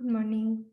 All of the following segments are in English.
Good morning.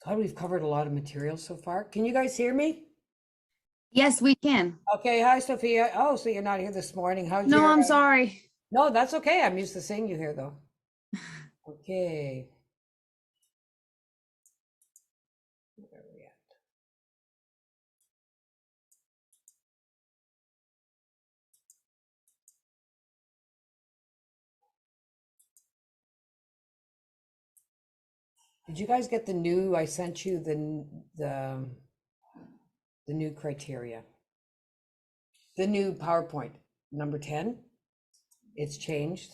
God, we've covered a lot of material so far. Can you guys hear me? Yes, we can. Okay, hi Sophia. Oh, so you're not here this morning. How's No, your I'm sorry. No, that's okay. I'm used to seeing you here though. Okay. Where are we at? Did you guys get the new I sent you the new criteria? The new PowerPoint number 10? It's changed.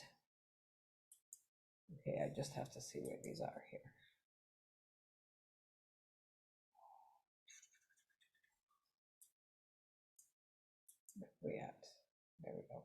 Okay, I just have to see where these are here. Where we at? There we go.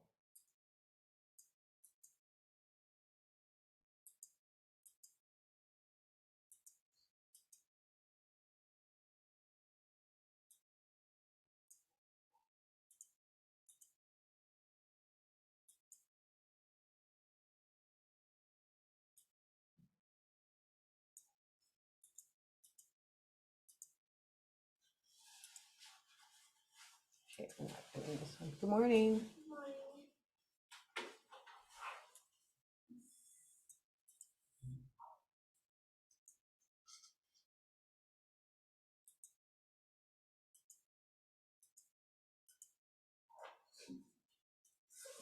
Okay, I'm not doing this one. Good morning.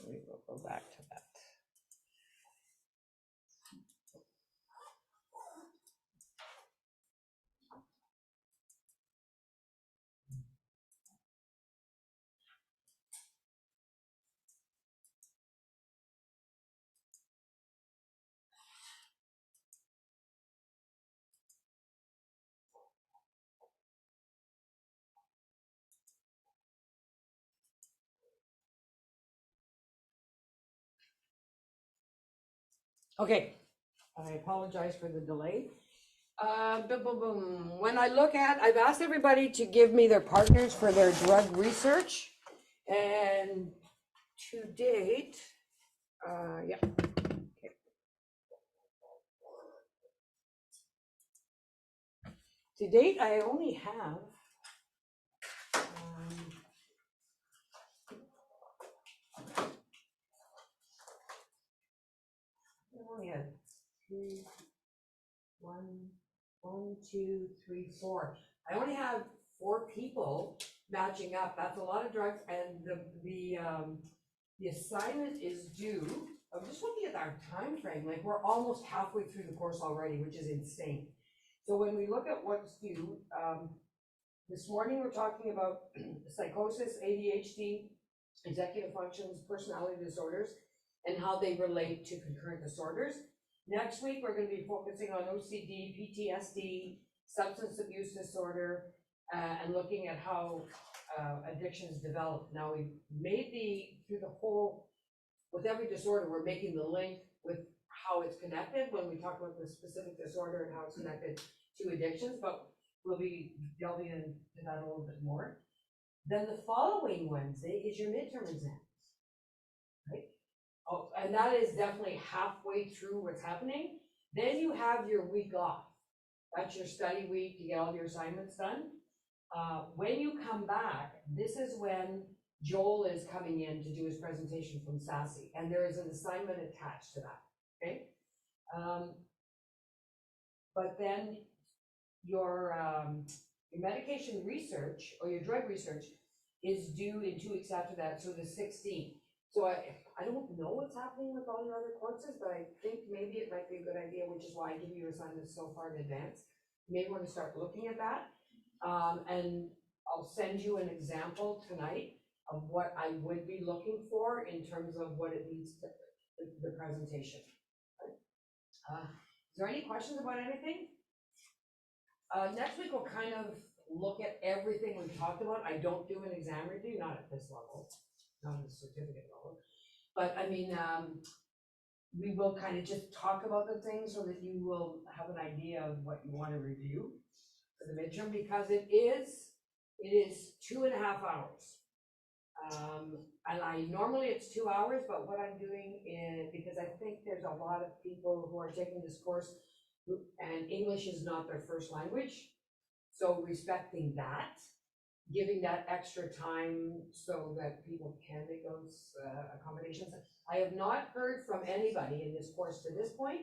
We will go back to that. Okay, I apologize for the delay. Boom, boom, boom. When I look at, I've asked everybody to give me their partners for their drug research. And to date, yeah. Okay. To date, I only have, I only had three, one, two, three, four. I only have four people matching up. That's a lot of drugs, and the assignment is due. I'm just looking at our time frame. Like we're almost halfway through the course already, which is insane. So when we look at what's due, this morning we're talking about psychosis, ADHD, executive functions, personality disorders, and how they relate to concurrent disorders. Next week, we're going to be focusing on OCD, PTSD, substance abuse disorder, and looking at how addictions develop. Now, we've made through the whole, with every disorder, we're making the link with how it's connected when we talk about the specific disorder and how it's connected to addictions, but we'll be delving into that a little bit more. Then the following Wednesday is your midterm exams, right? Oh, and that is definitely halfway through what's happening. Then you have your week off. That's your study week to get all your assignments done. When you come back, this is when Joel is coming in to do his presentation from SASE, and there is an assignment attached to that, okay? But then your medication research or your drug research is due in 2 weeks after that, so the 16th. So I don't know what's happening with all your other courses, but I think maybe it might be a good idea, which is why I give you assignments so far in advance. You may want to start looking at that. And I'll send you an example tonight of what I would be looking for in terms of what it needs to, the presentation. Is there any questions about anything? Next week we'll kind of look at everything we've talked about. I don't do an exam review, not at this level, not at the certificate level. But I mean, we will kind of just talk about the things so that you will have an idea of what you want to review for the midterm, because it is 2.5 hours. And I normally it's 2 hours, but what I'm doing is, because I think there's a lot of people who are taking this course and English is not their first language. So respecting that, giving that extra time so that people can make those accommodations. I have not heard from anybody in this course to this point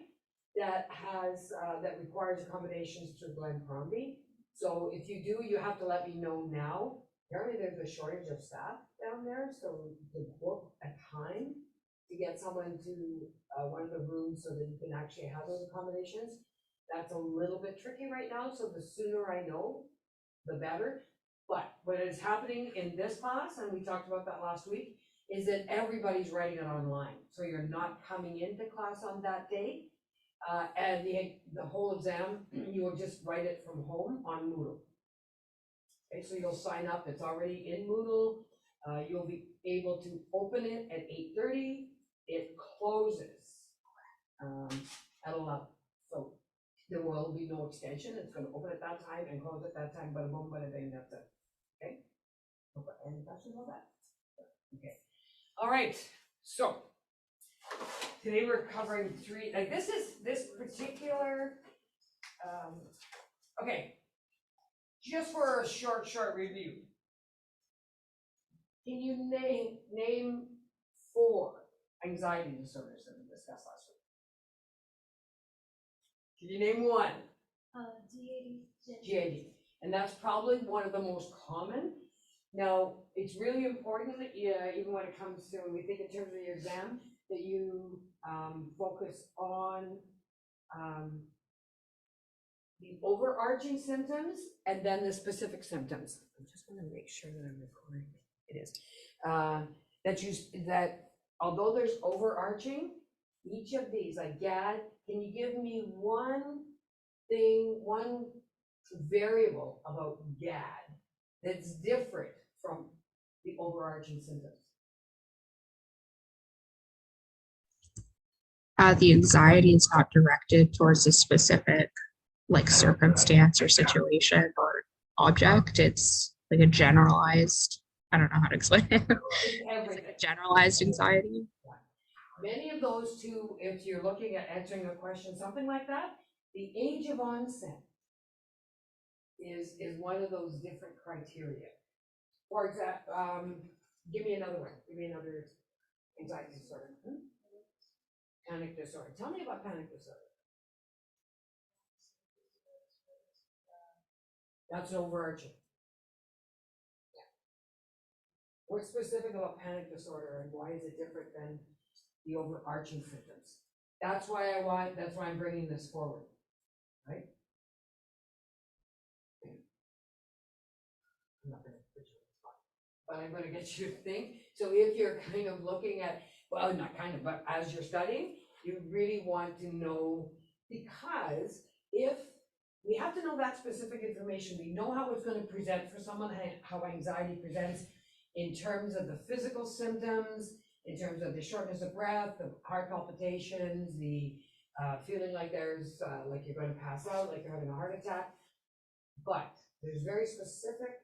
that has, that requires accommodations through Glen Crombie. So if you do, you have to let me know now. Apparently there's a shortage of staff down there, so to book a time to get someone to one of the rooms so that you can actually have those accommodations, that's a little bit tricky right now, so the sooner I know, the better. But what is happening in this class, and we talked about that last week, is that everybody's writing it online. So you're not coming into class on that day. And the whole exam, you will just write it from home on Moodle. Okay, so you'll sign up, it's already in Moodle. You'll be able to open it at 8:30. It closes at 11. So there will be no extension. It's going to open at that time and close at that time, but a moment, but a day, that's it. Okay? Any questions on that? Okay. All right. So today we're covering three, like this particular, okay, just for a short review. Can you name 4 anxiety disorders that we discussed last week? Can you name one? GAD. And that's probably one of the most common. Now, it's really important that you, even when it comes to, when we think in terms of your exam, that you focus on the overarching symptoms and then the specific symptoms. I'm just going to make sure that I'm recording. It is. That although there's overarching, each of these, like GAD, can you give me one variable about GAD that's different from the overarching symptoms? The anxiety is not directed towards a specific like circumstance or situation or object. It's like a generalized, I don't know how to explain it. It's like a generalized anxiety. Many of those two, if you're looking at answering a question, something like that, the age of onset is one of those different criteria. For example, give me another one. Give me another anxiety disorder. Panic disorder. Tell me about panic disorder. That's overarching. Yeah. What's specific about panic disorder and why is it different than the overarching symptoms? That's why I'm bringing this forward, right? I'm not going to put you on the spot, but I'm going to get you to think. So if you're kind of looking at, well, not kind of, but as you're studying, you really want to know, because if we have to know that specific information, we know how it's going to present for someone, how anxiety presents in terms of the physical symptoms, in terms of the shortness of breath, the heart palpitations, the feeling like there's like you're going to pass out, like you're having a heart attack. But there's very specific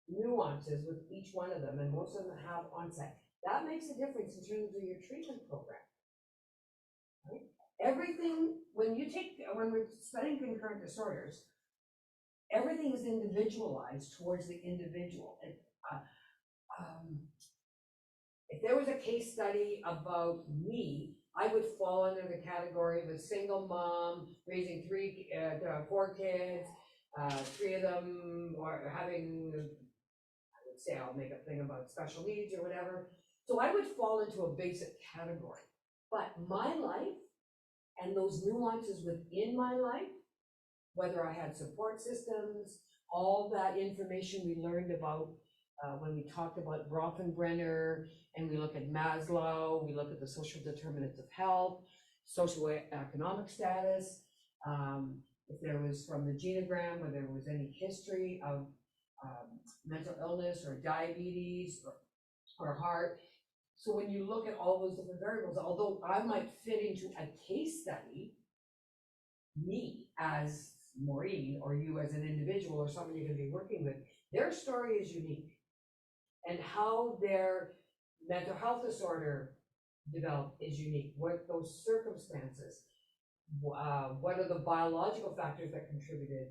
nuances with each one of them, and most of them have onset. That makes a difference in terms of your treatment program. Right? Everything, when we're studying concurrent disorders, everything is individualized towards the individual. If there was a case study about me, I would fall under the category of a single mom raising 4 kids, 3 of them or having, I would say I'll make a thing about special needs or whatever. So I would fall into a basic category. But my life and those nuances within my life, whether I had support systems, all that information we learned about when we talked about Bronfenbrenner, and we look at Maslow, we look at the social determinants of health, socioeconomic status, if there was from the genogram, whether there was any history of mental illness or diabetes or heart. So when you look at all those different variables, although I might fit into a case study, me as Maureen or you as an individual or someone you're going to be working with, their story is unique. And how their mental health disorder developed is unique. What those circumstances, What are the biological factors that contributed?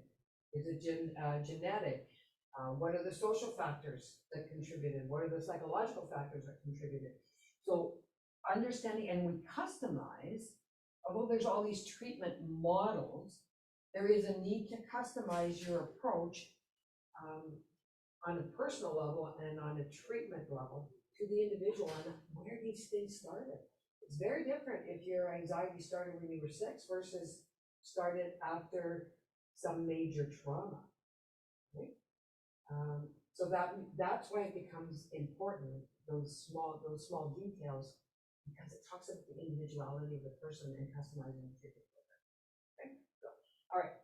Is it genetic? What are the social factors that contributed? What are the psychological factors that contributed? So understanding, and we customize, although there's all these treatment models, there is a need to customize your approach on a personal level and on a treatment level to the individual and where these things started. It's very different if your anxiety started when you were 6 versus started after some major trauma. Right? So that's why it becomes important, those small details, because it talks about the individuality of the person and customizing the treatment program. Okay? So, all right.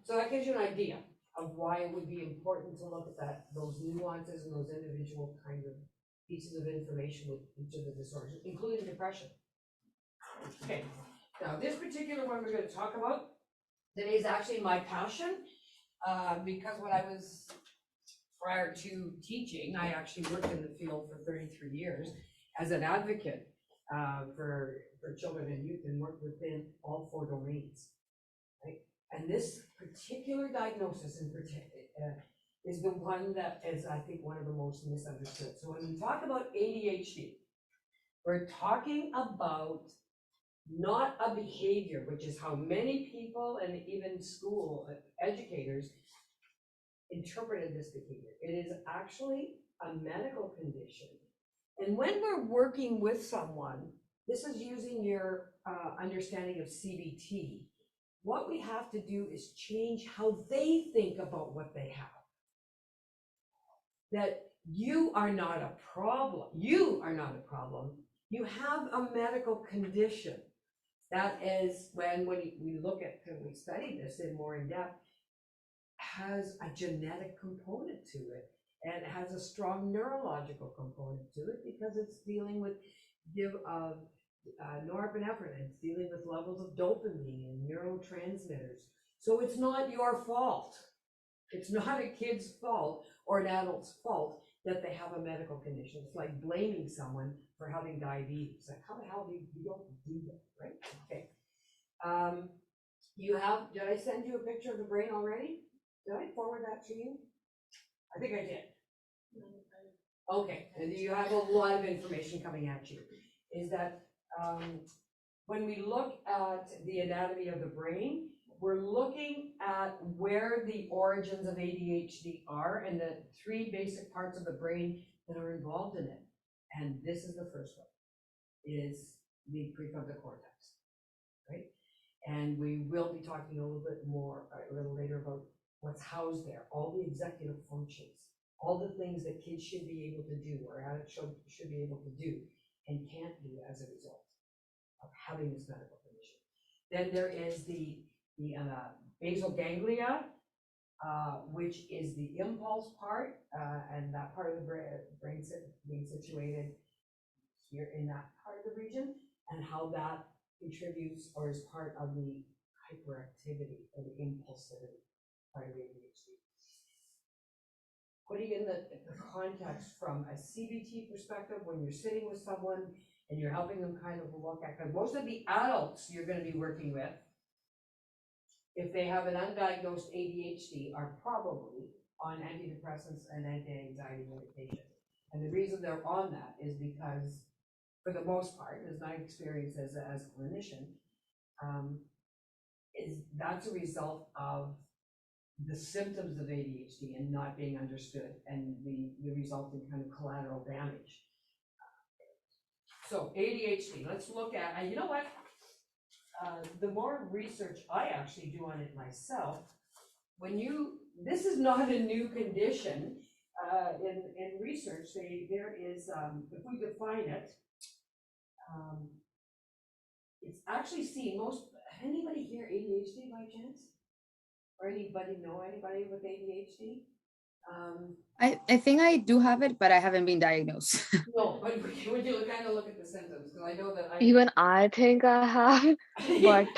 So that gives you an idea of why it would be important to look at those nuances and those individual kind of pieces of information with each of the disorders, including depression. Okay, now this particular one we're going to talk about today is actually my passion, because when I was, prior to teaching, I actually worked in the field for 33 years as an advocate for children and youth, and worked within all 4 domains. Right? And this particular diagnosis in particular is the one that is, I think, one of the most misunderstood. So when we talk about ADHD, we're talking about not a behavior, which is how many people and even school educators interpreted this behavior. It is actually a medical condition. And when we're working with someone, this is using your understanding of CBT, what we have to do is change how they think about what they have. That you are not a problem. You are not a problem. You have a medical condition. That is when we look at, and we study this more in depth, has a genetic component to it, and it has a strong neurological component to it, because it's dealing with norepinephrine, it's dealing with levels of dopamine and neurotransmitters. So it's not your fault. It's not a kid's fault or an adult's fault that they have a medical condition. It's like blaming someone for having diabetes. Like, how the hell do you don't do that, right? Okay. Did I send you a picture of the brain already? Did I forward that to you? I think I did. Okay, and you have a lot of information coming at you. Is that when we look at the anatomy of the brain, we're looking at where the origins of ADHD are and the 3 basic parts of the brain that are involved in it. And this is the first one, is the prefrontal cortex, right? And we will be talking a little bit more, a little later, about what's housed there, all the executive functions, all the things that kids should be able to do, or adults should be able to do and can't do as a result of having this medical condition. Then there is the basal ganglia, which is the impulse part, and that part of the brain being situated here in that part of the region, and how that contributes or is part of the hyperactivity or the impulsivity part of ADHD. Putting in the context from a CBT perspective, when you're sitting with someone and you're helping them kind of look at, because most of the adults you're going to be working with, if they have an undiagnosed ADHD, are probably on antidepressants and anti-anxiety medication. And the reason they're on that is because, for the most part, as my experience as a clinician, is that's a result of the symptoms of ADHD and not being understood, and the resulting kind of collateral damage. So ADHD, let's look at, you know what? The more research I actually do on it myself, this is not a new condition. In research, there is, if we define it, it's actually seen anybody here ADHD by chance? Or anybody know anybody with ADHD? I think I do have it, but I haven't been diagnosed. No, but would you kind of look at the symptoms? Because I know that Even I think I have, but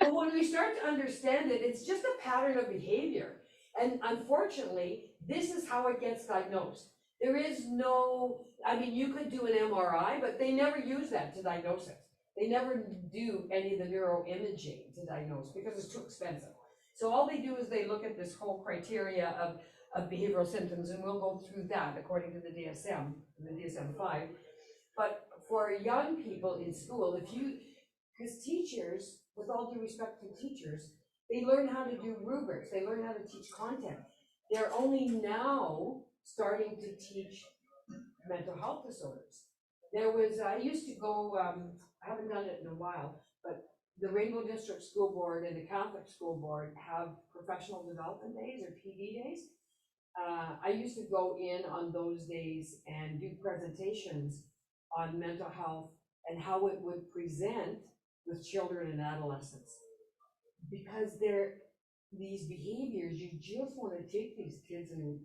Well, when we start to understand it, it's just a pattern of behavior. And unfortunately, this is how it gets diagnosed. There is no, I mean, you could do an MRI, but they never use that to diagnose it. They never do any of the neuroimaging to diagnose because it's too expensive. So all they do is they look at this whole criteria of behavioral symptoms, and we'll go through that according to the DSM, the DSM-5. But for young people in school, because teachers, with all due respect to teachers, they learn how to do rubrics, they learn how to teach content. They're only now starting to teach mental health disorders. I used to go, I haven't done it in a while, but the Rainbow District School Board and the Catholic School Board have professional development days or PD days. I used to go in on those days and do presentations on mental health and how it would present with children and adolescents. Because these behaviors, you just want to take these kids and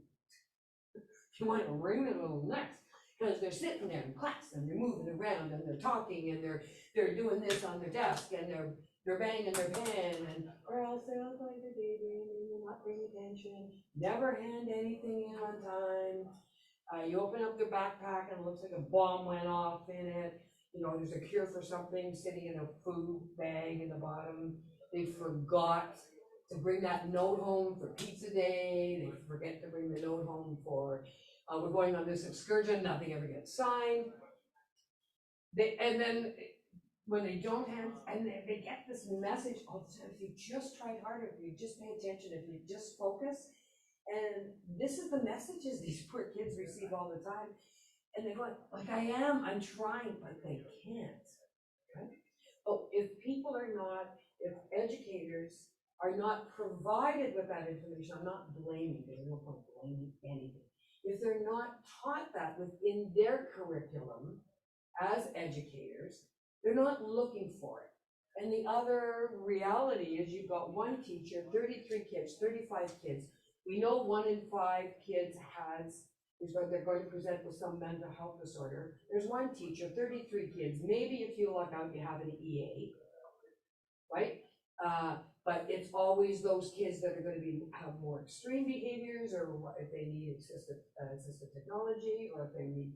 you want to wring their little necks. Because they're sitting there in class and they're moving around and they're talking and they're doing this on their desk and they're banging their pen, or else they look like they're daydreaming and they're not paying attention. Never hand anything in on time. You open up their backpack and it looks like a bomb went off in it. You know, there's a cure for something sitting in a food bag in the bottom. They forgot to bring that note home for pizza day. They forget to bring the note home for we're going on this excursion, nothing ever gets signed. And then when they don't have, and they get this message all the time, if you just tried harder, if you just pay attention, if you just focus. And this is the messages these poor kids receive all the time. And they're going, like, I'm trying, but they can't. Okay? Oh, if educators are not provided with that information, I'm not blaming, because there's no point blaming anything. If they're not taught that within their curriculum as educators, they're not looking for it. And the other reality is you've got one teacher, 33 kids, 35 kids. We know 1 in 5 kids they're going to present with some mental health disorder. There's one teacher, 33 kids. Maybe if you luck out, you have an EA, right? But it's always those kids that are going to have more extreme behaviors, or if they need assistive technology, or if they need,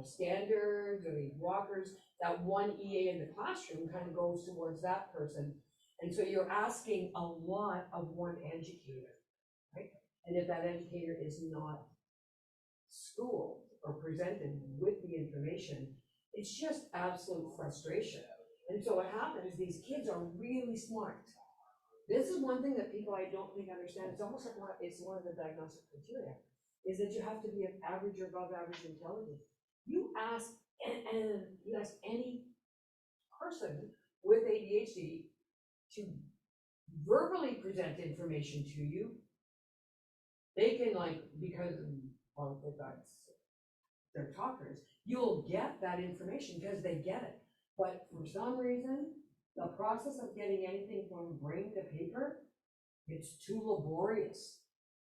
standards, or they need walkers. That one EA in the classroom kind of goes towards that person. And so you're asking a lot of one educator, right? And if that educator is not schooled or presented with the information, it's just absolute frustration. And so what happens, these kids are really smart. This is one thing that people I don't think understand. It's almost like it's one of the diagnostic criteria, is that you have to be of average or above average intelligence. You ask any person with ADHD to verbally present information to you, they can, because they're talkers, you'll get that information because they get it. But for some reason, the process of getting anything from brain to paper, it's too laborious.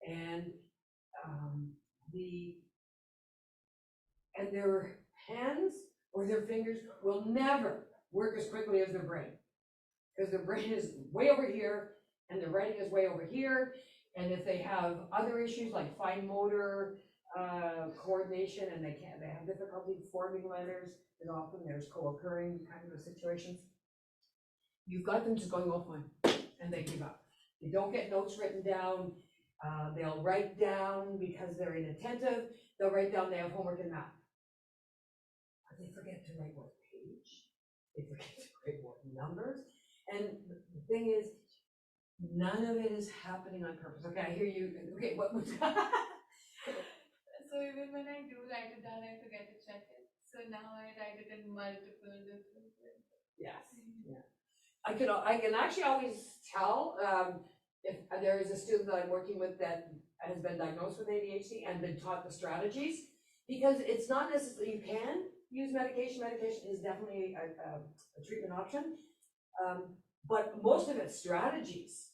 And their hands or their fingers will never work as quickly as their brain. Because their brain is way over here and their writing is way over here. And if they have other issues like fine motor coordination, and they have difficulty forming letters, and often there's co-occurring kind of situations. You've got them just going, oh fine, and they give up. They don't get notes written down. They'll write down because they're inattentive. They'll write down they have homework in math. But they forget to write what page. They forget to write what numbers. And the thing is, none of it is happening on purpose. Okay, I hear you. Okay, what was So even when I do write it down, I forget to check it. So now I write it in multiple different ways. Yes. Yeah. I can actually always tell if there is a student that I'm working with that has been diagnosed with ADHD and been taught the strategies, because it's not necessarily, you can use medication. Medication is definitely a treatment option, but most of it's strategies.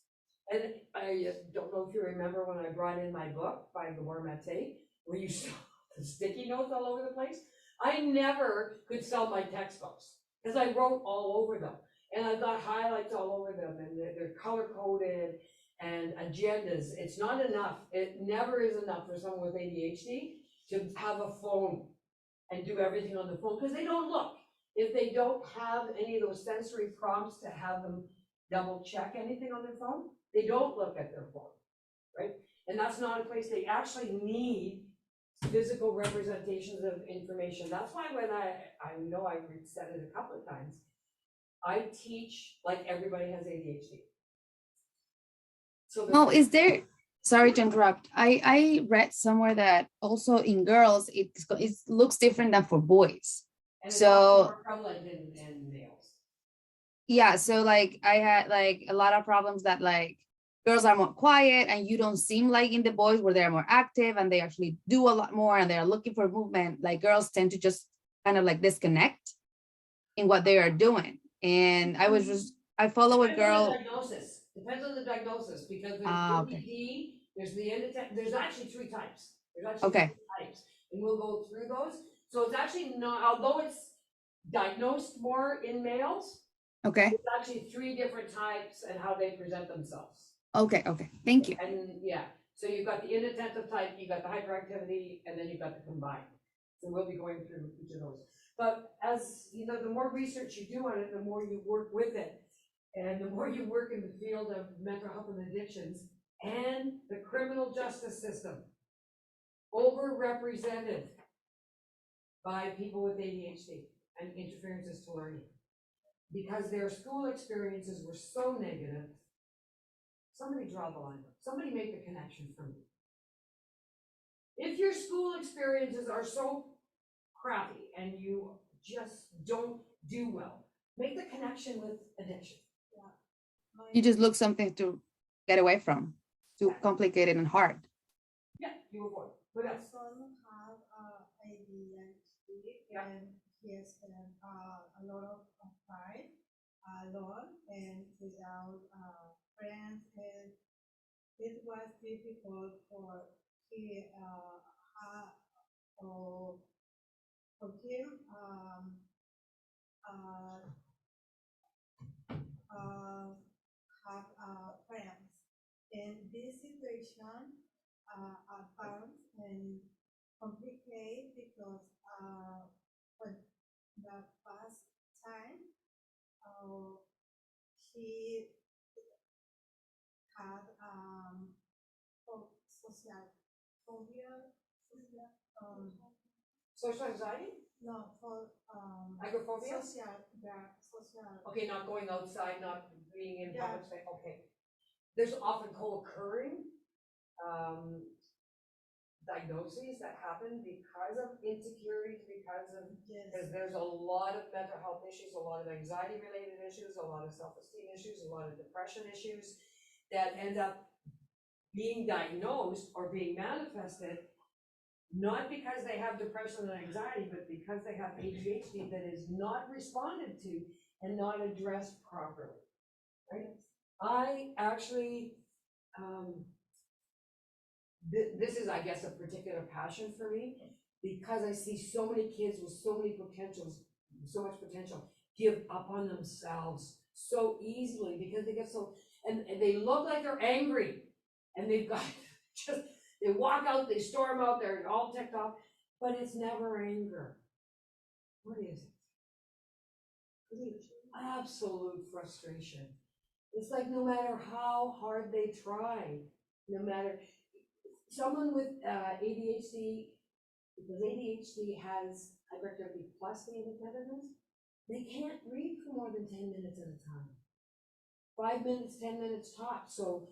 And I don't know if you remember when I brought in my book by Gabor Mate, where you saw the sticky notes all over the place. I never could sell my textbooks because I wrote all over them. And I've got highlights all over them, and they're color-coded, and agendas. It's not enough. It never is enough for someone with ADHD to have a phone and do everything on the phone, because they don't look. if they don't have any of those sensory prompts to have them double check anything on their phone, they don't look at their phone, right? And that's not a place they actually need physical representations of information. That's why when I know I've said it a couple of times, I teach like everybody has ADHD. So No, is there, sorry to interrupt. I read somewhere that also in girls, it looks different than for boys. and it's So, also more prevalent in males. yeah, so like I had like a lot of problems that like girls are more quiet and you don't seem like in the boys where they're more active and they actually do a lot more and they're looking for movement. Like girls tend to just kind of like disconnect in what they are doing. And I follow a Depends on the girl. diagnosis. Depends on the diagnosis, because there's Okay. ADD, there's the inattention, there's actually three types. There's actually Okay. three types, and we'll go through those. So it's actually not, although it's diagnosed more in males, Okay. it's actually three different types and how they present themselves. Okay. Okay. Thank you. And yeah, so you've got the inattentive type, you've got the hyperactivity, and then you've got the combined. So we'll be going through each of those. But as you know, the more research you do on it, the more you work with it. And the more you work in the field of mental health and addictions and the criminal justice system, overrepresented by people with ADHD and interferences to learning. Because their school experiences were so negative, somebody draw the line. Somebody make the connection for me. If your school experiences are so crappy and you just don't do well, make the connection with addiction. You just look something to get away from, too complicated and hard. Yeah, you avoid. What else? Son have ADHD Yeah. and he has spent a lot of time alone and without friends, and it was difficult for he for him have friends. In this situation, advanced and complicated because when the past time he had social phobia, Social anxiety? no, for Agoraphobia? social. Okay, not going outside, not being in Yeah. public space, okay. There's often co-occurring diagnoses that happen because of insecurities, because Yes. there's a lot of mental health issues, a lot of anxiety related issues, a lot of self-esteem issues, a lot of depression issues that end up being diagnosed or being manifested, not because they have depression and anxiety, but because they have ADHD that is not responded to and not addressed properly, right? I actually, this is, I guess, a particular passion for me, because I see so many kids with so many potentials, so much potential, give up on themselves so easily because they get so, and they look like they're angry, and they've got just, they walk out, they storm out, they're all ticked off, but it's never anger. What is it? Absolute frustration. It's like no matter how hard they try, no matter, someone with ADHD, because ADHD has hyperactivity plus the inattentiveness, they can't read for more than 10 minutes at a time. 5 minutes, 10 minutes tops. So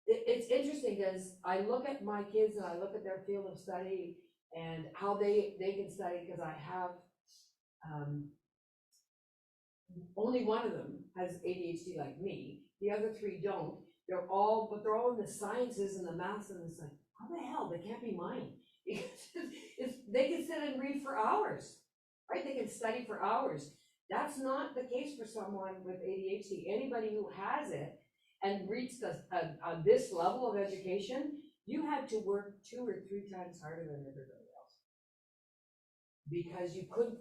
it's interesting because I look at my kids and I look at their field of study and how they can study, because I have only one of them has ADHD like me. The other three don't. They're all in the sciences and the maths, and it's like, how the hell? They can't be mine. Because they can sit and read for hours, right? They can study for hours. That's not the case for someone with ADHD. Anybody who has it and reached this level of education, you had to work 2 or 3 times harder than everybody else, because you couldn't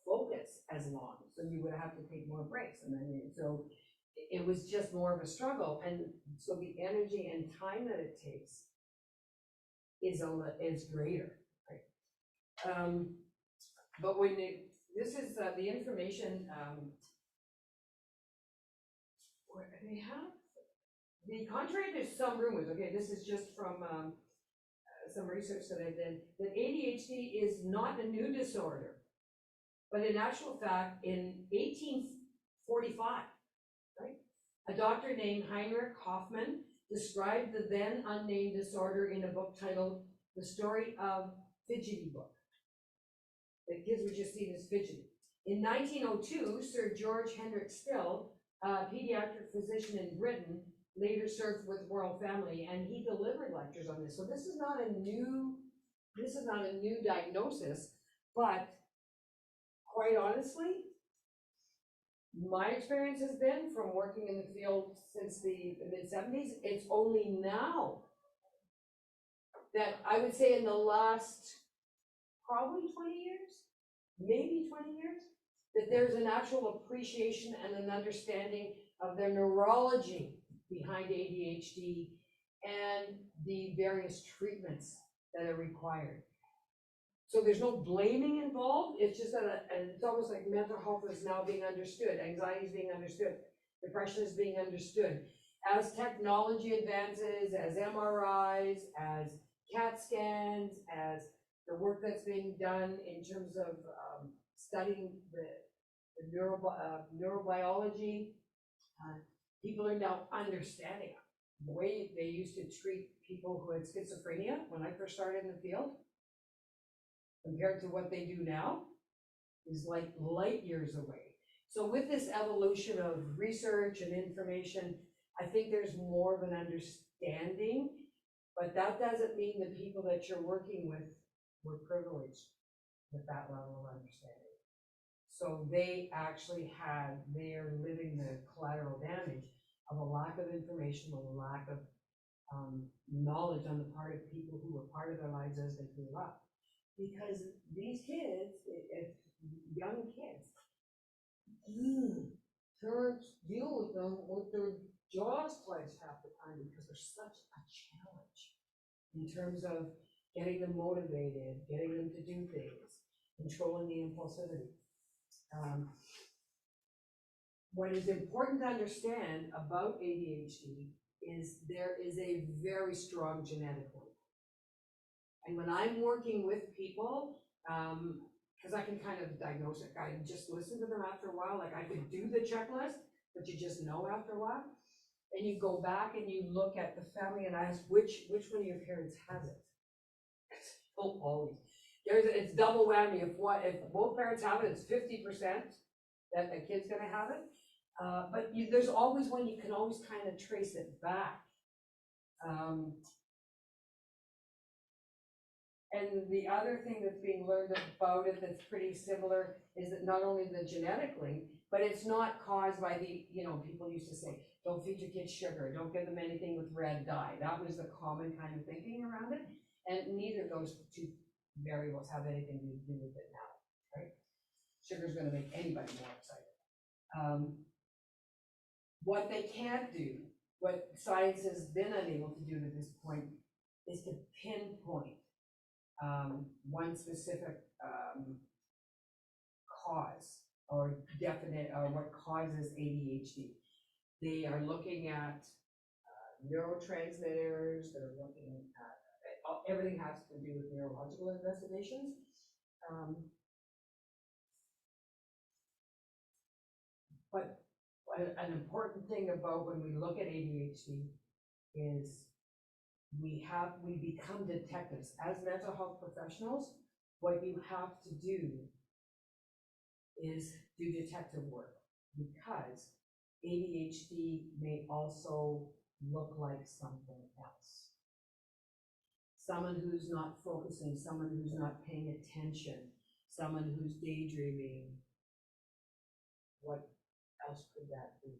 focus as long, so you would have to take more breaks, and then so it was just more of a struggle, and so the energy and time that it takes is greater, right? But when this is the information, what they have. The contrary, there's some rumors, okay, this is just from some research that I did, that ADHD is not a new disorder, but in actual fact, in 1845, right, a doctor named Heinrich Hoffmann described the then unnamed disorder in a book titled The Story of Fidgety Book. The kids were just seen as fidgety. In 1902, Sir George Hendrick Still, a pediatric physician in Britain, later served with the royal family, and he delivered lectures on this. So this is not a new diagnosis, but quite honestly, my experience has been from working in the field since the mid-70s, it's only now that I would say in the last probably 20 years, maybe 20 years, that there's an actual appreciation and an understanding of the neurology behind ADHD and the various treatments that are required. So there's no blaming involved, it's just that it's almost like mental health is now being understood, anxiety is being understood, depression is being understood. As technology advances, as MRIs, as CAT scans, as the work that's being done in terms of studying the neurobiology, people are now understanding the way they used to treat people who had schizophrenia when I first started in the field, compared to what they do now, is like light years away. So with this evolution of research and information, I think there's more of an understanding, but that doesn't mean the people that you're working with were privileged with that level of understanding. So they are living the collateral damage of a lack of information, a lack of knowledge on the part of people who were part of their lives as they grew up. Because these kids, young kids, parents deal with them with their jaws clenched half the time because there's such a challenge in terms of getting them motivated, getting them to do things, controlling the impulsivity. What is important to understand about ADHD is there is a very strong genetic link. And when I'm working with people, because I can kind of diagnose it, I just listen to them after a while, like I could do the checklist, but you just know after a while. And you go back and you look at the family and ask which one of your parents has it. Oh, always. It's double whammy. If both parents have it, it's 50% that the kid's gonna have it. But there's always one you can always kind of trace it back. And the other thing that's being learned about it that's pretty similar is that not only the genetic link, but it's not caused by people used to say, don't feed your kids sugar, don't give them anything with red dye. That was the common kind of thinking around it. And neither of those two variables have anything to do with it now, right? Sugar is going to make anybody more excited. What they can't do, what science has been unable to do to this point, is to pinpoint one specific cause or definite or what causes ADHD. They are looking at neurotransmitters, they're looking at everything has to do with neurological investigations. But an important thing about when we look at ADHD is we become detectives. As mental health professionals, what you have to do is do detective work, because ADHD may also look like something else. Someone who's not focusing, someone who's not paying attention, someone who's daydreaming. What else could that be?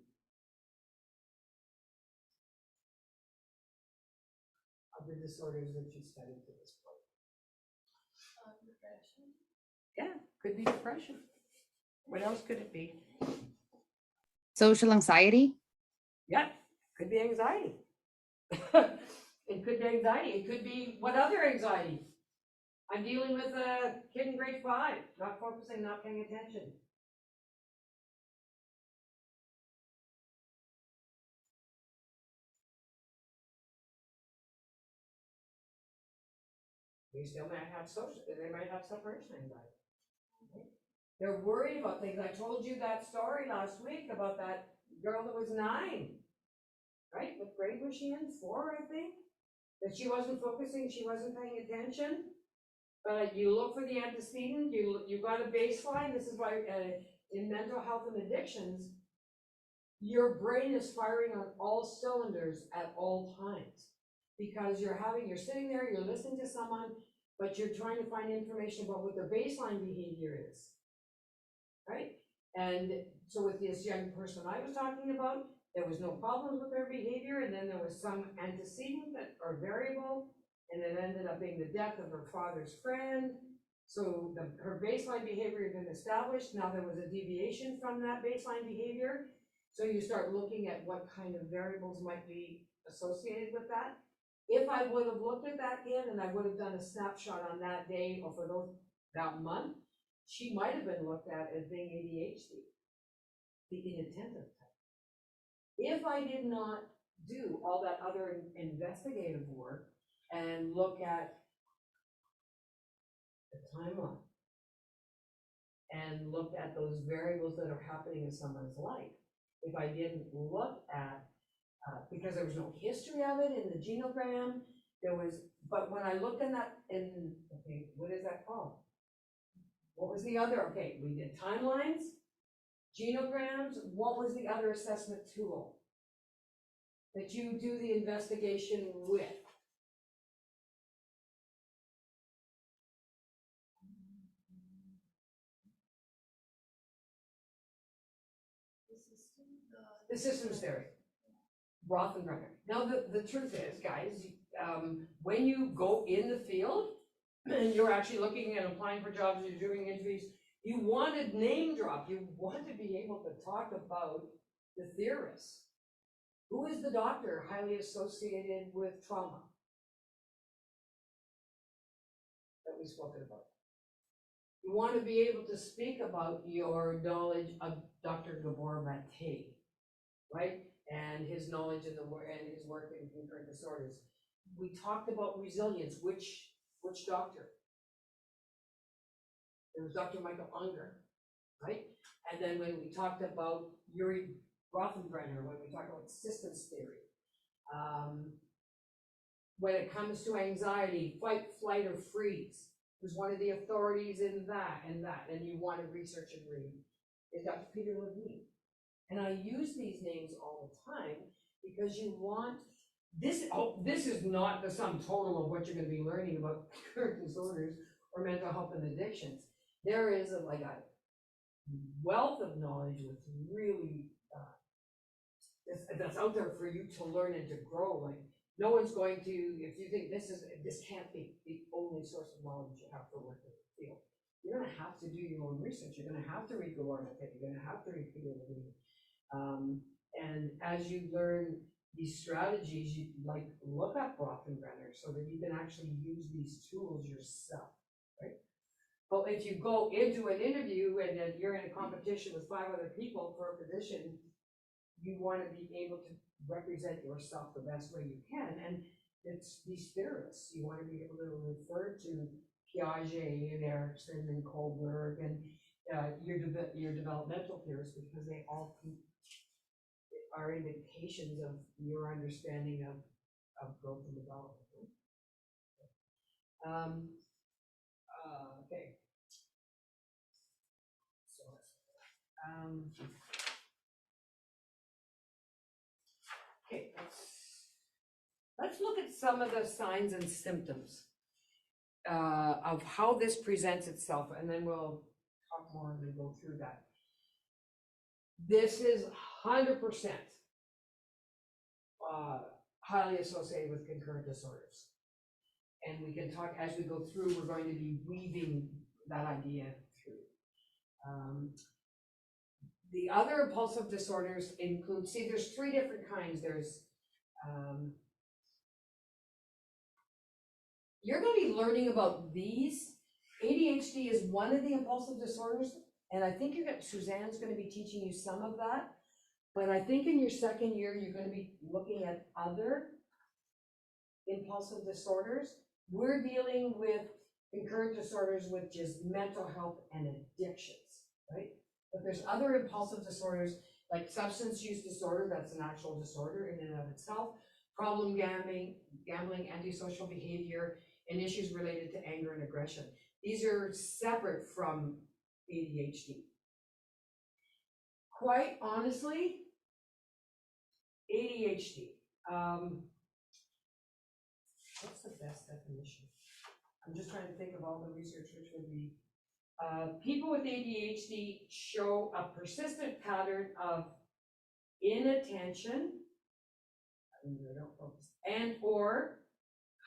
Of the disorders that you studied to this point? Depression. Yeah, could be depression. What else could it be? Social anxiety. Yeah, could be anxiety. It could be anxiety. It could be what other anxiety? I'm dealing with a kid in grade 5, not focusing, not paying attention. They still might have they might have separation anxiety. Okay? They're worried about things. I told you that story last week about that girl that was 9, right? What grade was she in? 4, I think? That she wasn't focusing, she wasn't paying attention. But you look for the antecedent, you got a baseline. This is why in mental health and addictions, your brain is firing on all cylinders at all times. Because you're sitting there, you're listening to someone, but you're trying to find information about what their baseline behavior is, right? And so with this young person I was talking about, there was no problems with their behavior, and then there was some antecedent or variable, and it ended up being the death of her father's friend. So her baseline behavior had been established. Now there was a deviation from that baseline behavior. So you start looking at what kind of variables might be associated with that. If I would have looked at that kid and I would have done a snapshot on that day or for that month, she might have been looked at as being ADHD, the inattentive type. If I did not do all that other investigative work and look at the timeline and look at those variables that are happening in someone's life, if I didn't look at because there was no history of it in the genogram, but when I looked in that, okay, what is that called? What was the other, okay, we did timelines, genograms, what was the other assessment tool that you do the investigation with? The systems theory. Rothenbrenner. Now, the truth is, guys, when you go in the field and you're actually looking and applying for jobs, you're doing interviews, you want to name drop, you want to be able to talk about the theorists. Who is the doctor highly associated with trauma that we've spoken about? You want to be able to speak about your knowledge of Dr. Gabor Mate, right? And his knowledge and his work in concurrent disorders. We talked about resilience. Which doctor? It was Dr. Michael Unger, right? And then when we talked about Yuri Rothenbrenner, when we talked about systems theory, when it comes to anxiety, fight, flight, or freeze, who's one of the authorities in that, and you want to research and read, is Dr. Peter Levine. And I use these names all the time because you want this. Oh, this is not the sum total of what you're going to be learning about current disorders or mental health and addictions. There is a wealth of knowledge with really that's out there for you to learn and to grow. Like no one's going to, if you think this can't be the only source of knowledge you have to work in the field. You're going to have to do your own research. You're going to have to read Gabor Mate. You're going to have to read Peter Levine. And as you learn these strategies, you look up Rothenbrenner so that you can actually use these tools yourself, right? But if you go into an interview and then you're in a competition with 5 other people for a position, you want to be able to represent yourself the best way you can. And it's these theorists. You want to be able to refer to Piaget and Erickson and Kohlberg and your developmental theorists because they all are indications of your understanding of growth and development. Okay. So, okay, let's look at some of the signs and symptoms of how this presents itself, and then we'll talk more as we go through that. This is 100% highly associated with concurrent disorders. And we can talk, as we go through, we're going to be weaving that idea through. The other impulsive disorders include, see, there's 3 different kinds. There's you're gonna be learning about these. ADHD is one of the impulsive disorders, and I think Suzanne's gonna be teaching you some of that. But I think in your second year, you're gonna be looking at other impulsive disorders. We're dealing with concurrent disorders with just mental health and addictions, right? But there's other impulsive disorders like substance use disorder, that's an actual disorder in and of itself, problem gambling, antisocial behavior, and issues related to anger and aggression. These are separate from ADHD. Quite honestly, ADHD, what's the best definition? I'm just trying to think of all the research which would be. People with ADHD show a persistent pattern of inattention and or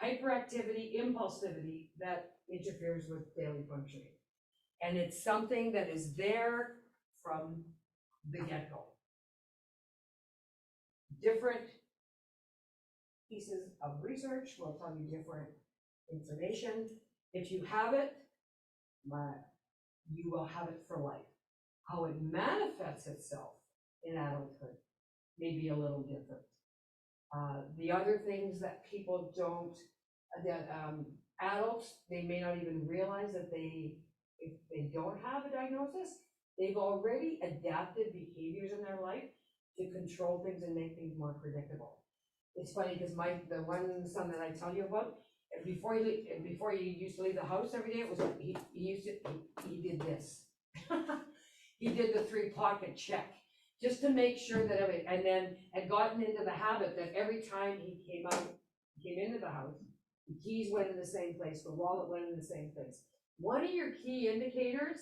hyperactivity, impulsivity that interferes with daily functioning. And it's something that is there from the get-go. Different pieces of research will tell you different information. If you have it, you will have it for life. How it manifests itself in adulthood may be a little different. The other things that people don't, adults, they may not even realize that if they don't have a diagnosis, they've already adapted behaviors in their life to control things and make things more predictable. It's funny because the one son that I tell you about, before he used to leave the house every day, it was he did this. He did the 3-pocket check just to make sure that and then had gotten into the habit that every time he came into the house, the keys went in the same place, the wallet went in the same place. One of your key indicators,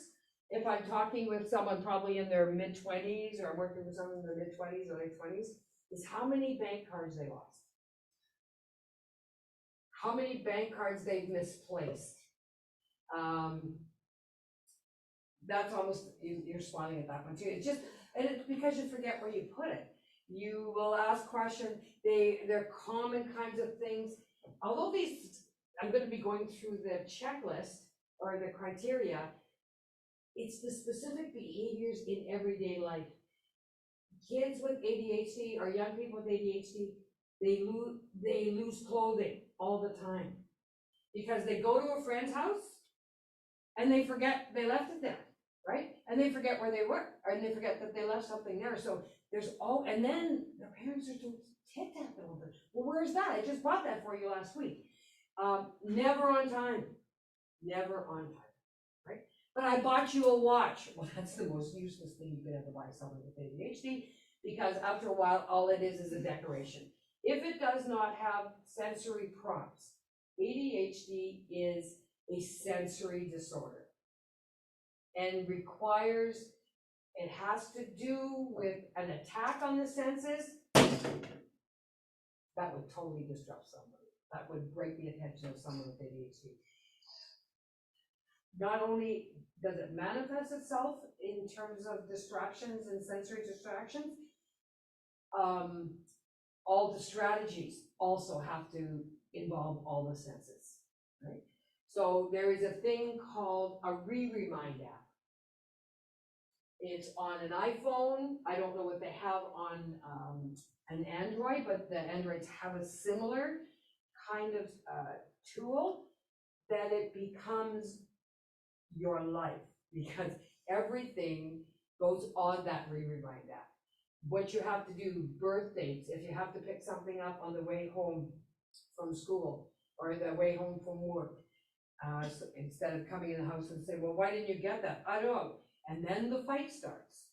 if I'm talking with someone probably in their mid-20s or I'm working with someone in their mid-20s or late 20s, is how many bank cards they lost. How many bank cards they've misplaced. That's almost, you're smiling at that one too. It's just, and it's because you forget where you put it. You will ask questions, they're common kinds of things. Although these, I'm going to be going through the checklist or the criteria, it's the specific behaviors in everyday life. Kids with ADHD or young people with ADHD, they lose clothing all the time because they go to a friend's house and they forget they left it there, right? And they forget where they were, and they forget that they left something there. So there's and then their parents are so ticked at them. Well, where's that? I just bought that for you last week. Never on time, right? But I bought you a watch. Well, that's the most useless thing you could ever buy someone with ADHD, because after a while, all it is a decoration. If it does not have sensory prompts, ADHD is a sensory disorder and requires, it has to do with an attack on the senses. That would totally disrupt somebody. That would break the attention of someone with ADHD. Not only does it manifest itself in terms of distractions and sensory distractions, all the strategies also have to involve all the senses, right? So there is a thing called a re-remind app. It's on an iPhone. I don't know what they have on an Android, but the Androids have a similar kind of tool that it becomes your life, because everything goes on that re-remind app. What you have to do, birthdays, if you have to pick something up on the way home from school or the way home from work, so instead of coming in the house and saying, well, why didn't you get that? I don't know. And then the fight starts.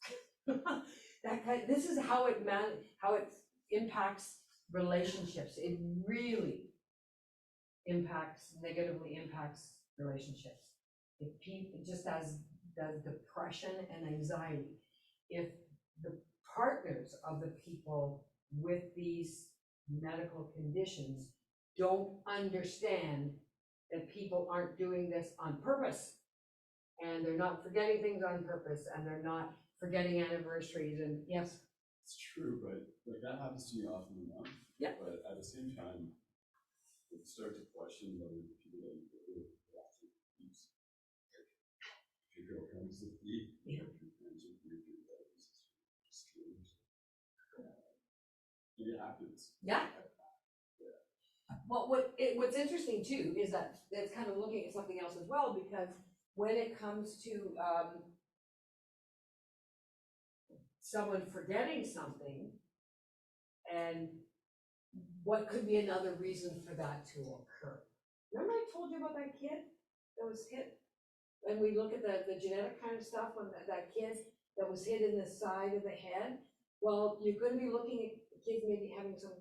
This is how it impacts relationships. It really negatively impacts relationships. It just does depression and anxiety. If the partners of the people with these medical conditions don't understand that people aren't doing this on purpose, and they're not forgetting things on purpose, and they're not forgetting anniversaries, and yes. It's true, but like that happens to me often enough. Yeah. But at the same time, It starts to question whether the people that you go with have to use. If your girl comes with you, if your friends with you, if your brothers, sisters, it happens. Yeah. Well, what's interesting too is that it's kind of looking at something else as well, because when it comes to someone forgetting something, and what could be another reason for that to occur? Remember I told you about that kid that was hit? When we look at the genetic kind of stuff, when that kid that was hit in the side of the head, well, you're going to be looking at kids maybe having some.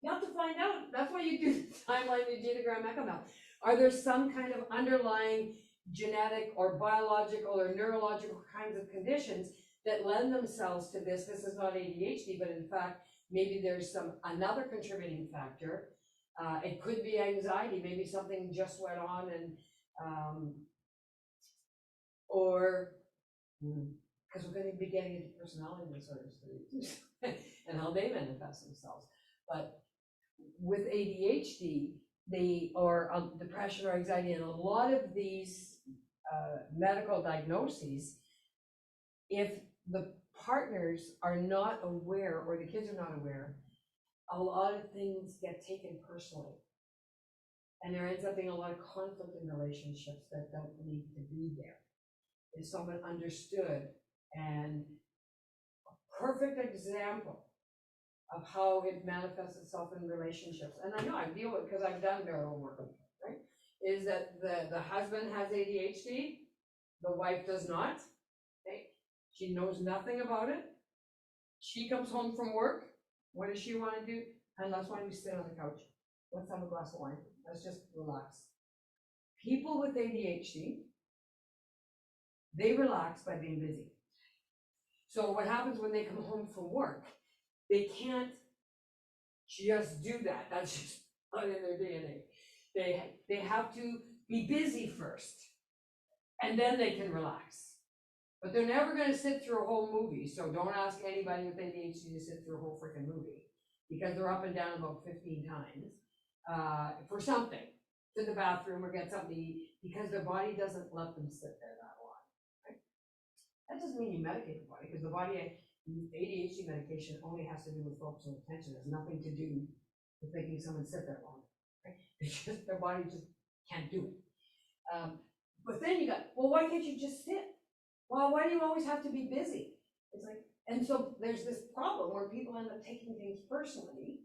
You have to find out. That's why you do the timeline and genogram echo now. Are there some kind of underlying genetic or biological or neurological kinds of conditions that lend themselves to this? This is not ADHD, but in fact, maybe there's another contributing factor. It could be anxiety. Maybe something just went on, and or because we're going to be getting into personality disorders and how they manifest themselves. But with ADHD, or depression or anxiety, and a lot of these medical diagnoses, if the partners are not aware, or the kids are not aware, a lot of things get taken personally. And there ends up being a lot of conflict in relationships that don't need to be there. If someone understood, and a perfect example of how it manifests itself in relationships, and I know I deal with, because I've done marital work, right, is that the husband has ADHD, the wife does not, okay? She knows nothing about it. She comes home from work, what does she want to do? And let's why don't we sit on the couch? Let's have a glass of wine. Let's just relax. People with ADHD, they relax by being busy. So what happens when they come home from work? They can't just do that. That's just not in their DNA. They have to be busy first, and then they can relax. But they're never going to sit through a whole movie. So don't ask anybody with ADHD to sit through a whole freaking movie, because they're up and down about 15 times for something, to the bathroom or get something to eat, because their body doesn't let them sit there that long. Right? That doesn't mean you medicate the body, because the body, ADHD medication only has to do with focus and attention. It has nothing to do with making someone sit there long. Right? It's just their body just can't do it. But then you got, well, why can't you just sit? Well, why do you always have to be busy? It's like, and so there's this problem where people end up taking things personally.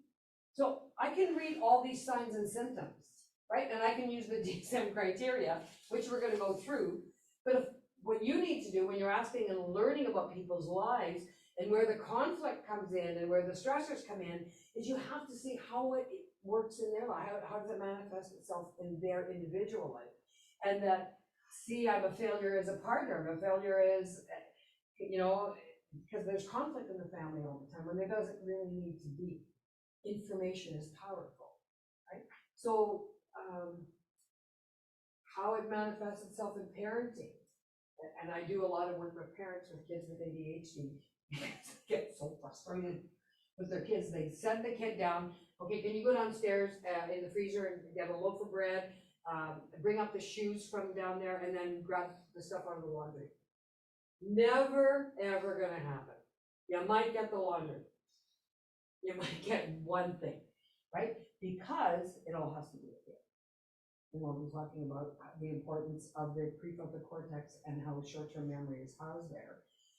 So I can read all these signs and symptoms, right? And I can use the DSM criteria, which we're going to go through. But if, what you need to do when you're asking and learning about people's lives, and where the conflict comes in and where the stressors come in, is you have to see how it works in their life. How does it manifest itself in their individual life? And that, see, I'm a failure as a partner, I'm a failure as, you know, because there's conflict in the family all the time when there doesn't really need to be. Information is powerful, right? So how it manifests itself in parenting, and I do a lot of work with parents with kids with ADHD, get so frustrated with their kids. They set the kid down, okay, can you go downstairs in the freezer and get a loaf of bread, bring up the shoes from down there, and then grab the stuff out of the laundry. Never, ever gonna happen. You might get the laundry. You might get one thing, right? Because it all has to do with it. And we'll be talking about the importance of the prefrontal cortex and how short-term memory is housed there.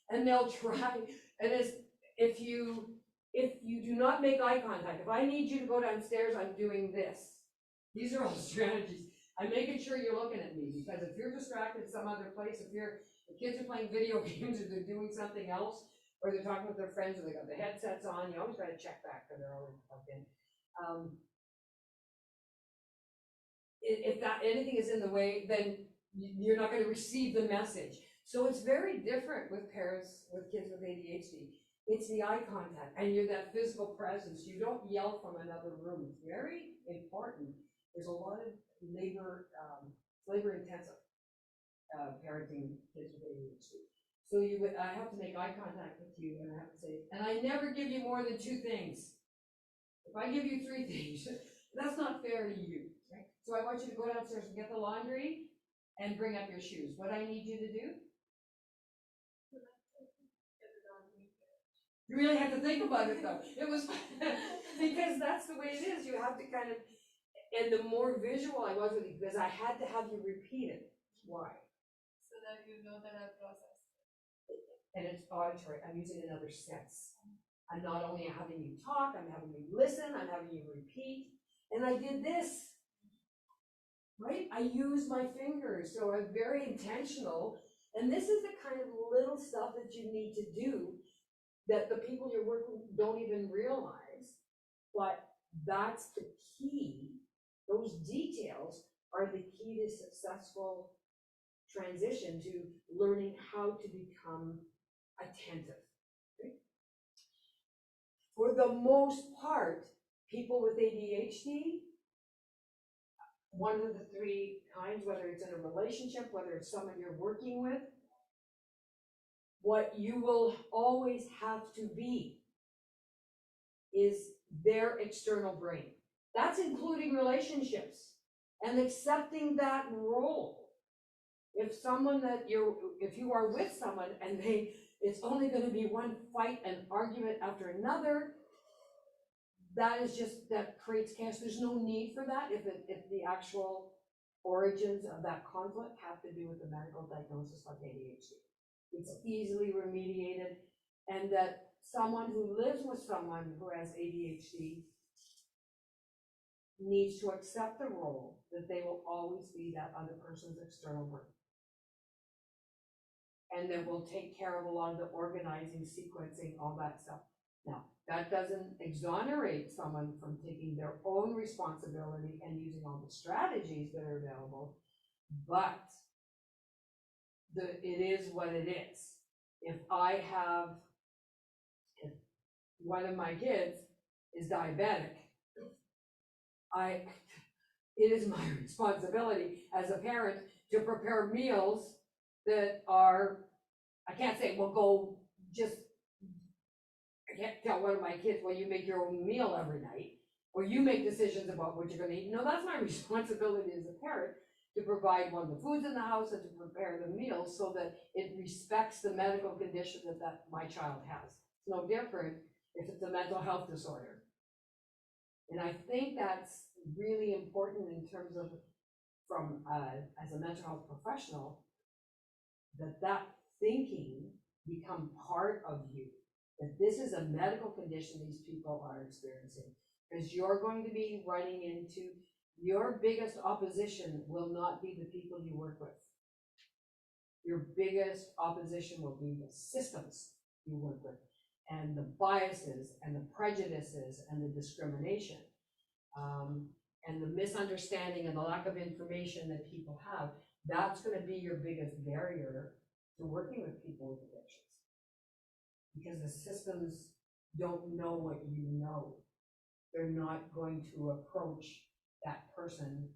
And they'll try, and if you do not make eye contact, if I need you to go downstairs, I'm doing this. These are all strategies. I'm making sure you're looking at me, because if you're distracted some other place, if the kids are playing video games or they're doing something else, or they're talking with their friends, or they got the headsets on, you always got to check back because they're already plugged in. If that anything is in the way, then you're not going to receive the message. So it's very different with parents with kids with ADHD. It's the eye contact, and you're that physical presence. You don't yell from another room. It's very important. There's a lot of labor intensive parenting kids with ADHD. So I have to make eye contact with you, and I have to say, and I never give you more than 2 things. If I give you 3 things, that's not fair to you. Right? So I want you to go downstairs and get the laundry and bring up your shoes. What I need you to do? You really have to think about it though. It was, because that's the way it is. You have to kind of, and the more visual I was with you, because I had to have you repeat it. Why? So that you know that I processed. And it's auditory. I'm using another sense. I'm not only having you talk, I'm having you listen, I'm having you repeat. And I did this, right? I use my fingers, so I'm very intentional. And this is the kind of little stuff that you need to do that the people you're working with don't even realize. But that's the key. Those details are the key to successful transition to learning how to become attentive. Okay? For the most part, people with ADHD, one of the three kinds, whether it's in a relationship, whether it's someone you're working with, what you will always have to be is their external brain. That's including relationships and accepting that role. If you are with someone and it's only going to be one fight and argument after another, that creates chaos. There's no need for that if the actual origins of that conflict have to do with the medical diagnosis like ADHD. It's easily remediated, and that someone who lives with someone who has ADHD needs to accept the role that they will always be that other person's external brain. And then we'll take care of a lot of the organizing, sequencing, all that stuff. Now, that doesn't exonerate someone from taking their own responsibility and using all the strategies that are available, but it is what it is. If one of my kids is diabetic, it is my responsibility as a parent to prepare meals that are, I can't say, I can't tell one of my kids, well, you make your own meal every night, or you make decisions about what you're gonna eat. No, that's my responsibility as a parent, to provide one of the foods in the house and to prepare the meals so that it respects the medical condition that my child has. It's no different if it's a mental health disorder. And I think that's really important in terms of, as a mental health professional, that thinking become part of you, that this is a medical condition these people are experiencing, because you're going to be running into, your biggest opposition will not be the people you work with. Your biggest opposition will be the systems you work with, and the biases, and the prejudices, and the discrimination, and the misunderstanding and the lack of information that people have. That's going to be your biggest barrier to working with people with addictions, because the systems don't know what you know. They're not going to approach that person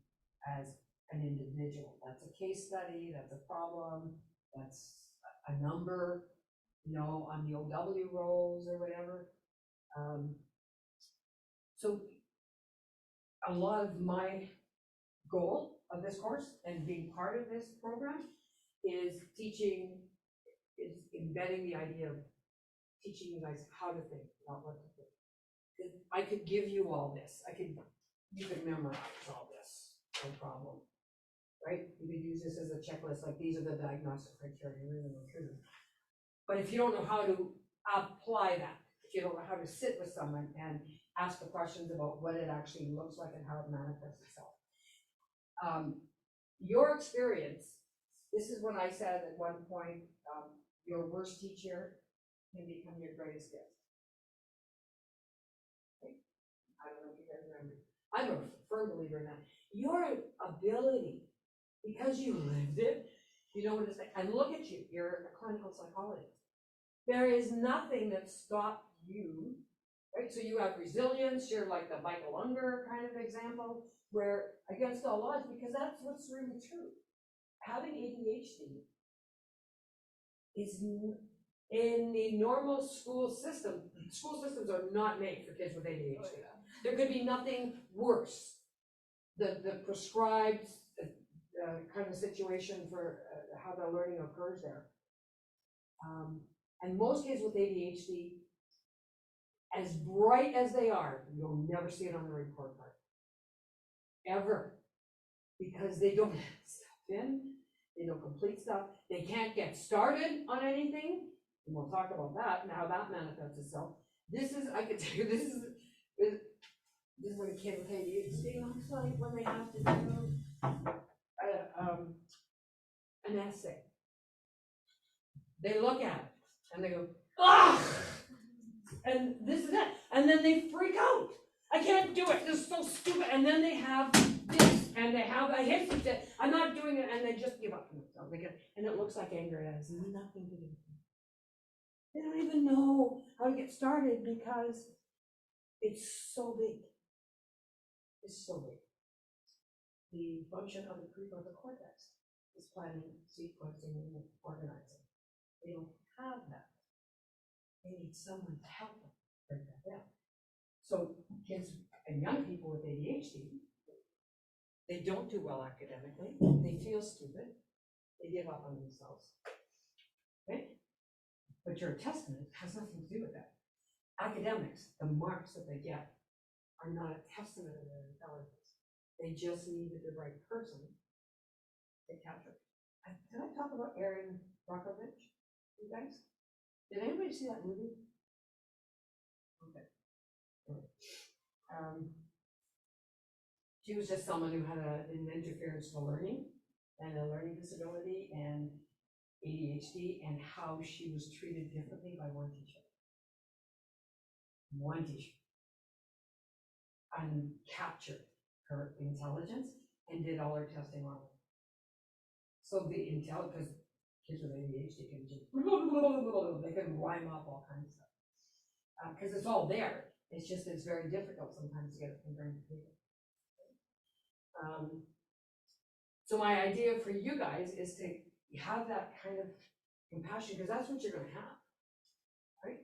as an individual. That's a case study, that's a problem, that's a number, on the OW rolls or whatever. So a lot of my goal of this course and being part of this program is embedding the idea of teaching you guys how to think, not what to think. I could give you all this. You could memorize all this, no problem, right? You could use this as a checklist, like these are the diagnostic criteria, but if you don't know how to apply that, if you don't know how to sit with someone and ask the questions about what it actually looks like and how it manifests itself. Your experience, this is when I said at one point, your worst teacher can become your greatest gift. Okay? I don't know if you guys remember. I'm a firm believer in that. Your ability, because you lived it, you know what it's like. And look at you, you're a clinical psychologist. There is nothing that stopped you, right? So you have resilience, you're like the Michael Unger kind of example, where against all odds, because that's what's really true. Having ADHD is in the normal school systems are not made for kids with ADHD. There could be nothing worse the prescribed kind of situation for how the learning occurs there. And most kids with ADHD, as bright as they are, you'll never see it on the report card. Ever. Because they don't have stuff in, they don't complete stuff, they can't get started on anything, and we'll talk about that and how that manifests itself. This is, I can tell you, this is what a kid with ADHD looks like when they have to do an essay. They look at it and they go, ah, and this is it, and then they freak out. I can't do it. This is so stupid. And then they have this, and they have a history that I'm not doing it, and they just give up on themselves. And it looks like anger. It has nothing to do with it. They don't even know how to get started because it's so big. It's so big. The function of the prefrontal cortex is planning, sequencing, and organizing. They don't have that. They need someone to help them break that down. So kids and young people with ADHD, they don't do well academically, they feel stupid, they give up on themselves, okay? But your assessment has nothing to do with that. Academics, the marks that they get are not a testament of their intelligence. They just needed the right person to capture it. Did I talk about Erin Brockovich, you guys? Did anybody see that movie? Okay. She was just someone who had an interference to learning and a learning disability and ADHD, and how she was treated differently by one teacher. One teacher. And captured her intelligence and did all her testing on her. So the intelligence, kids with ADHD can just, they can rhyme up all kinds of stuff. Because it's all there. It's just, it's very difficult sometimes to get it from brain to paper. So my idea for you guys is to have that kind of compassion, because that's what you're going to have, right?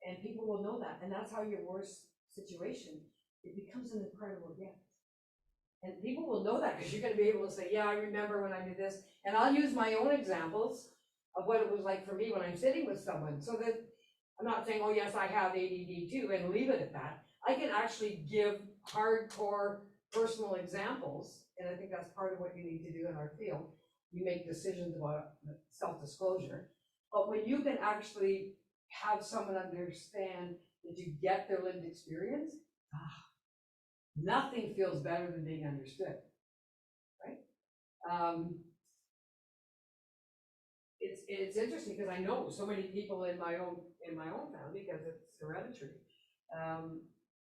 And people will know that, and that's how your worst situation, it becomes an incredible gift. And people will know that because you're going to be able to say, yeah, I remember when I did this, and I'll use my own examples of what it was like for me when I'm sitting with someone, so that I'm not saying, oh yes, I have ADD too, and leave it at that. I can actually give hardcore personal examples, and I think that's part of what you need to do in our field. You make decisions about self-disclosure, but when you can actually have someone understand that you get their lived experience, nothing feels better than being understood, right? It's interesting because I know so many people in my own family, because it's hereditary,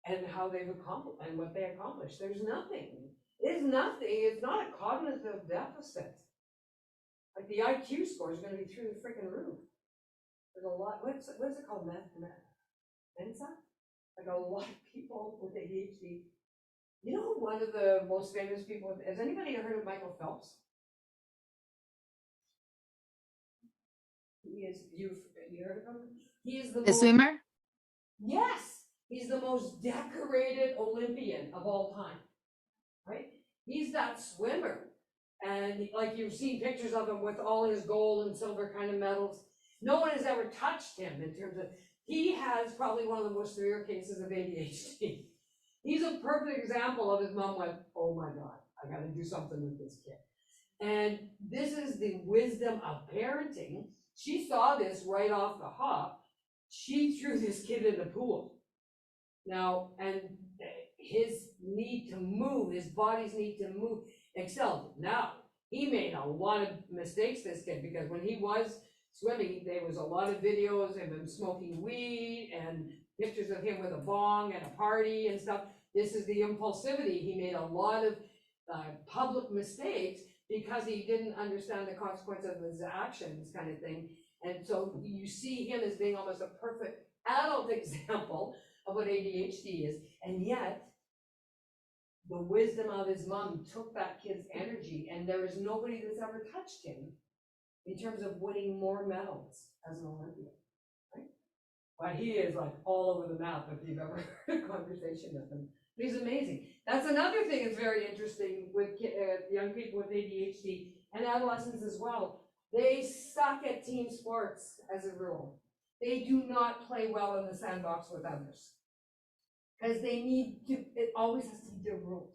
and how they've accomplished and what they accomplished. There's nothing. It's nothing. It's not a cognitive deficit. Like the IQ score is going to be through the freaking roof. There's a lot. What's it called? Mensa? Like a lot of people with ADHD. You know, one of the most famous people. Has anybody heard of Michael Phelps? He is. You heard of him? He is the swimmer. Yes, he's the most decorated Olympian of all time. Right? He's that swimmer. And like you've seen pictures of him with all his gold and silver kind of medals. No one has ever touched him in terms of, he has probably one of the most severe cases of ADHD. He's a perfect example of his mom went, oh my God, I gotta do something with this kid. And this is the wisdom of parenting. She saw this right off the hop. She threw this kid in the pool. Now, and his need to move, his body's need to move, excelled. Now, he made a lot of mistakes, this kid, because when he was swimming, there was a lot of videos of him smoking weed and pictures of him with a bong at a party and stuff. This is the impulsivity. He made a lot of public mistakes because he didn't understand the consequence of his actions, kind of thing. And so you see him as being almost a perfect adult example of what ADHD is. And yet, the wisdom of his mom took that kid's energy, and there is nobody that's ever touched him in terms of winning more medals as an Olympian, right? But he is like all over the map if you've ever heard a conversation with him. He's amazing. That's another thing that's very interesting with young people with ADHD and adolescents as well. They suck at team sports as a rule. They do not play well in the sandbox with others. Because they need to, it always has to be their rules.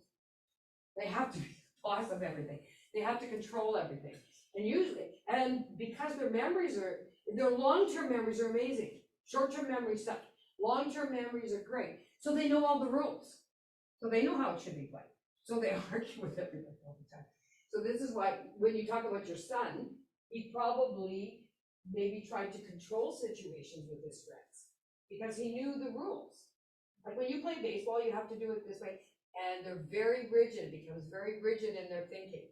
They have to be the boss of everything. They have to control everything. And usually, and because their long-term memories are amazing. Short-term memories suck. Long-term memories are great. So they know all the rules. So they know how it should be played. So they argue with everybody all the time. So this is why, when you talk about your son, he probably maybe tried to control situations with his friends because he knew the rules. Like when you play baseball, you have to do it this way, and they're very rigid, becomes very rigid in their thinking.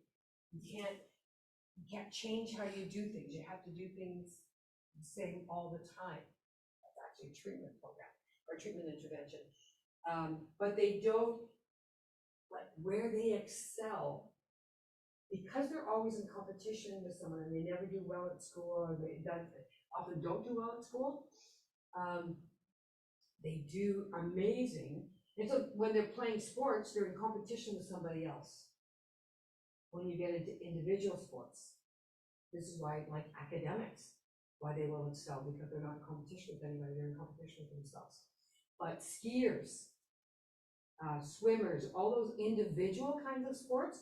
You can't change how you do things. You have to do things the same all the time. That's actually a treatment program or treatment intervention. But they don't, like where they excel, because they're always in competition with someone and they never do well at school, or they often don't do well at school, they do amazing. And so when they're playing sports, they're in competition with somebody else. When you get into individual sports, this is why, like academics, why they will excel, because they're not in competition with anybody, they're in competition with themselves. But skiers, swimmers, all those individual kinds of sports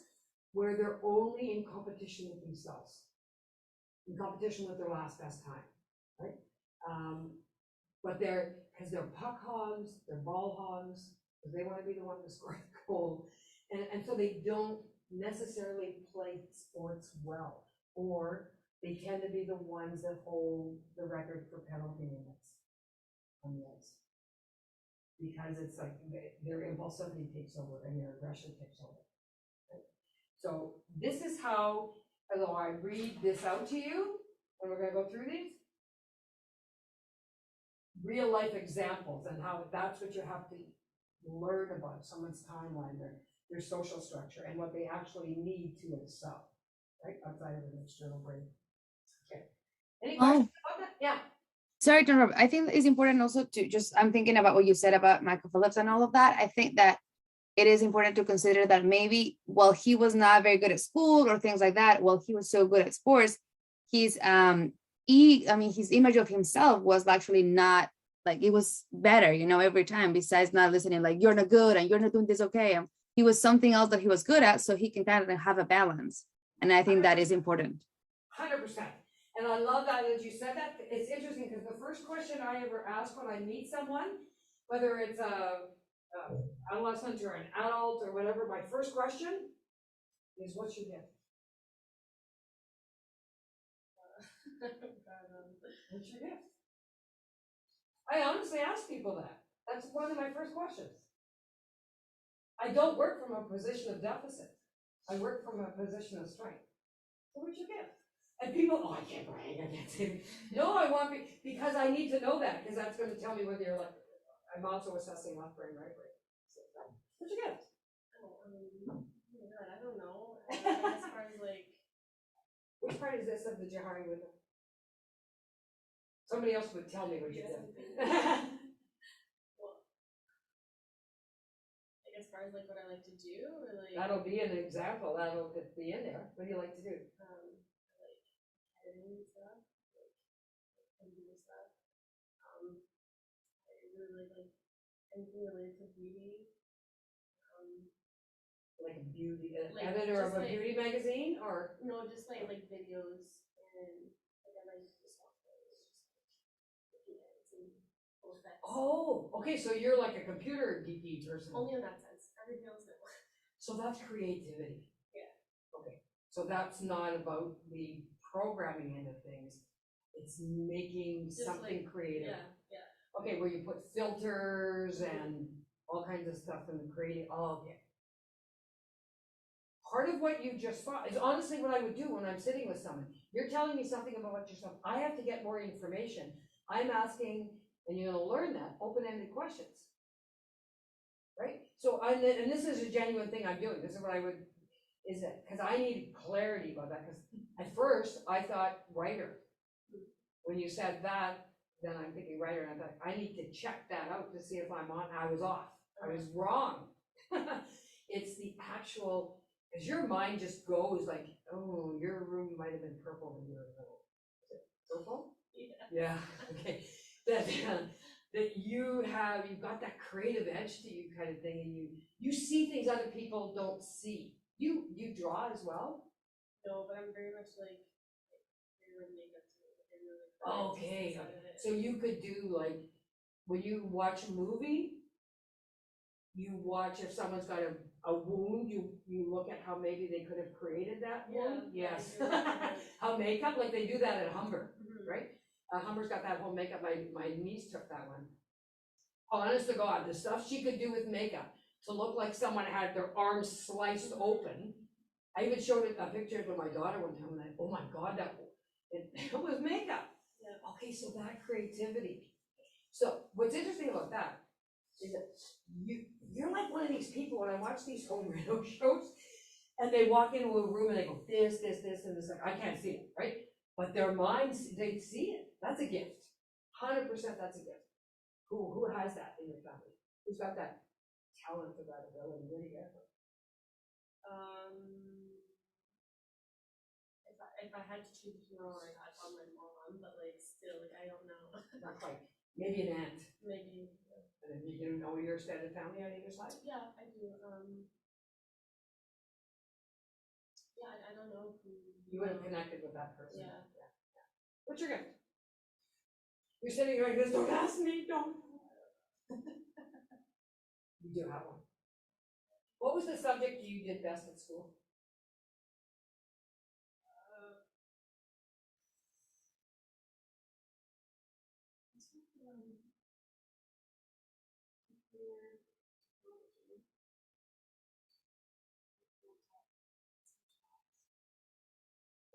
where they're only in competition with themselves, in competition with their last best time, right? But because they're puck hogs, they're ball hogs, because they want to be the one to score the goal, and so they don't necessarily play sports well, or they tend to be the ones that hold the record for penalty minutes on the ice. Because it's like their impulsivity takes over and their aggression takes over. Right? So this is how, although I read this out to you, and we're gonna go through these, real life examples and how that's what you have to learn about someone's timeline, their social structure, and what they actually need to excel, right, outside of an external brain. Okay. Any questions about that? Yeah. Sorry to interrupt. I think it's important also to just, I'm thinking about what you said about Michael Phillips and all of that. I think that it is important to consider that maybe while he was not very good at school or things like that, while he was so good at sports, his his image of himself was actually not like, it was better, every time, besides not listening, like, you're not good and you're not doing this okay. He was something else that he was good at, so he can kind of have a balance. And I think that is important. 100%. And I love that as you said that. It's interesting because the first question I ever ask when I meet someone, whether it's a adolescent or an adult or whatever, my first question is, what's your gift? What's your gift? I honestly ask people that. That's one of my first questions. I don't work from a position of deficit. I work from a position of strength. So what's your gift? And people, I can't brag, I can't say. No, I want because I need to know that, because that's going to tell me whether you're like, I'm also assessing left brain, right brain. So, what's your gift? I don't know. As far as like, which part is this of the Jahari with them? Somebody else would tell me what you did. well, like as far as like what I like to do, or like That'll be an example. That'll be in there. What do you like to do? like editing stuff, like computer stuff. I really like anything related to beauty. Like a beauty Like, editor of just a like- beauty magazine, or No, just like videos and like I like the software. It's just like looking at it and all that. oh, okay. So you're like a computer geeky person. Only in that sense. Everything else no. So that's creativity. Yeah. Okay. So that's not about the programming end of things. It's making Just something like, creative. Yeah. Okay, where you put filters and all kinds of stuff and creating. Oh, okay. Part of what you just thought is honestly what I would do when I'm sitting with someone. You're telling me something about yourself. I have to get more information. I'm asking, and you're going to learn that, open-ended questions. Right? So, and this is a genuine thing I'm doing. This is what I would, is it, because I need clarity about that. Because at first I thought writer. When you said that, then I'm thinking writer, and I thought, I need to check that out to see if I'm on. I was off. I was wrong. It's the actual, because your mind just goes like, oh, your room might have been purple when you were little. Is it purple? Yeah, okay. That you've got that creative edge to you kind of thing, and you see things other people don't see. You draw as well? No, but I'm very much like hair and makeup too. Like, I really like Oh, the okay. artistic side of it. So you could do like, when you watch a movie, you watch if someone's got a wound, you look at how maybe they could have created that wound? Yeah, Yes. I do like How makeup, like they do that at Humber, Mhm. right? Humber's got that whole makeup, my niece took that one. Honest to God, the stuff she could do with makeup to look like someone had their arms sliced open. I even showed it a picture to my daughter one time, and oh my God, it was makeup. Yeah. Okay, so that creativity. So what's interesting about that is that you're like one of these people, when I watch these home reno shows, and they walk into a room and they go, this, and this, like, I can't see it, right? But their minds, they see it. That's a gift. 100% that's a gift. Who has that in your family? Who's got that talent or that ability? What do you have? If I had to choose one, like I'd call my mom, but like still, like I don't know. Not quite. Maybe an aunt. Maybe. And then you do know your extended family on either side? Yeah, I do. Yeah, I don't know who. You would have connected with that person. Yeah. What's your gift? You're sitting like this, don't ask me, don't. You do have one. What was the subject you did best at school?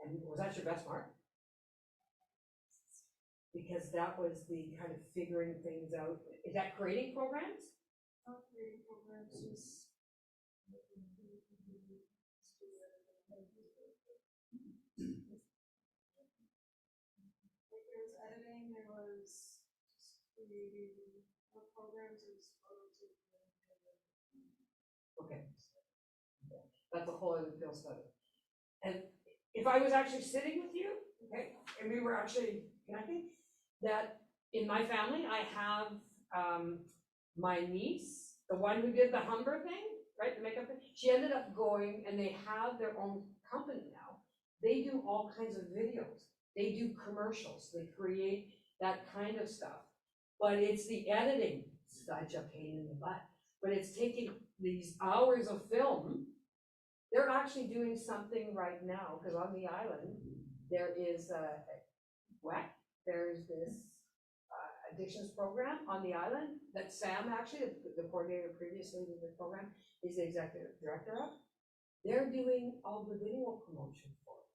And was that your best mark? Because that was the kind of figuring things out. Is that creating programs? Not creating programs, just. Like there was editing, there was just creating more programs, there was photo taking. Okay. That's a whole other field study. And if I was actually sitting with you, okay, and we were actually connecting, that in my family, I have my niece, the one who did the Humber thing, right, the makeup thing, she ended up going, and they have their own company now. They do all kinds of videos. They do commercials. They create that kind of stuff. But it's the editing, such a pain in the butt. But it's taking these hours of film. They're actually doing something right now, because on the island, there is there's this addictions program on the island that Sam, actually, the coordinator previously with the program, is the executive director of. They're doing all the video promotion for it.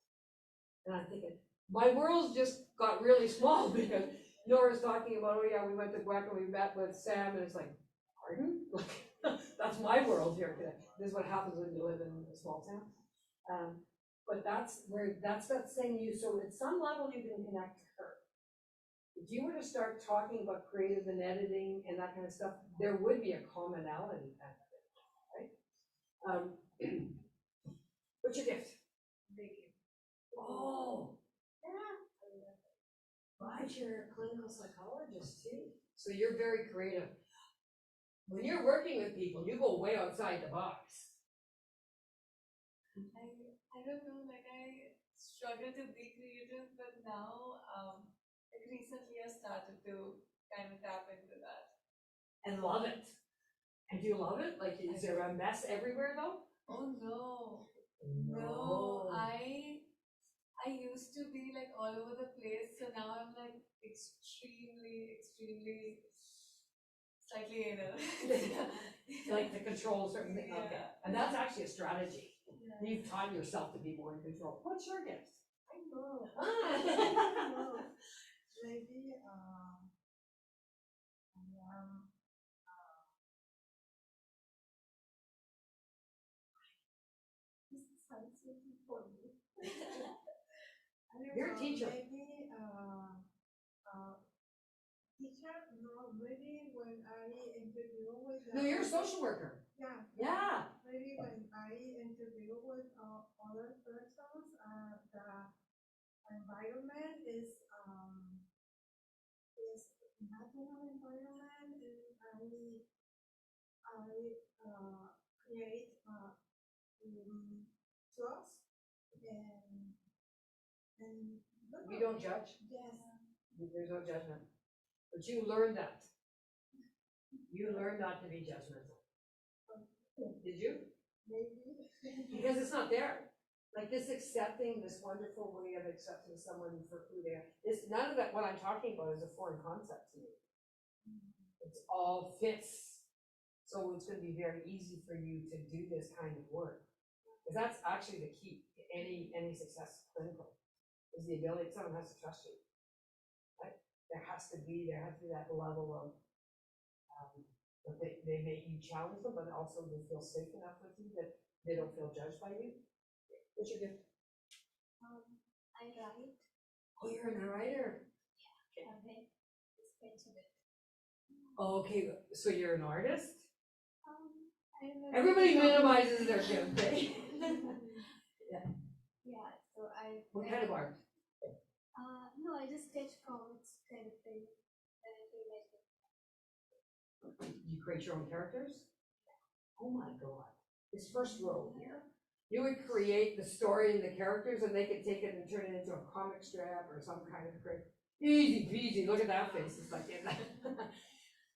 And I'm thinking, my world just got really small because Nora's talking about, oh yeah, we went to Quebec and we met with Sam, and it's like, pardon? That's my world here today. This is what happens when you live in a small town. But that's that same you, so at some level you can connect to her. If you were to start talking about creative and editing and that kind of stuff, there would be a commonality kind of thing, right? What's your gift? Baking. Oh, yeah. But you're a clinical psychologist too. So you're very creative. When you're working with people, you go way outside the box. I don't know, like I struggle to be creative, but now, like recently I started to kind of tap into that. And love it. And do you love it? Like, is there a mess everywhere though? Oh no, no, I used to be like all over the place, so now I'm like extremely slightly anal. Like to control certain things. Okay. Yeah. And that's actually a strategy. Yeah. You've taught yourself to be more in control. What's your gift? I know. Ah. Maybe I am this sounds so funny. I don't You're a know, teacher. Maybe teacher, no, maybe when I interview with No, you're a social worker. Yeah. Yeah. Maybe when I interview with other persons, the environment is natural environment, and I create trust and We don't judge. yes. There's no judgment. But you learned that. You learned not to be judgmental. Did you? Maybe. Because it's not there. Like this accepting, this wonderful way of accepting someone for who they are. This, none of that, what I'm talking about is a foreign concept to me. It's all fits. So it's gonna be very easy for you to do this kind of work. Because that's actually the key to any success clinical, is the ability, someone has to trust you. Right? There has to be that level of, that they make you challenge them, but also they feel safe enough with you that they don't feel judged by you. What's your gift? I write. Oh, you're a writer. Okay. It's a bit. Okay, so you're an artist? I don't know. Everybody minimizes their gift, right? Yeah, so I. What kind of art? No, I just sketch comics kind of thing. And I feel like You create your own characters? Oh my God. This first row here. You would create the story and the characters, and they could take it and turn it into a comic strip or some kind of great. Easy peasy. Look at that face. It's like,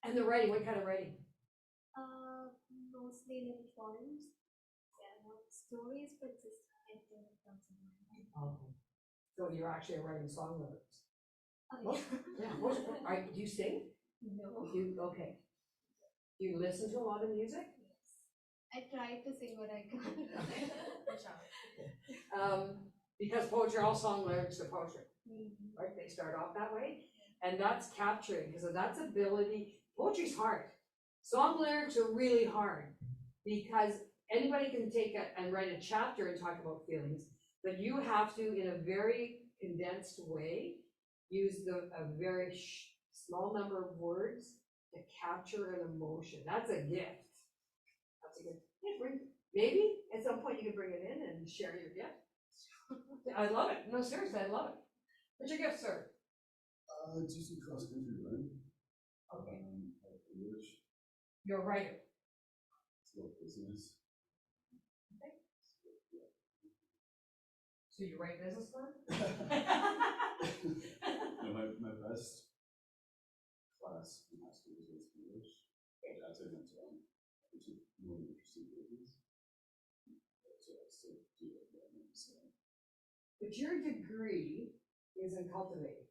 and the writing, what kind of writing? mostly little poems. Yeah, not stories, but just anything that comes to mind. Okay. So you're actually writing song lyrics. Oh, Yeah. Do you sing? No. Okay. Do you listen to a lot of music? Yes. I try to sing what I can. Because poetry, all song lyrics are poetry, right? They start off that way, and that's capturing, because that's ability. Poetry's hard. Song lyrics are really hard, because anybody can take and write a chapter and talk about feelings, but you have to, in a very condensed way, use a very small number of words to capture an emotion. That's a gift. That's a gift. Yeah, maybe at some point you can bring it in and share your gift. I love it. No, seriously, I love it. What's your gift, sir? Do some cross country running. Okay. English. You're a writer. It's a little business. Okay. So you write business cards? No, my best class in high school was English. That's I went to more interesting business. So I still do it right now. So. But your degree is in cultivating.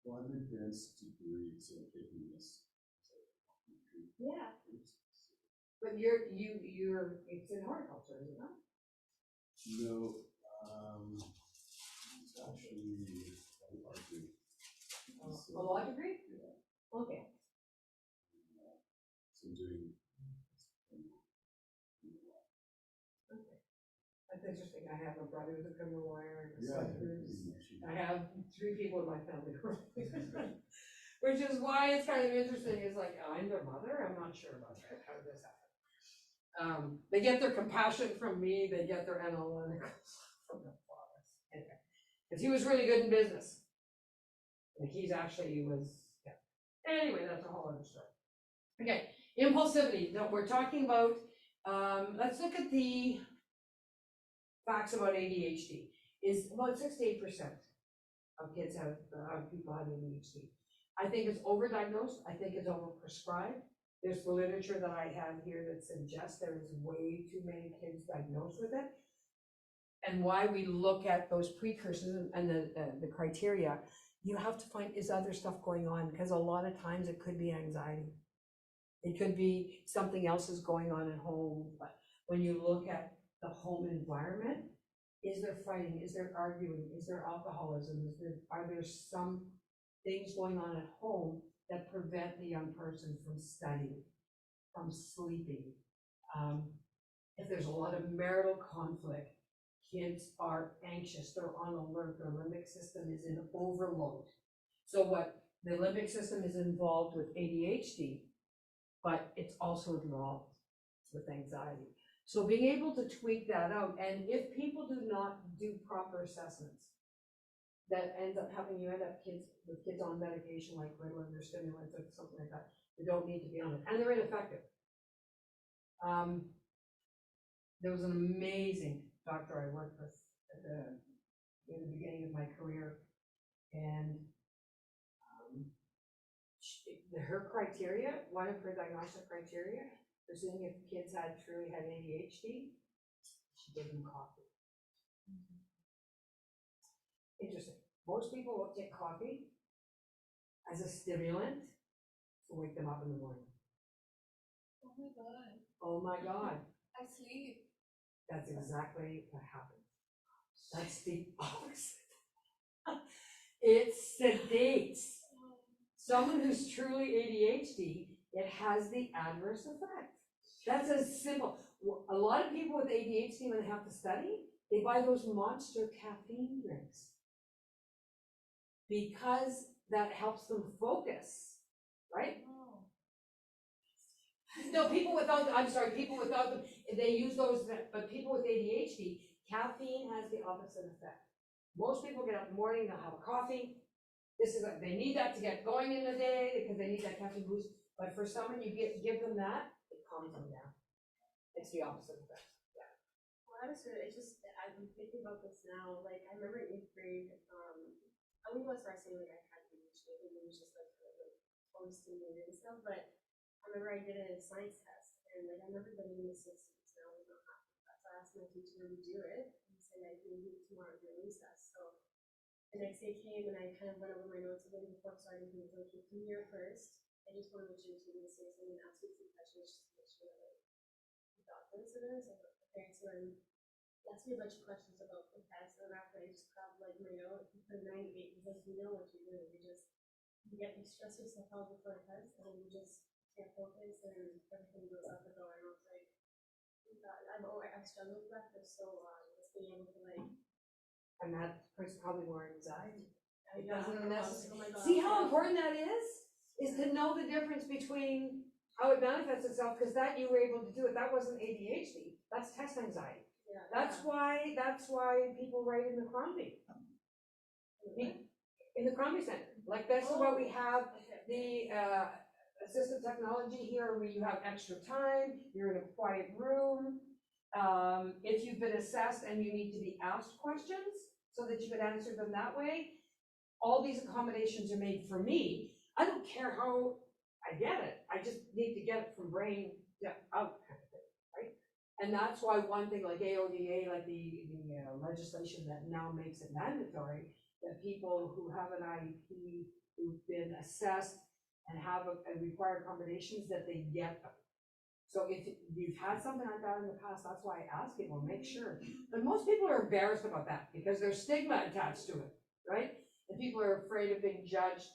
Well, I'm an advanced degree, so I'm taking this. Yeah. But it's in horticulture, is it not? No, it's actually archery. A law degree? Yeah. Okay. So I'm doing. That's interesting. I have a brother who's a criminal lawyer. And a Yeah. son I have 3 people in my family who are which is why it's kind of interesting. It's like, I'm their mother. I'm not sure about that. How did this happen? They get their compassion from me. They get their analytics from their father. Anyway, because he was really good in business. And he was, yeah. Anyway, that's a whole other story. Okay, impulsivity. That we're talking about. Let's look at the facts about ADHD. Is about 6 to 8% of kids people have ADHD. I think it's overdiagnosed. I think it's overprescribed. There's the literature that I have here that suggests there is way too many kids diagnosed with it. And why we look at those precursors and the criteria, you have to find is other stuff going on, because a lot of times it could be anxiety. It could be something else is going on at home. But when you look at the home environment, is there fighting? Is there arguing? Is there alcoholism? Are there some things going on at home that prevent the young person from studying, from sleeping? If there's a lot of marital conflict, kids are anxious, they're on alert, their limbic system is in overload. So what the limbic system is involved with ADHD, but it's also involved with anxiety. So being able to tweak that out, and if people do not do proper assessments, that ends up having you end up with kids on medication like Ritalin or stimulants or something like that. They don't need to be on it, and they're ineffective. There was an amazing doctor I worked with in the beginning of my career, and her criteria, one of her diagnostic criteria for seeing if kids truly had ADHD, she gave them coffee. Interesting. Most people will take coffee as a stimulant to wake them up in the morning. Oh my god. Oh my God. I sleep. That's exactly what happens. That's the opposite. It sedates. Someone who's truly ADHD, it has the adverse effect. That's as simple. A lot of people with ADHD, when they have to study, they buy those monster caffeine drinks because that helps them focus, right? Oh. No, people without, I'm sorry, people without them, they use those, but people with ADHD, caffeine has the opposite effect. Most people get up in the morning, they'll have a coffee. They need that to get going in the day because they need that caffeine boost. But for someone, you give them that, it calms them down. It's the opposite effect. Yeah. Well, I've been thinking about this now. Like, I remember in 8th grade, I wouldn't go as far as saying like I had ADHD, it was just like totally stimulated and stuff. But I remember I did a science test, and like I remember getting in the 60s, and I was not happy with that. So I asked my teacher to do it, and he said I can do it tomorrow during recess. So the next day came, and I kind of went over my notes again before starting to go to the year first. I just want to make sure you're taking this seriously and ask you some questions just to make sure that like you got this and this. And the parents were asked me a bunch of questions about the test, and after I just grabbed like my note, you put a 98 because you know what you're doing. You stress yourself out before a test, and you just can't focus, and everything goes out the door. And I was like, I've struggled with that for so long, just being able to like. And that puts probably more anxiety. It Yeah, doesn't oh necessarily. my God. See how important that is to know the difference between how it manifests itself, because that you were able to do it. That wasn't ADHD. That's test anxiety. Yeah, That's why people write in the Crombie. In the Crombie Center. Like this is why we have the assistive technology here, where you have extra time, you're in a quiet room. If you've been assessed and you need to be asked questions so that you can answer them that way, all these accommodations are made for me. I don't care how I get it. I just need to get it from brain out, kind of thing, right? And that's why one thing like AODA, like the legislation that now makes it mandatory that people who have an IEP, who've been assessed and have and require accommodations, that they get them. So if you've had something like that in the past, that's why I ask people, make sure. But most people are embarrassed about that because there's stigma attached to it, right? And people are afraid of being judged.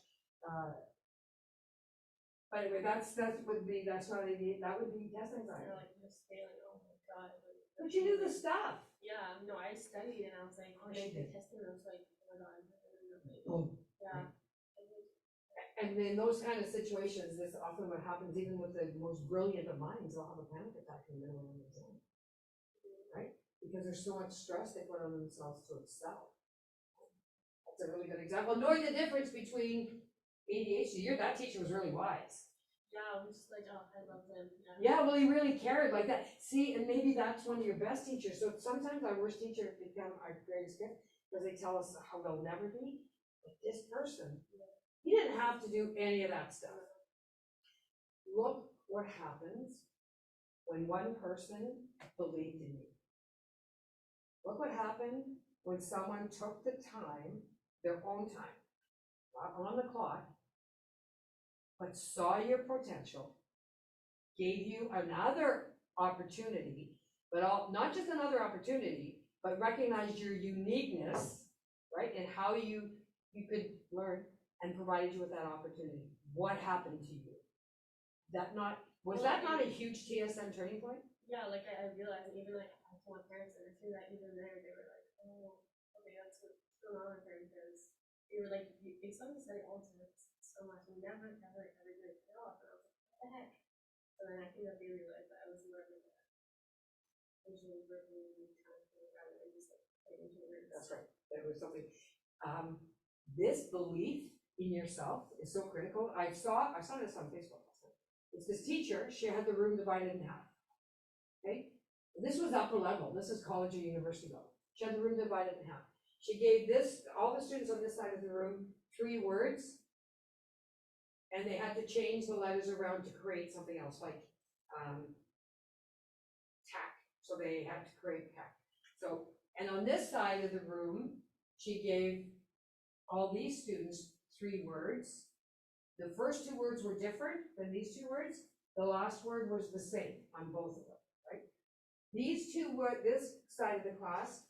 But anyway, that would be test anxiety. You're like just failing. Oh my God. But you knew the stuff. Yeah, no, I studied, and I was like, Oh, when I she did did. testing, I was like, oh my God. Oh. Yeah. And in those kind of situations, this often what happens, even with the most brilliant of minds, they'll have a panic attack in the middle of an exam, right? Because there's so much stress they put on themselves to excel. That's a really good example. Knowing the difference between ADHD, that teacher was really wise. Yeah, I was just like, oh, I love them. Yeah, well, he really cared like that. See, and maybe that's one of your best teachers. So sometimes our worst teachers become our greatest gift because they tell us how they'll never be. But this person, he didn't have to do any of that stuff. Look what happens when one person believed in you. Look what happened when someone took the time, their own time, not on the clock, but saw your potential, gave you another opportunity, but not just another opportunity, but recognized your uniqueness, right, and how you could learn, and provided you with that opportunity. What happened to you? Was that not a huge TSM turning point? Yeah, like I realized, even like I told my parents and everything, that even there they were like, oh, okay, that's what's going on with her, because they were like, they sometimes study all the time so much and never ever do it off. And I was like, what the heck? So then I think that they realized that I was more of like a visual written kind of thing rather than just like putting into words. That's right. There was something. This belief in yourself is so critical. I saw this on Facebook. It's this teacher. She had the room divided in half. Okay, this was upper level. This is college or university level. She had the room divided in half. She gave all the students on this side of the room 3 words, and they had to change the letters around to create something else, like tack. So they had to create tack. So, and on this side of the room, she gave all these students 3 words. The first 2 words were different than these 2 words. The last word was the same on both of them, right? These 2 words, this side of the class,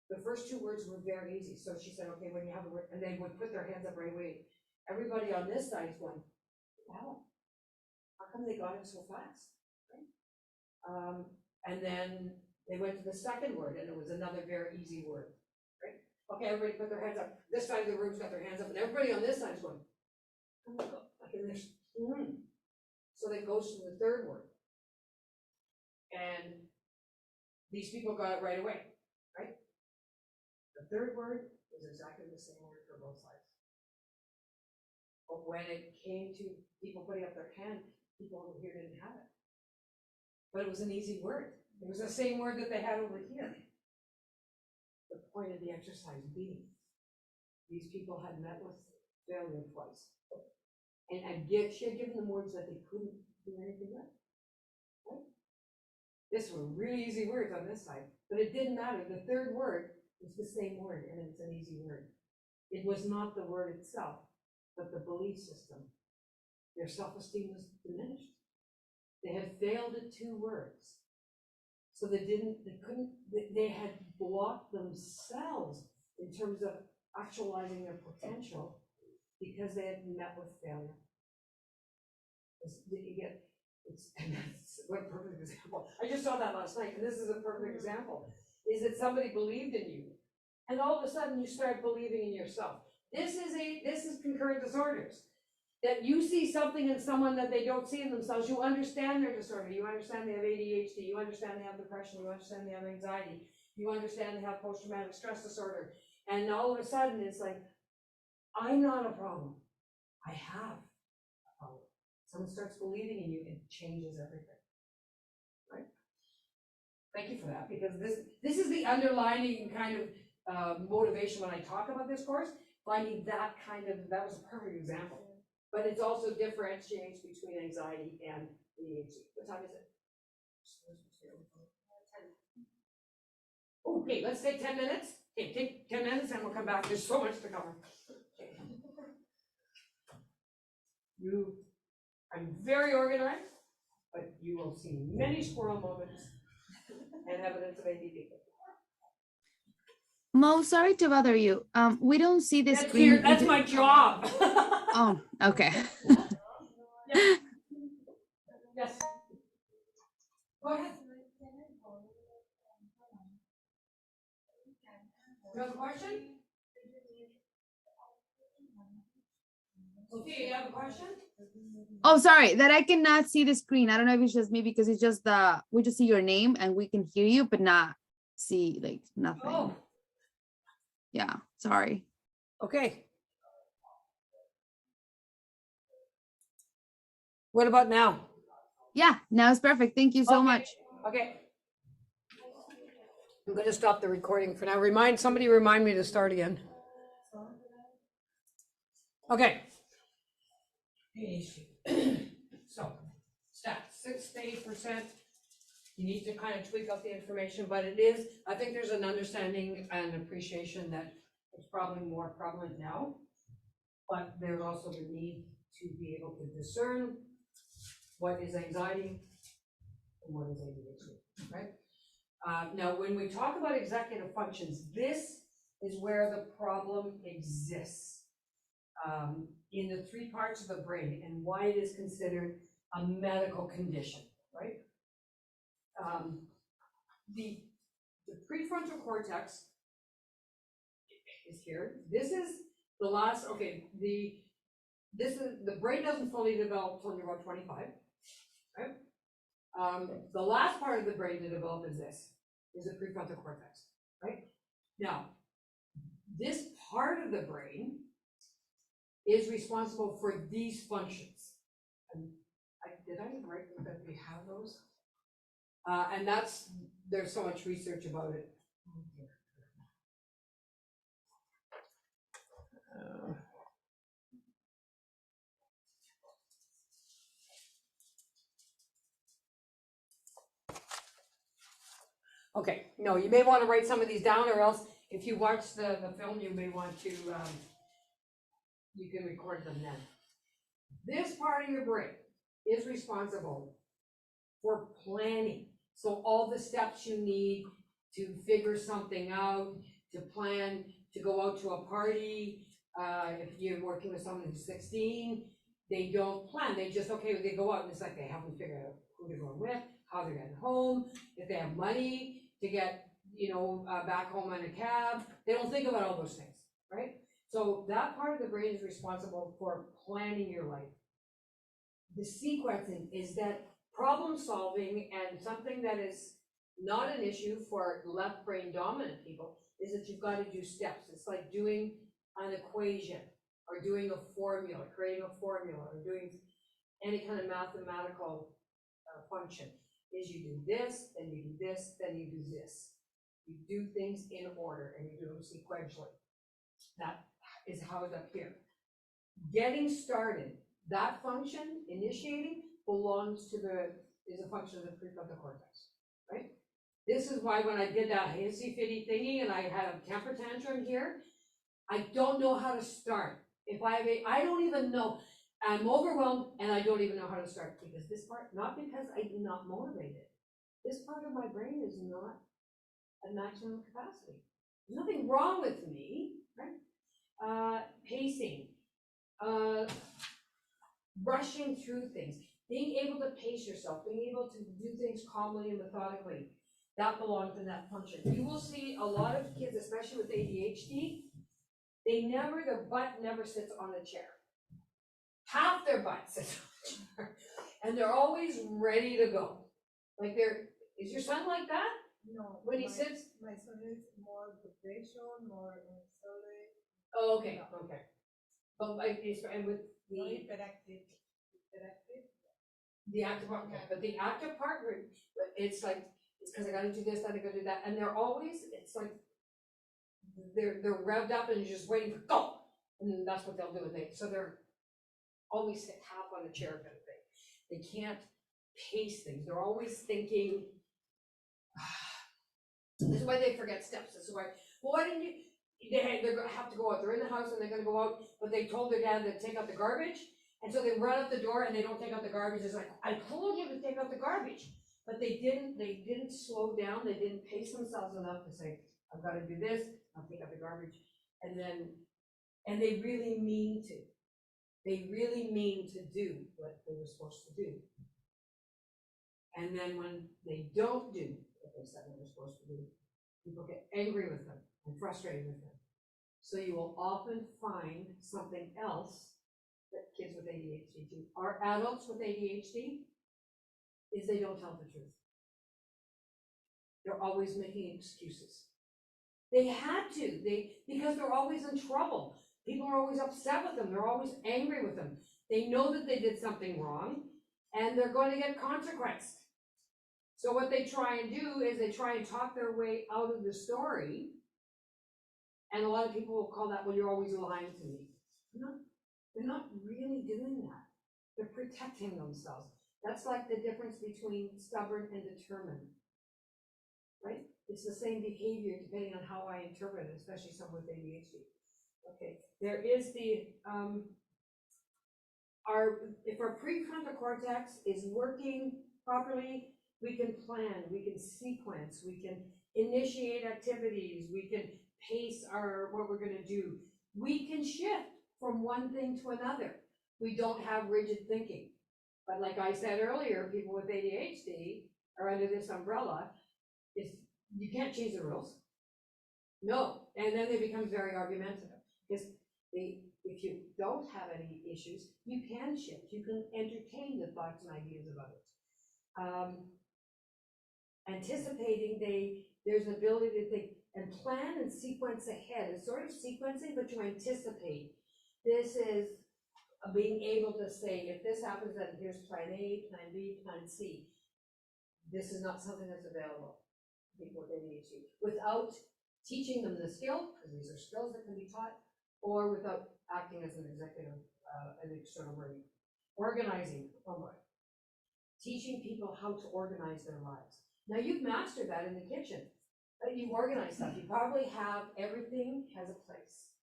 the first 2 words were very easy. So she said, okay, when you have a word, and they would put their hands up right away. Everybody on this side is going, wow, how come they got it so fast? Right? And then they went to the second word, and it was another very easy word, right? Okay, everybody put their hands up. This side of the room's got their hands up, and everybody on this side is going, oh my God, okay, there's, So that goes to the third word. And these people got it right away, right? The third word was exactly the same word for both sides. But when it came to people putting up their hand, people over here didn't have it. But it was an easy word. It was the same word that they had over here. The point of the exercise being, these people had met with failure twice. And she had given them words that they couldn't do anything with. Right? This were really easy words on this side, but it didn't matter. The third word was the same word, and it's an easy word. It was not the word itself, but the belief system. Their self-esteem was diminished. They had failed at 2 words. So they had blocked themselves in terms of actualizing their potential because they had met with failure. It's what a perfect example. I just saw that last night, and this is a perfect example. Is that somebody believed in you, and all of a sudden you start believing in yourself. This is concurrent disorders. That you see something in someone that they don't see in themselves. You understand their disorder. You understand they have ADHD. You understand they have depression. You understand they have anxiety. You understand they have post-traumatic stress disorder. And all of a sudden it's like, I'm not a problem. I have a problem. Someone starts believing in you, it changes everything. Right? Thank you for that, because this is the underlying kind of motivation when I talk about this course. Finding that was a perfect example. But it also differentiates between anxiety and ADHD. What time is it? 10. Okay, let's take 10 minutes. Okay, take 10 minutes and we'll come back. There's so much to cover. I'm very organized, but you will see many squirrel moments and evidence of ADD. Mo, sorry to bother you. We don't see the screen. That's my job. Oh, okay. Yes. Go ahead. You have a question? Sophia, you have a question? Oh, sorry, that I cannot see the screen. I don't know if it's just me because it's just we just see your name and we can hear you, but not see like nothing. Oh. Yeah, sorry. Okay. What about now? Yeah, now it's perfect. Thank you so much. Okay. I'm going to stop the recording for now. Somebody remind me to start again. Okay. So, stats, 6 to 8%. You need to kind of tweak up the information, but I think there's an understanding and appreciation that it's probably more prevalent now, but there's also the need to be able to discern what is anxiety and what is ADHD, right? Now, when we talk about executive functions, this is where the problem exists in the 3 parts of the brain and why it is considered a medical condition, right? The prefrontal cortex is here. This is the last, the brain doesn't fully develop until you're about 25, right? The last part of the brain to develop is this, is the prefrontal cortex, right? Now, this part of the brain is responsible for these functions. And did I write that we have those? And there's so much research about it. Okay, no, you may want to write some of these down, or else if you watch the film, you may want to, you can record them then. This part of your brain is responsible for planning. So all the steps you need to figure something out, to plan, to go out to a party, if you're working with someone who's 16, they don't plan, they just, okay, they go out and it's like they haven't figured out who they're going with, how they're getting home, if they have money to get, back home in a cab, they don't think about all those things, right? So that part of the brain is responsible for planning your life. The sequencing is that problem solving, and something that is not an issue for left brain dominant people is that you've got to do steps. It's like doing an equation or doing a formula, creating a formula, or doing any kind of mathematical function. Is you do this, then you do this, then you do this. You do things in order and you do them sequentially. That is how it's up here. Getting started, that function, initiating, belongs to is a function of the prefrontal cortex, right? This is why when I did that hissy-fitty thingy and I had a temper tantrum here, I don't know how to start. I don't even know, I'm overwhelmed and I don't even know how to start, because this part, not because I'm not motivated, this part of my brain is not at maximum capacity. There's nothing wrong with me, right? Pacing, rushing through things, being able to pace yourself, being able to do things calmly and methodically, that belongs in that function. You will see a lot of kids, especially with ADHD, their butt never sits on the chair. Half their butt sits on the chair. And they're always ready to go. Like is your son like that? No. When he sits? My son is more depression, more solid. Oh, okay, okay. But and with More the hyperactive. active part, okay, but the active part, it's like, it's because I gotta do this, then I gotta do that, and they're always, it's like, they're revved up and you're just waiting for go, and that's what they'll do, so they're always sit half on a chair kind of thing. They can't pace things, they're always thinking, this is why they forget steps, this is why, well, why didn't you, they're gonna have to go out, they're in the house and they're gonna go out, but they told their dad to take out the garbage, and so they run out the door and they don't take out the garbage. It's like, I told you to take out the garbage, but they didn't slow down, they didn't pace themselves enough to say, I've got to do this, I'll take out the garbage, and they really mean to. They really mean to do what they were supposed to do. And then when they don't do what they said they were supposed to do, people get angry with them and frustrated with them. So you will often find something else that kids with ADHD do. Our adults with ADHD is they don't tell the truth. They're always making excuses. They had to, because they're always in trouble. People are always upset with them. They're always angry with them. They know that they did something wrong and they're going to get consequenced. So what they try and do is they try and talk their way out of the story. And a lot of people will call that, well, you're always lying to me. They're not really doing that. They're protecting themselves. That's like the difference between stubborn and determined, right? It's the same behavior depending on how I interpret it, especially someone with ADHD. Okay, there is if our prefrontal cortex is working properly, we can plan, we can sequence, we can initiate activities, we can pace what we're gonna do. We can shift from one thing to another. We don't have rigid thinking. But like I said earlier, people with ADHD are under this umbrella. You can't change the rules. No, and then they become very argumentative. Because if you don't have any issues, you can shift. You can entertain the thoughts and ideas of others. anticipating, there's an ability to think and plan and sequence ahead. It's sort of sequencing, but you anticipate. This is being able to say, if this happens, then here's plan A, plan B, plan C. This is not something that's available to people with ADHD without teaching them the skill, because these are skills that can be taught, or without acting as an executive, an external brain. Organizing, oh boy. Teaching people how to organize their lives. Now you've mastered that in the kitchen. You've organized stuff. You probably have, everything has a place.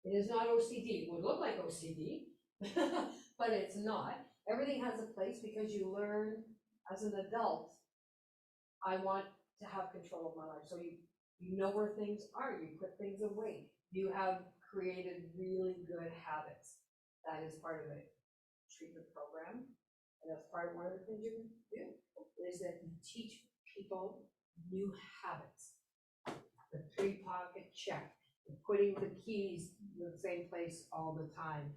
It is not OCD. It would look like OCD, but it's not. Everything has a place because you learn as an adult, I want to have control of my life. So you know where things are. You put things away. You have created really good habits. That is part of the treatment program. And that's part of one of the things you do, is that you teach people new habits. The 3-pocket check, putting the keys in the same place all the time.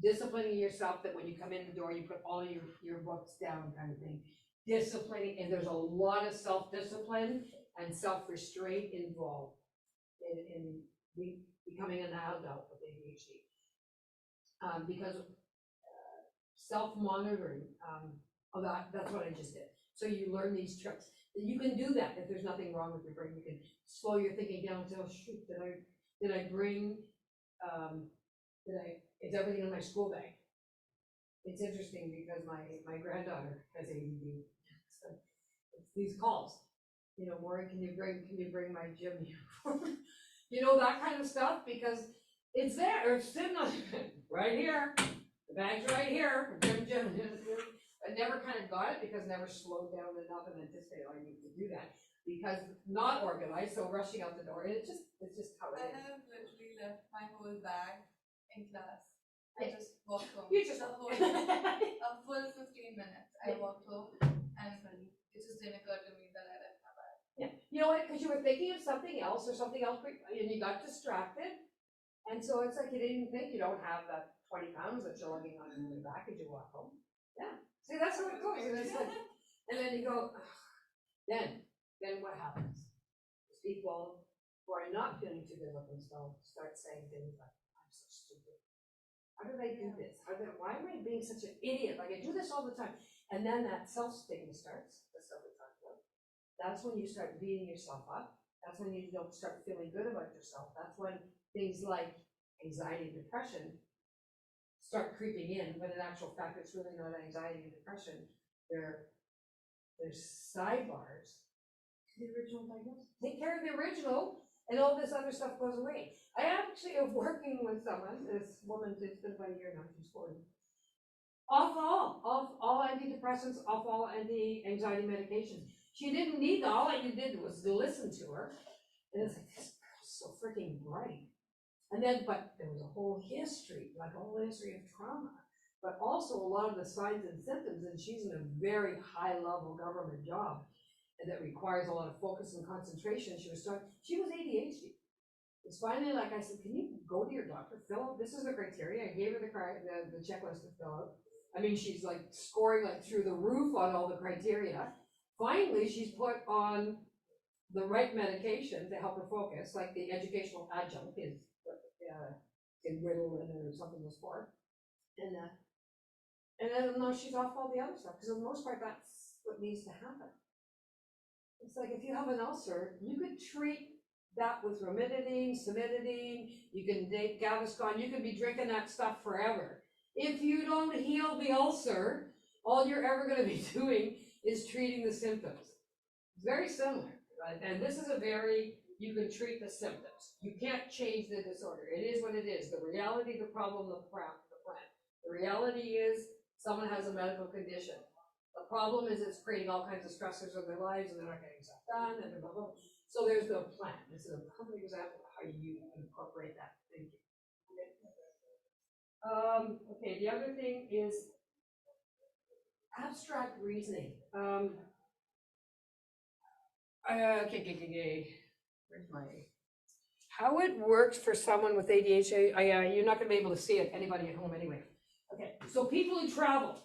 Disciplining yourself that when you come in the door, you put all your books down, kind of thing. Disciplining, and there's a lot of self-discipline and self-restraint involved in becoming an adult with ADHD. Because self-monitoring, that's what I just did. So you learn these tricks. You can do that if there's nothing wrong with your brain. You can slow your thinking down and say, oh shoot, did I bring, is everything in my school bag? It's interesting because my granddaughter has ADD. So it's these calls, Maureen, can you bring my gym uniform? That kind of stuff, because it's there, it's sitting on right here. The bag's right here. Gym. I never kind of got it because I never slowed down enough and anticipated I need to do that because not organized, so rushing out the door. And it's just how it I is. have literally left my whole bag in class. I just walked home. You just a full 15 minutes. I walked home and it just didn't occur to me that I left my bag. Yeah, you know what? Because you were thinking of something else and you got distracted, and so it's like you didn't think you don't have that 20 pounds that you're lugging on your back as you walk home. Yeah. See, that's how it goes. And it's like, and then you go, then what happens? Is people who are not feeling too good with themselves start saying things like, I'm so stupid. How did I do this? Why am I being such an idiot? Like I do this all the time. And then that self-stigma starts, the stuff we talked about. That's when you start beating yourself up. That's when you don't start feeling good about yourself. That's when things like anxiety and depression start creeping in, when in actual fact it's really not anxiety and depression. They're sidebars to the original diagnosis. Take care of the original, and all this other stuff goes away. I actually am working with someone, this woman, it's been about a year now, she's 40. Off all antidepressants, off all anti-anxiety medications. She didn't need that. All you did was to listen to her. And it's like, this girl's so freaking bright. And then, but there was a whole history, like a whole history of trauma, but also a lot of the signs and symptoms, and she's in a very high-level government job and that requires a lot of focus and concentration. She was ADHD. It's finally like I said, can you go to your doctor, fill out, this is the criteria. I gave her the checklist to fill out. I mean, she's like scoring like through the roof on all the criteria. Finally, she's put on the right medication to help her focus, like the educational adjunct is in Ritalin or something was for. And then no, she's off all the other stuff, because for the most part, that's what needs to happen. It's like if you have an ulcer, you could treat that with ranitidine, cimetidine, you can take Gaviscon, you could be drinking that stuff forever. If you don't heal the ulcer, all you're ever going to be doing is treating the symptoms. It's very similar, right? And this is you can treat the symptoms. You can't change the disorder. It is what it is. The reality, the problem, the plan. The reality is someone has a medical condition. The problem is it's creating all kinds of stressors in their lives and they're not getting stuff done and blah, blah, blah. So there's no plan. This is a perfect example of how you incorporate that. Thank you. Okay, the other thing is abstract reasoning. Where's my, how it works for someone with ADHD, you're not gonna be able to see it, anybody at home anyway. Okay, so people who travel,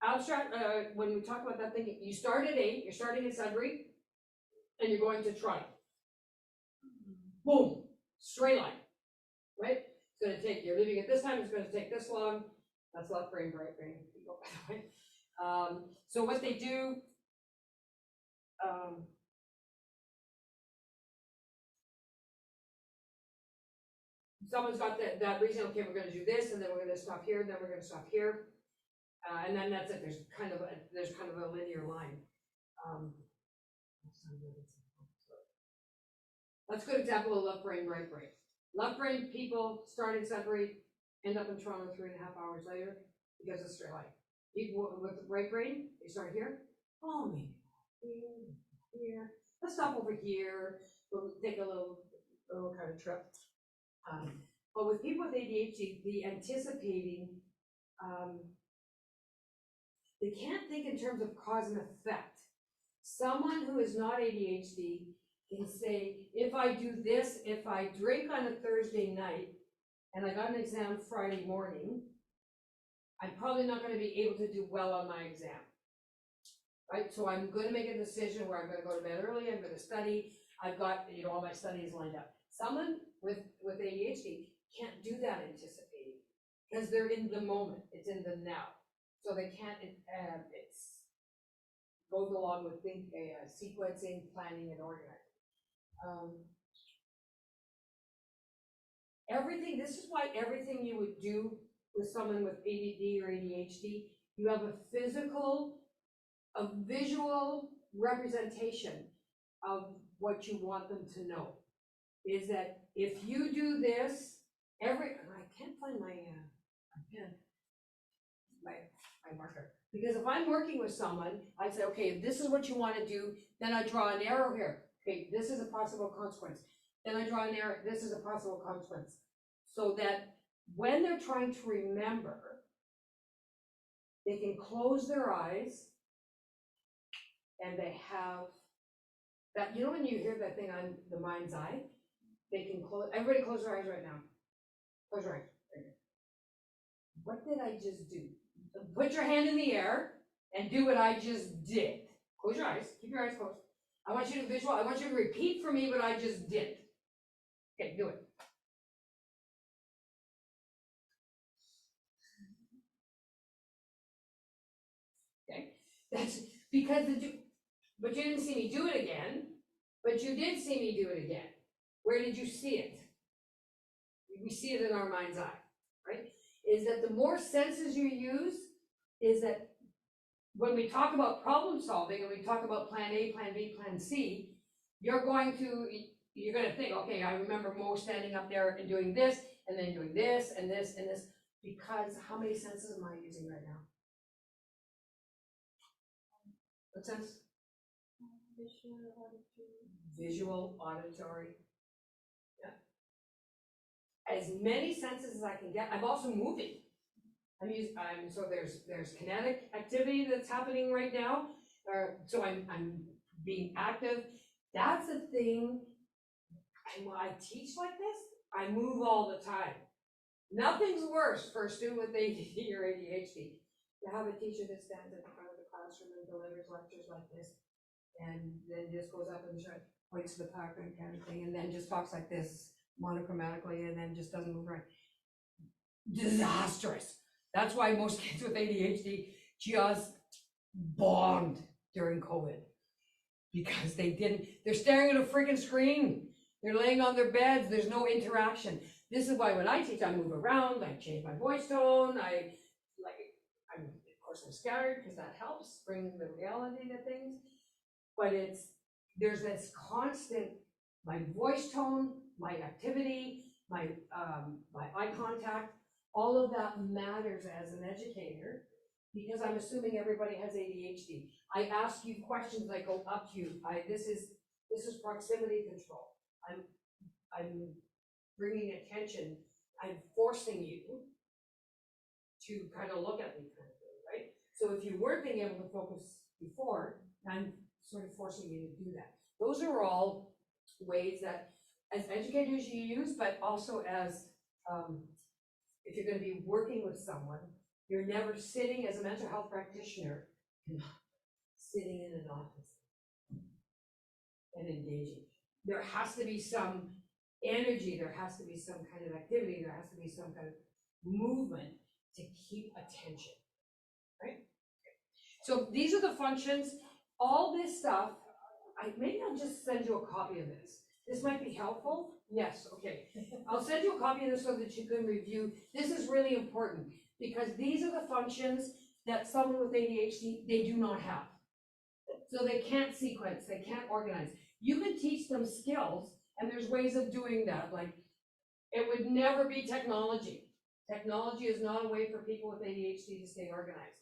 Abstract, when we talk about that thing, you start at 8, you're starting at Sudbury, and you're going to Toronto. Boom, straight line, right? It's gonna take, you're leaving at this time, it's gonna take this long. That's left brain, right brain, people, by the way. So what they do, someone's got that reason, okay, we're gonna do this, and then we're gonna stop here, and then we're gonna stop here. And then that's it, there's kind of a linear line. That's a good example of left brain, right brain. Left brain people start in Sudbury, end up in Toronto 3.5 hours later because it's straight line. People with right brain, they start here. Oh, maybe here. Let's stop over here. We'll take a little kind of trip. But with people with ADHD, the anticipating, they can't think in terms of cause and effect. Someone who is not ADHD can say, if I do this, if I drink on a Thursday night and I got an exam Friday morning, I'm probably not going to be able to do well on my exam, right? So I'm going to make a decision where I'm going to go to bed early, I'm going to study, I've got, all my studies lined up. Someone with ADHD can't do that anticipating because they're in the moment, it's in the now. So they can't, it's goes along with sequencing, planning, and organizing. Everything, this is why everything you would do with someone with ADD or ADHD, you have a visual representation of what you want them to know. Is that if you do this, I can't find my pen, my marker. Because if I'm working with someone, I say, okay, if this is what you want to do, then I draw an arrow here. Okay, this is a possible consequence. Then I draw an arrow, this is a possible consequence. So that when they're trying to remember, they can close their eyes and they have that, when you hear that thing on the mind's eye, they can close, everybody close their eyes right now. Close your eyes. Right here. What did I just do? Put your hand in the air and do what I just did. Close your eyes, keep your eyes closed. I want you to repeat for me what I just did. Okay, do it. Okay, that's because but you didn't see me do it again, but you did see me do it again. Where did you see it? We see it in our mind's eye, right? Is that the more senses you use, is that when we talk about problem solving and we talk about plan A, plan B, plan C, you're going to think, okay, I remember Mo standing up there and doing this, and then doing this, and this, and this, because how many senses am I using right now? What sense? Visual, auditory. Yeah. As many senses as I can get. I'm also moving. So there's kinetic activity that's happening right now. So I'm being active. That's a thing. And when I teach like this, I move all the time. Nothing's worse for a student with ADD or ADHD to have a teacher that stands at the front of the classroom and delivers lectures like this, and then just goes up and points to the background kind of thing, and then just talks like this monochromatically, and then just doesn't move right. Disastrous. That's why most kids with ADHD just bombed during COVID, because they're staring at a freaking screen. They're laying on their beds, there's no interaction. This is why when I teach, I move around, I change my voice tone, of course I'm scattered because that helps bring the reality to things. But there's this constant, my voice tone, my activity, my eye contact, all of that matters as an educator, because I'm assuming everybody has ADHD. I ask you questions, I go up to you. This is proximity control. I'm bringing attention. I'm forcing you to kind of look at me, kind of thing, right? So if you weren't being able to focus before, I'm sort of forcing you to do that. Those are all ways that as educators you use, but also as if you're gonna be working with someone, you're never sitting as a mental health practitioner, sitting in an office and engaging. There has to be some energy, there has to be some kind of activity, there has to be some kind of movement to keep attention, right? So these are the functions, all this stuff, maybe I'll just send you a copy of this. This might be helpful, yes, okay. I'll send you a copy of this so that you can review. This is really important because these are the functions that someone with ADHD, they do not have. So they can't sequence, they can't organize. You can teach them skills, and there's ways of doing that, like, it would never be technology. Technology is not a way for people with ADHD to stay organized,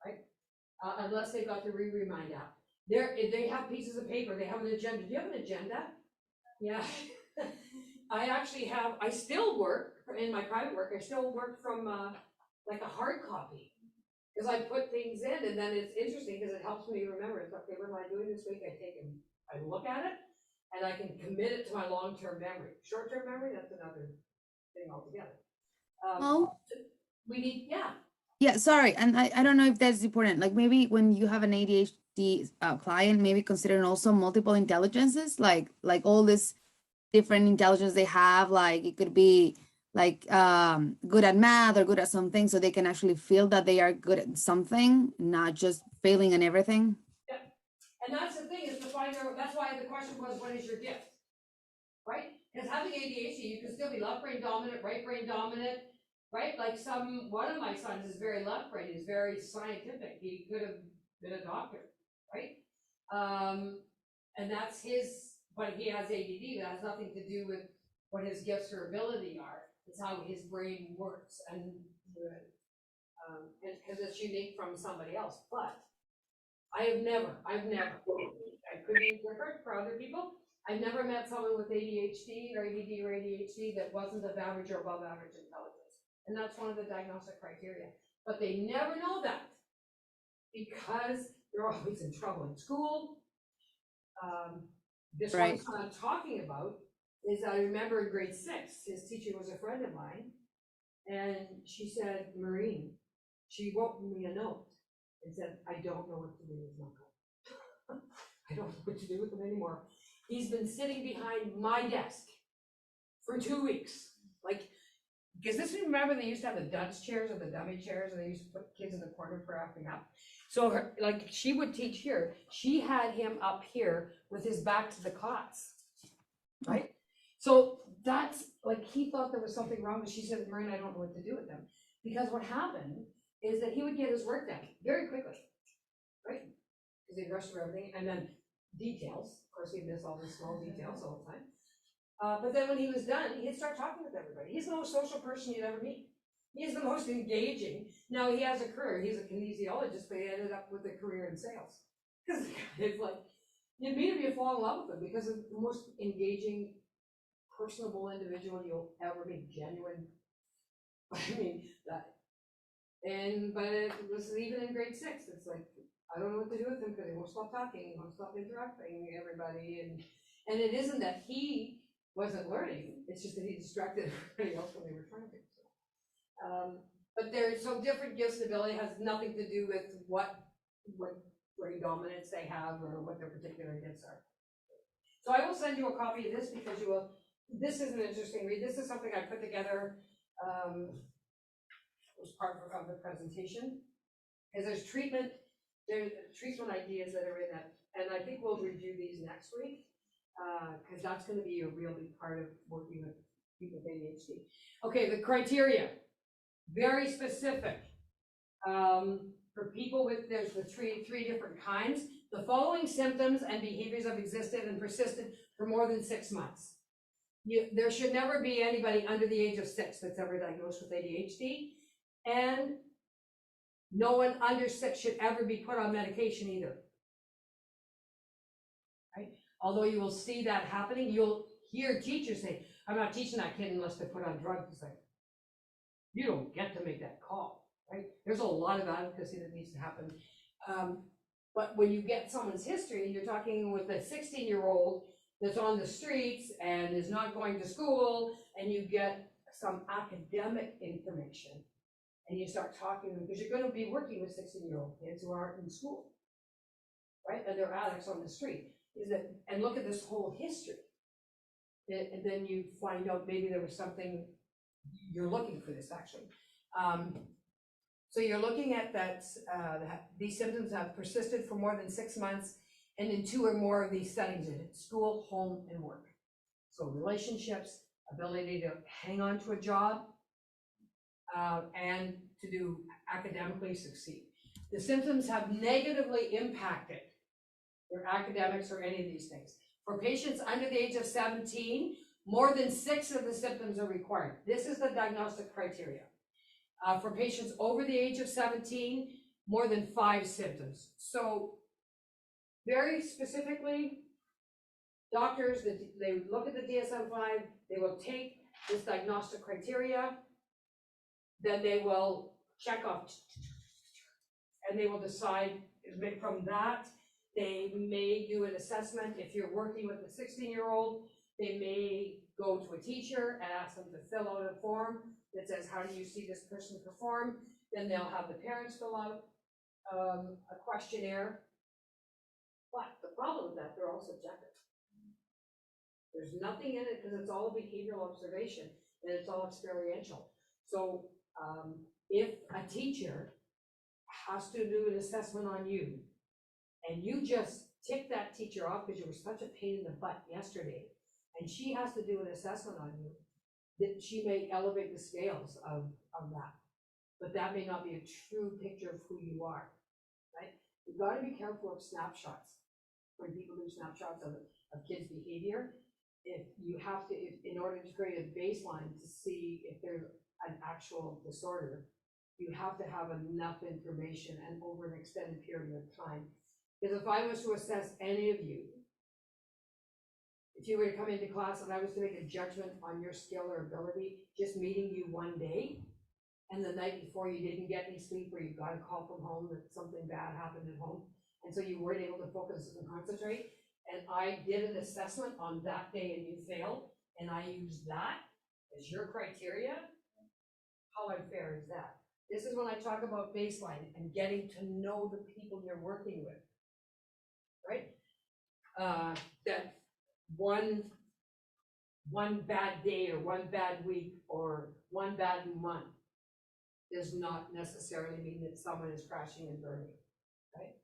right? Unless they got the Remind app. They have pieces of paper, they have an agenda. Do you have an agenda? Yeah. I still work, in my private work, I still work from like a hard copy. Because I put things in, and then it's interesting because it helps me remember. It's okay, what am I doing this week? I look at it, and I can commit it to my long-term memory. Short-term memory, that's another thing altogether. We need, Yeah, sorry, and I don't know if that's important. Like maybe when you have an ADHD client, maybe considering also multiple intelligences, like all this different intelligence they have. Like it could be like good at math or good at something, so they can actually feel that they are good at something, not just failing in everything. Yeah. And that's the thing, is to find out. That's why the question was, what is your gift, right? Because having ADHD, you can still be left brain dominant, right brain dominant. Right, like one of my sons is very left brain, he's very scientific, he could have been a doctor, right? And that's but he has ADD, that has nothing to do with what his gifts or ability are, it's how his brain works, and because it's unique from somebody else. But I could be different for other people, I've never met someone with ADHD or ADD or ADHD that wasn't of average or above average intelligence. And that's one of the diagnostic criteria. But they never know that because they're always in trouble in school. This Right. one I'm talking about is, I remember in grade 6, his teacher was a friend of mine, and she said, Maureen, she wrote me a note and said, I don't know what to do with Marco. I don't know what to do with him anymore. He's been sitting behind my desk for 2 weeks. Like, because this, remember, they used to have the dunce chairs or the dummy chairs, and they used to put kids in the corner for acting up. So like she would teach here, she had him up here with his back to the class, right? So that's like, he thought there was something wrong, but she said, Maureen, I don't know what to do with them. Because what happened is that he would get his work done very quickly, right? Because he'd rush through everything, and then details, of course, he'd miss all the small details all the time. But then when he was done, he'd start talking with everybody. He's the most social person you'd ever meet. He's the most engaging. Now he has a career. He's a kinesiologist, but he ended up with a career in sales. Because it's like, you'd meet him, you'd fall in love with him because of the most engaging, personable individual you'll ever meet. Genuine. I mean, but it was even in grade 6. It's like, I don't know what to do with him because he won't stop talking, he won't stop interrupting everybody. And it isn't that he wasn't learning, it's just that he distracted everybody else when they were trying to. But so different gifts and ability has nothing to do with what brain dominance they have or what their particular gifts are. So I will send you a copy of this because this is an interesting read. This is something I put together, was part of the presentation. Because there's treatment ideas that are in it, and I think we'll review these next week. Because that's going to be a real big part of working with people with ADHD. Okay, the criteria, very specific. For people with, there's the three different kinds. The following symptoms and behaviors have existed and persisted for more than 6 months. There should never be anybody under the age of 6 that's ever diagnosed with ADHD, and no one under 6 should ever be put on medication either. Right? Although you will see that happening, you'll hear teachers say, I'm not teaching that kid unless they're put on drugs. It's like, you don't get to make that call, right? There's a lot of advocacy that needs to happen. But when you get someone's history, you're talking with a 16-year-old that's on the streets and is not going to school, and you get some academic information, and you start talking, because you're gonna be working with 16-year-old kids who aren't in school, right? And they're addicts on the street, and look at this whole history. And then you find out maybe there was something, you're looking for this actually. So you're looking at that, these symptoms have persisted for more than 6 months and in 2 or more of these settings, in school, home, and work. So relationships, ability to hang on to a job, and to do academically succeed. The symptoms have negatively impacted their academics or any of these things. For patients under the age of 17, more than 6 of the symptoms are required. This is the diagnostic criteria. For patients over the age of 17, more than 5 symptoms. So very specifically, doctors, they look at the DSM-5, they will take this diagnostic criteria, then they will check off, and they will decide from that. They may do an assessment. If you're working with a 16-year-old, they may go to a teacher and ask them to fill out a form that says, how do you see this person perform? Then they'll have the parents fill out a questionnaire. But the problem with that, they're all subjective. There's nothing in it because it's all behavioral observation and it's all experiential. So if a teacher has to do an assessment on you and you just tick that teacher off because you were such a pain in the butt yesterday, and she has to do an assessment on you, that she may elevate the scales of that. But that may not be a true picture of who you are, right? You've got to be careful of snapshots. When people do snapshots of kids' behavior, if you have to, in order to create a baseline to see if there's an actual disorder, you have to have enough information and over an extended period of time. Because if I was to assess any of you, if you were to come into class and I was to make a judgment on your skill or ability, just meeting you one day, and the night before you didn't get any sleep or you got a call from home that something bad happened at home, and so you weren't able to focus and concentrate, and I did an assessment on that day and you failed, and I used that as your criteria, how unfair is that? This is when I talk about baseline and getting to know the people you're working with, right? That one bad day or one bad week or one bad month does not necessarily mean that someone is crashing and burning, right?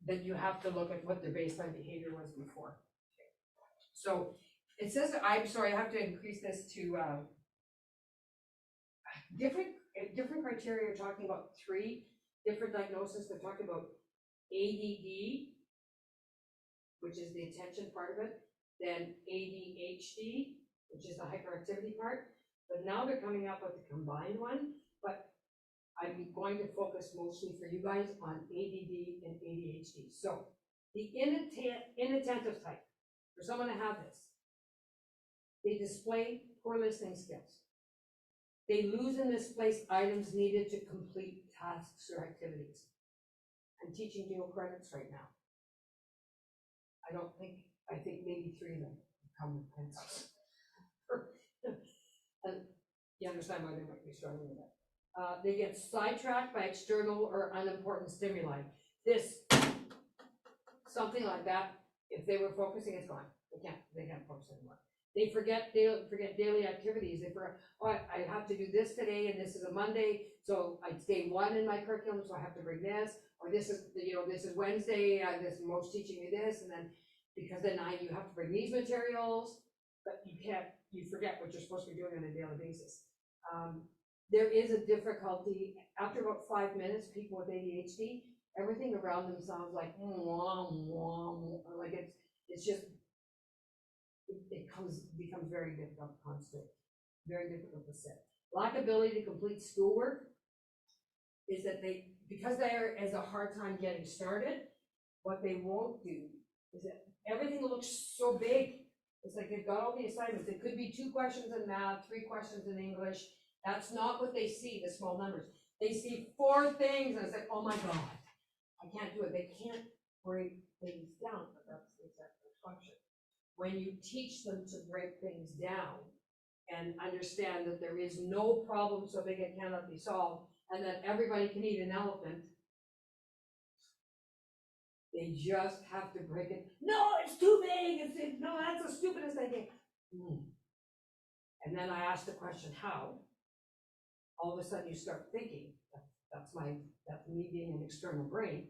Then you have to look at what their baseline behavior was before. Okay. So it says, I'm sorry, I have to increase this to different criteria. You're talking about 3 different diagnoses. They're talking about ADD, which is the attention part of it, then ADHD, which is the hyperactivity part, but now they're coming up with a combined one, but I'm going to focus mostly for you guys on ADD and ADHD. So the inattentive type, for someone to have this, they display poor listening skills. They lose and misplace items needed to complete tasks or activities. I'm teaching dual credits right now. I think maybe 3 of them come with pencils. And you understand why they might be struggling with that. They get sidetracked by external or unimportant stimuli. Something like that, if they were focusing, it's gone. They can't focus anymore. They forget daily activities. They forget, oh, I have to do this today, and this is a Monday, so it's day 1 in my curriculum, so I have to bring this, or this is, this is Wednesday, Mo's teaching me this, and then, because then you have to bring these materials, but you forget what you're supposed to be doing on a daily basis. There is a difficulty, after about 5 minutes, people with ADHD, everything around them sounds like, like it's just, it becomes very difficult to concentrate, very difficult to sit. Lack ability to complete schoolwork is that because there is a hard time getting started, what they won't do is that everything looks so big. It's like they've got all the assignments. It could be 2 questions in math, 3 questions in English. That's not what they see, the small numbers. They see 4 things and it's like, oh my God, I can't do it. They can't break things down, but that's the executive function. When you teach them to break things down, and understand that there is no problem so big it cannot be solved, and that everybody can eat an elephant. They just have to break it. No, it's too big. No, that's the stupidest idea. And then I asked the question, how? All of a sudden you start thinking, that's me being an external brain,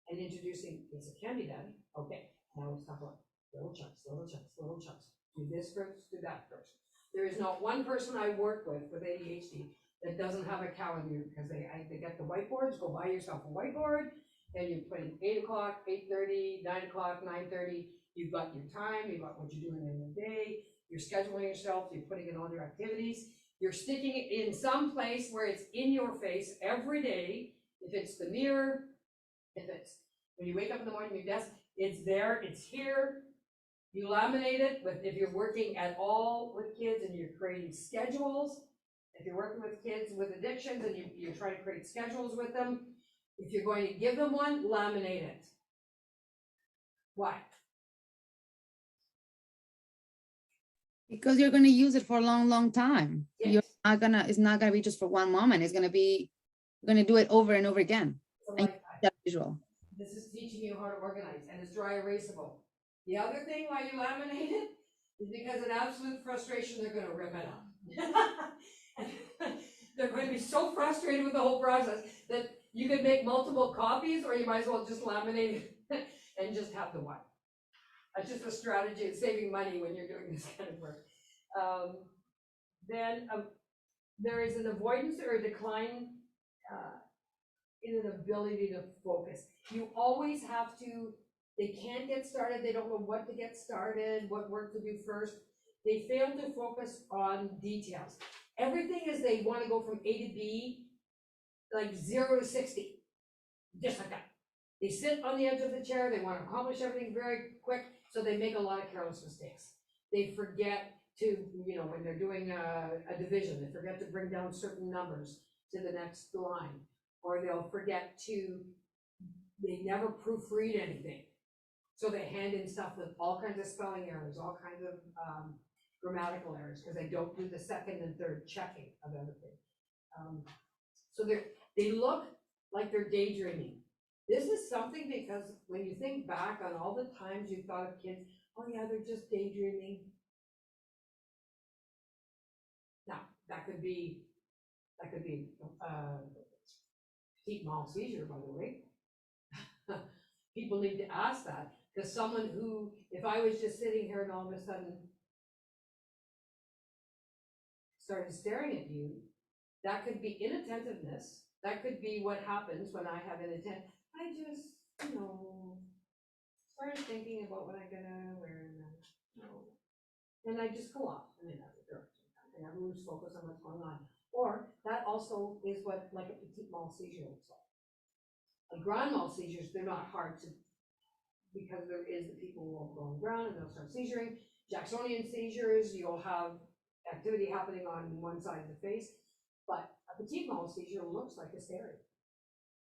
and introducing, is it candy daddy? Okay, now let's talk about little chunks, little chunks, little chunks. Do this first, do that first. There is not one person I work with ADHD that doesn't have a calendar, because they get the whiteboards. Go buy yourself a whiteboard, and you put in 8 o'clock, 8:30, 9 o'clock, 9:30. You've got your time, you've got what you're doing in the day, you're scheduling yourself, you're putting in all your activities, you're sticking it in some place where it's in your face every day. If it's the mirror, if it's when you wake up in the morning, your desk, it's there, it's here. You laminate it, but if you're working at all with kids and you're creating schedules, if you're working with kids with addictions and you're trying to create schedules with them, if you're going to give them one, laminate it. Why? Because you're gonna use it for a long, long time. Yes. It's not gonna be just for one moment. It's gonna be, you're gonna do it over and over again. So And like, that visual. this is teaching you how to organize, and it's dry erasable. The other thing why you laminate it is because in absolute frustration, they're gonna rip it up. They're going to be so frustrated with the whole process that you can make multiple copies, or you might as well just laminate it and just have the one. That's just a strategy of saving money when you're doing this kind of work. Then there is an avoidance or a decline in an ability to focus. You always have to, they can't get started, they don't know what to get started, what work to do first. They fail to focus on details. Everything is they want to go from A to B, like 0 to 60, just like that. They sit on the edge of the chair, they want to accomplish everything very quick, so they make a lot of careless mistakes. They forget to, when they're doing a division, they forget to bring down certain numbers to the next line, or they'll forget to, they never proofread anything. So they hand in stuff with all kinds of spelling errors, all kinds of grammatical errors, because they don't do the second and third checking of everything. So they look like they're daydreaming. This is something because when you think back on all the times you thought of kids, oh yeah, they're just daydreaming. Now, that could be petite mal seizure, by the way. People need to ask that, because someone who, if I was just sitting here and all of a sudden started staring at you, that could be inattentiveness. That could be what happens when I have inattention. I just, started thinking about what I'm gonna wear, and I just go off in another direction. I never lose focus on what's going on. Or that also is what like a petite mal seizure looks like. Like grand mal seizures, they're not hard to, because there is the people who will go on ground and they'll start seizuring. Jacksonian seizures, you'll have activity happening on one side of the face, but a petite mal seizure looks like hysteria.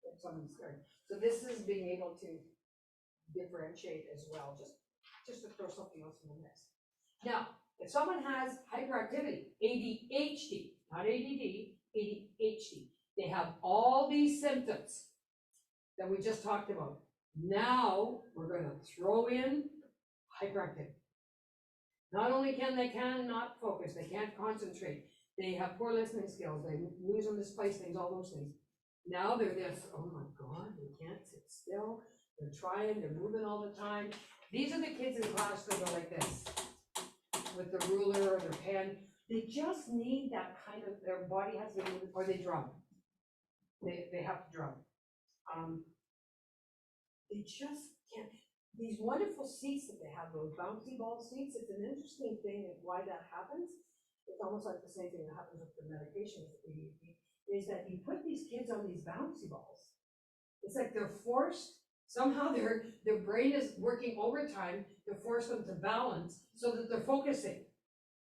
Like someone's scared. So this is being able to differentiate as well, just to throw something else in the mix. Now, if someone has hyperactivity, ADHD, not ADD, ADHD, they have all these symptoms that we just talked about. Now we're going to throw in hyperactivity. Not only cannot focus, they can't concentrate, they have poor listening skills, they lose and misplace things, all those things. Now they're this, oh my God, they can't sit still, they're trying, they're moving all the time. These are the kids in class that go like this, with the ruler or their pen. They just need that kind of, their body has to be moving, or they drum. They have to drum. They just can't. These wonderful seats that they have, those bouncy ball seats, it's an interesting thing of why that happens. It's almost like the same thing that happens with the medications that we use, is that you put these kids on these bouncy balls. It's like they're forced, somehow their brain is working overtime to force them to balance so that they're focusing.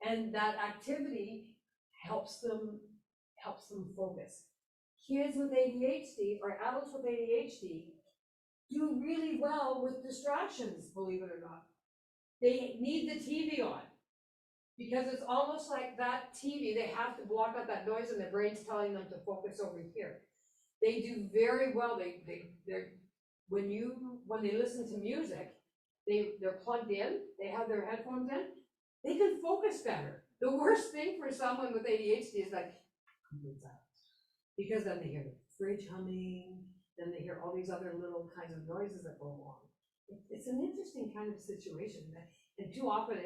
And that activity helps them focus. Kids with ADHD or adults with ADHD do really well with distractions, believe it or not. They need the TV on. Because it's almost like that TV, they have to block out that noise and their brain's telling them to focus over here. They do very well, they're, when they listen to music, they're plugged in, they have their headphones in, they can focus better. The worst thing for someone with ADHD is like, complete silence. Because then they hear the fridge humming, then they hear all these other little kinds of noises that go along. It's an interesting kind of situation, and too often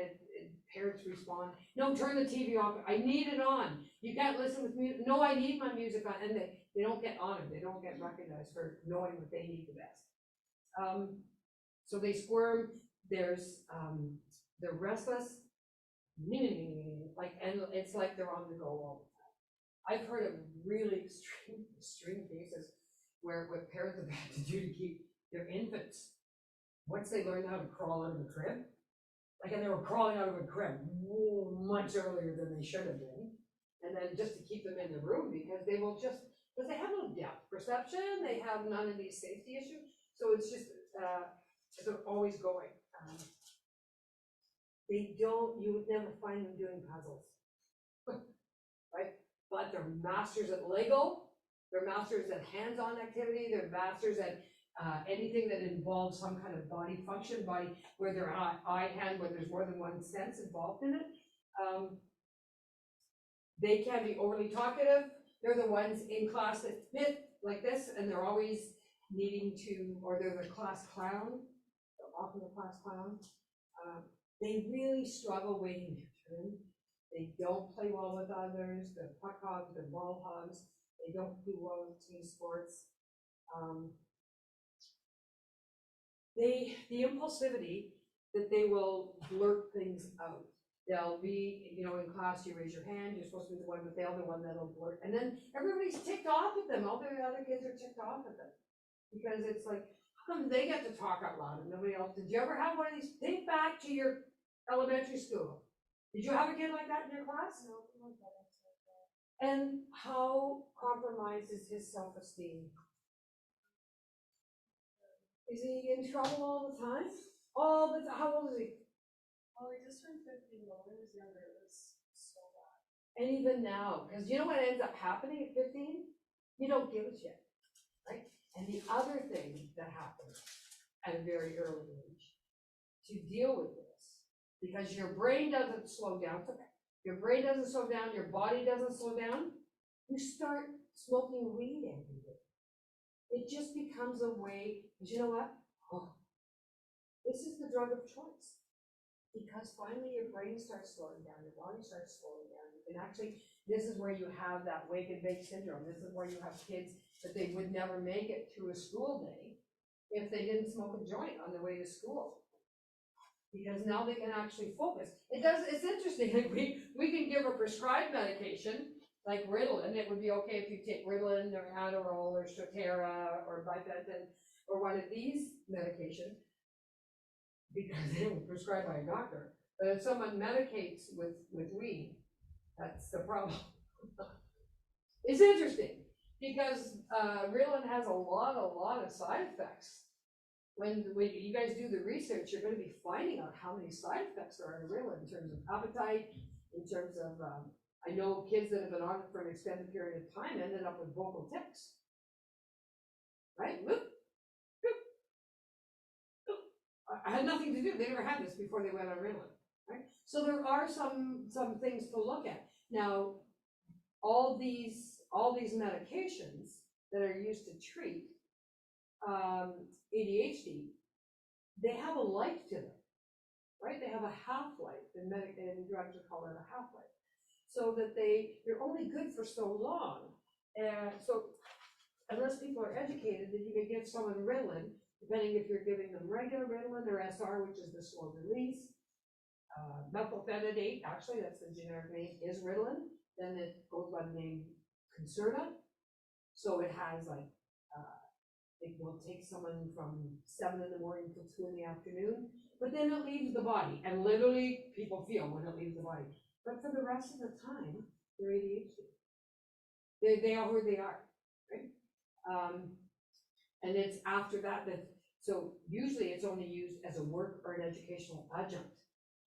parents respond, no, turn the TV off, I need it on, you can't listen with music, no, I need my music on, and they don't get honored, they don't get recognized for knowing what they need the best. So they squirm, they're restless, like, and it's like they're on the go all the time. I've heard of really extreme cases where what parents have had to do to keep their infants, once they learned how to crawl out of a crib, like, and they were crawling out of a crib much earlier than they should have been, and then just to keep them in the room, because they will just, because they have no depth perception, they have none of these safety issues, so it's just, they're always going. You would never find them doing puzzles, right? But they're masters at Lego, they're masters at hands-on activity, they're masters at anything that involves some kind of body function, where their eye, hand, where there's more than one sense involved in it. They can be overly talkative. They're the ones in class that fit like this, and they're always needing to, or they're the class clown, they're often the class clown. They really struggle waiting their turn. They don't play well with others, they're puck hogs, they're ball hogs, they don't do well with team sports. The impulsivity that they will blurt things out. They'll be, in class, you raise your hand, you're supposed to be the one, but they're the one that'll blurt. And then everybody's ticked off at them. All the other kids are ticked off at them. Because it's like, how come they get to talk out loud and nobody else? Did you ever have one of these? Think back to your elementary school. Did you have a kid like that in your class? No, my brother said that. And how compromised is his self-esteem? Is he in trouble all the time? All the time. How old is he? Oh, he just turned 15. When he was younger, it was so bad. And even now, because you know what ends up happening at 15? You don't give a shit, right? And the other thing that happens at a very early age to deal with this, because your brain doesn't slow down, your brain doesn't slow down, your body doesn't slow down, you start smoking weed every day. It just becomes a way, because you know what? Oh, this is the drug of choice. Because finally your brain starts slowing down, your body starts slowing down. You can actually, this is where you have that wake and bake syndrome. This is where you have kids that they would never make it through a school day if they didn't smoke a joint on the way to school. Because now they can actually focus. It's interesting, like we can give a prescribed medication, like Ritalin. It would be okay if you take Ritalin or Adderall or Strattera or Bipedin or one of these medications, because they were prescribed by a doctor. But if someone medicates with weed, that's the problem. It's interesting, because Ritalin has a lot of side effects. When you guys do the research, you're going to be finding out how many side effects there are in Ritalin in terms of appetite, in terms of, I know kids that have been on it for an extended period of time ended up with vocal tics. Right? Whoop. I had nothing to do. They never had this before they went on Ritalin, right? So there are some things to look at. Now, all these medications that are used to treat ADHD, they have a life to them, right? They have a half-life, and drugs are called a half-life, so that they're only good for so long. And so unless people are educated, that you can give someone Ritalin, depending if you're giving them regular Ritalin or SR, which is the slow release. Methylphenidate, actually, that's the generic name, is Ritalin. Then it goes by the name Concerta. So it has like, it will take someone from 7 in the morning till 2 in the afternoon, but then it leaves the body, and literally people feel when it leaves the body. But for the rest of the time, they're ADHD. They are who they are, right? And it's after that so usually it's only used as a work or an educational adjunct.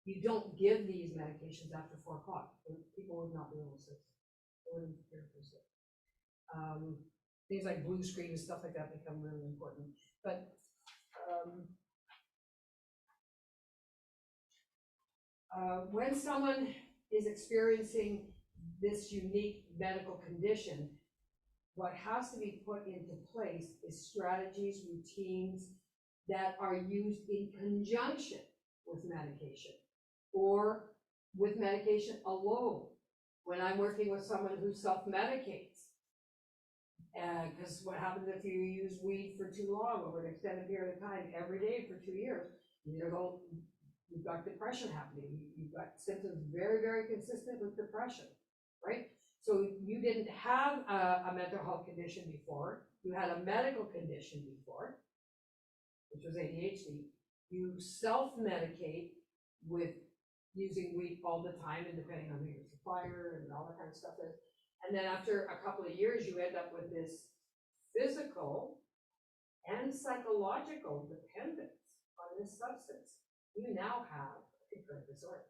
you don't give these medications after 4 o'clock. People would not be able to sit. They wouldn't be able to sit. Things like blue screen and stuff like that become really important. But when someone is experiencing this unique medical condition, what has to be put into place is strategies, routines that are used in conjunction with medication or with medication alone. When I'm working with someone who self-medicates, because what happens if you use weed for too long over an extended period of time, every day for 2 years, you've got depression happening. You've got symptoms very, very consistent with depression, right? So you didn't have a mental health condition before. You had a medical condition before, which was ADHD. You self-medicate with using weed all the time, and depending on who your supplier and all that kind of stuff is. And then after a couple of years, you end up with this physical and psychological dependence on this substance. You now have a concurrent disorder.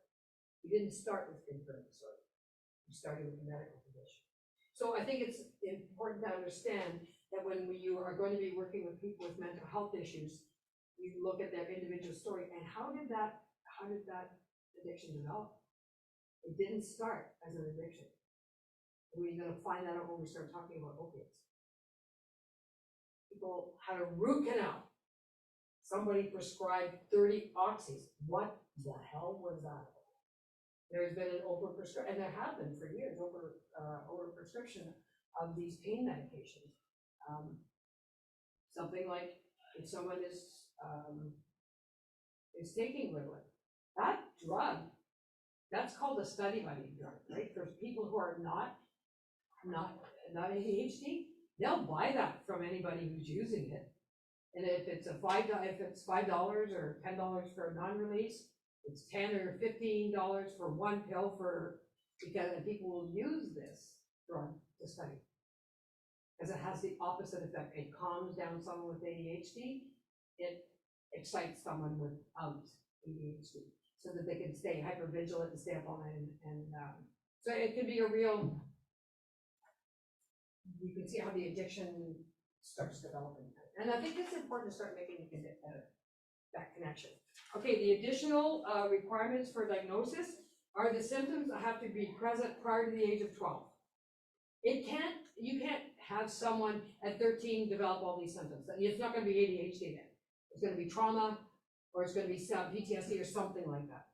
You didn't start with concurrent disorder. You started with a medical condition. So I think it's important to understand that when you are going to be working with people with mental health issues, you look at their individual story and how did that addiction develop? It didn't start as an addiction. We're going to find that out when we start talking about opiates. People had a root canal. Somebody prescribed 30 oxys. What the hell was that? There's been an overprescription, and there have been for years, overprescription of these pain medications. Something like if someone is taking Ritalin, that drug, that's called a study buddy drug, right? For people who are not ADHD, they'll buy that from anybody who's using it. And if it's $5 or $10 for a non-release, it's $10 or $15 for one pill because people will use this drug to study. Because it has the opposite effect. It calms down someone with ADHD. It excites someone without ADHD so that they can stay hypervigilant and stay up all night. And so it could be a real, you can see how the addiction starts developing. And I think it's important to start making that connection. Okay, the additional requirements for diagnosis are the symptoms that have to be present prior to the age of 12. You can't have someone at 13 develop all these symptoms. It's not going to be ADHD then. It's going to be trauma, or it's going to be some PTSD or something like that.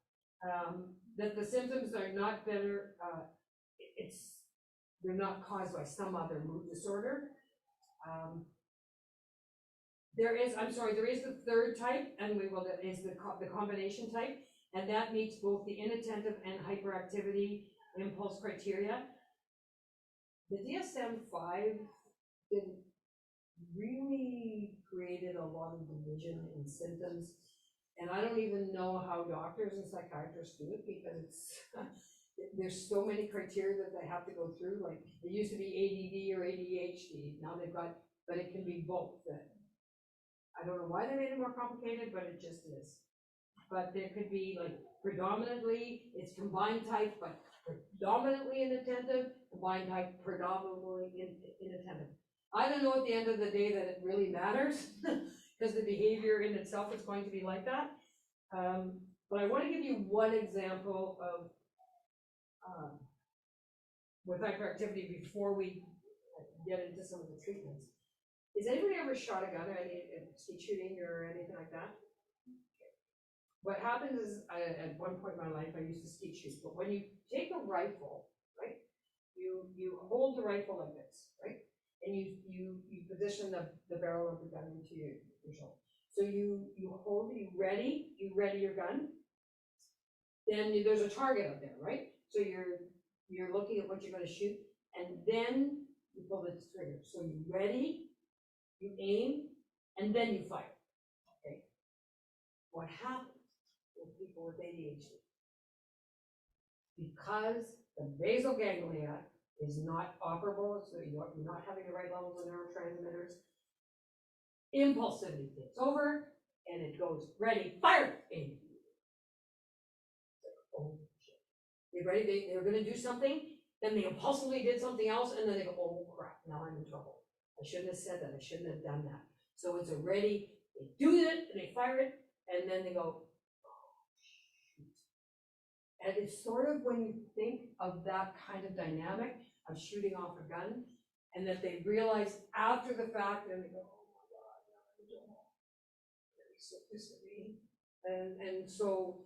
That the symptoms are not better, they're not caused by some other mood disorder. There is the third type, and is the combination type, and that meets both the inattentive and hyperactivity impulse criteria. The DSM-5 didn't really created a lot of division in symptoms, and I don't even know how doctors and psychiatrists do it because there's so many criteria that they have to go through. Like it used to be ADD or ADHD, now they've got, but it can be both. I don't know why they made it more complicated, but it just is. But there could be like predominantly, it's combined type, but predominantly inattentive, combined type, predominantly inattentive. I don't know at the end of the day that it really matters because the behavior in itself is going to be like that. But I want to give you one example of with hyperactivity before we get into some of the treatments. Has anybody ever shot a gun or any skeet shooting or anything like that? Okay. What happens is, at one point in my life, I used to skeet shoot, but when you take a rifle, right, you hold the rifle like this, right, and you position the barrel of the gun into your shoulder. So you hold, you ready your gun. Then there's a target up there, right? So you're looking at what you're going to shoot, and then you pull the trigger. So you ready. You aim, and then you fire, okay? What happens with people with ADHD? Because the basal ganglia is not operable, so you're not having the right levels of neurotransmitters, impulsivity takes over, and it goes, ready, fire, aim. they're gonna do something, then they impulsively did something else, and then they go, oh crap, now I'm in trouble. I shouldn't have said that, I shouldn't have done that. So it's already, they do it, and they fire it, and then they go, oh, shoot. And it's sort of when you think of that kind of dynamic of shooting off a gun, and that they realize after the fact, and they go, oh my God, now I don't know. So this is me. And so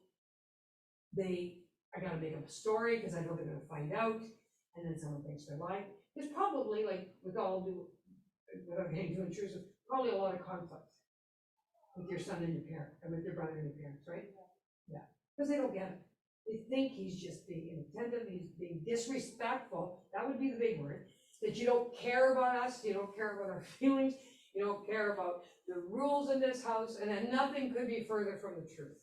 I gotta make up a story because I know they're gonna find out, and then someone thinks they're lying. There's probably, like we all do, without getting too intrusive, probably a lot of conflict with your son and your parent, and with your brother and your parents, right? Yeah, because they don't get it. They think he's just being inattentive, he's being disrespectful. That would be the big word. That you don't care about us, you don't care about our feelings, you don't care about the rules in this house, and then nothing could be further from the truth.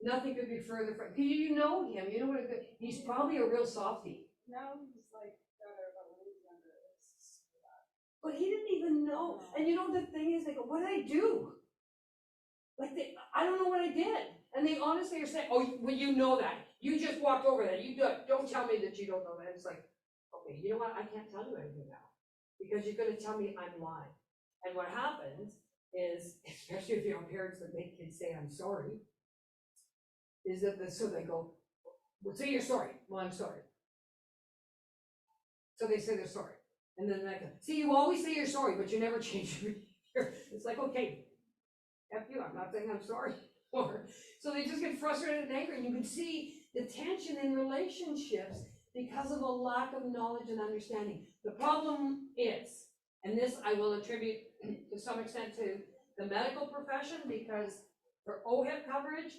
Nothing could be further from, you know him, you know what he's probably a real softie. Now he's like better, but when he's younger, it's But he didn't even know. And you know, the thing is, they go, what did I do? Like, I don't know what I did. And they honestly are saying, oh, well, you know that. You just walked over that. You don't tell me that you don't know that. It's like, okay, you know what? I can't tell you anything now. Because you're going to tell me I'm lying. And what happens is, especially if you have parents that make kids say, I'm sorry, is that so they go, well, say you're sorry. Well, I'm sorry. So they say they're sorry. And then they go, see, you always say you're sorry, but you never change your behavior. It's like, okay, F you, I'm not saying I'm sorry. So they just get frustrated and angry. And you can see the tension in relationships because of a lack of knowledge and understanding. The problem is, and this I will attribute to some extent to the medical profession, because for OHIP coverage,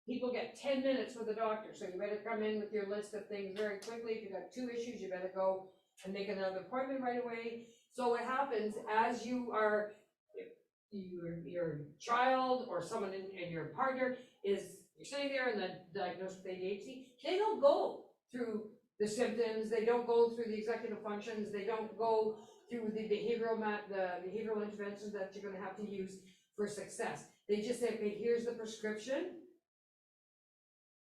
people get 10 minutes with the doctor. So you better come in with your list of things very quickly. If you've got 2 issues, you better go and make another appointment right away. So what happens as you are, your child or someone in your partner is, you're sitting there and they're diagnosed with ADHD, they don't go through the symptoms, they don't go through the executive functions, they don't go through the behavioral interventions that you're gonna have to use for success. They just say, okay, here's the prescription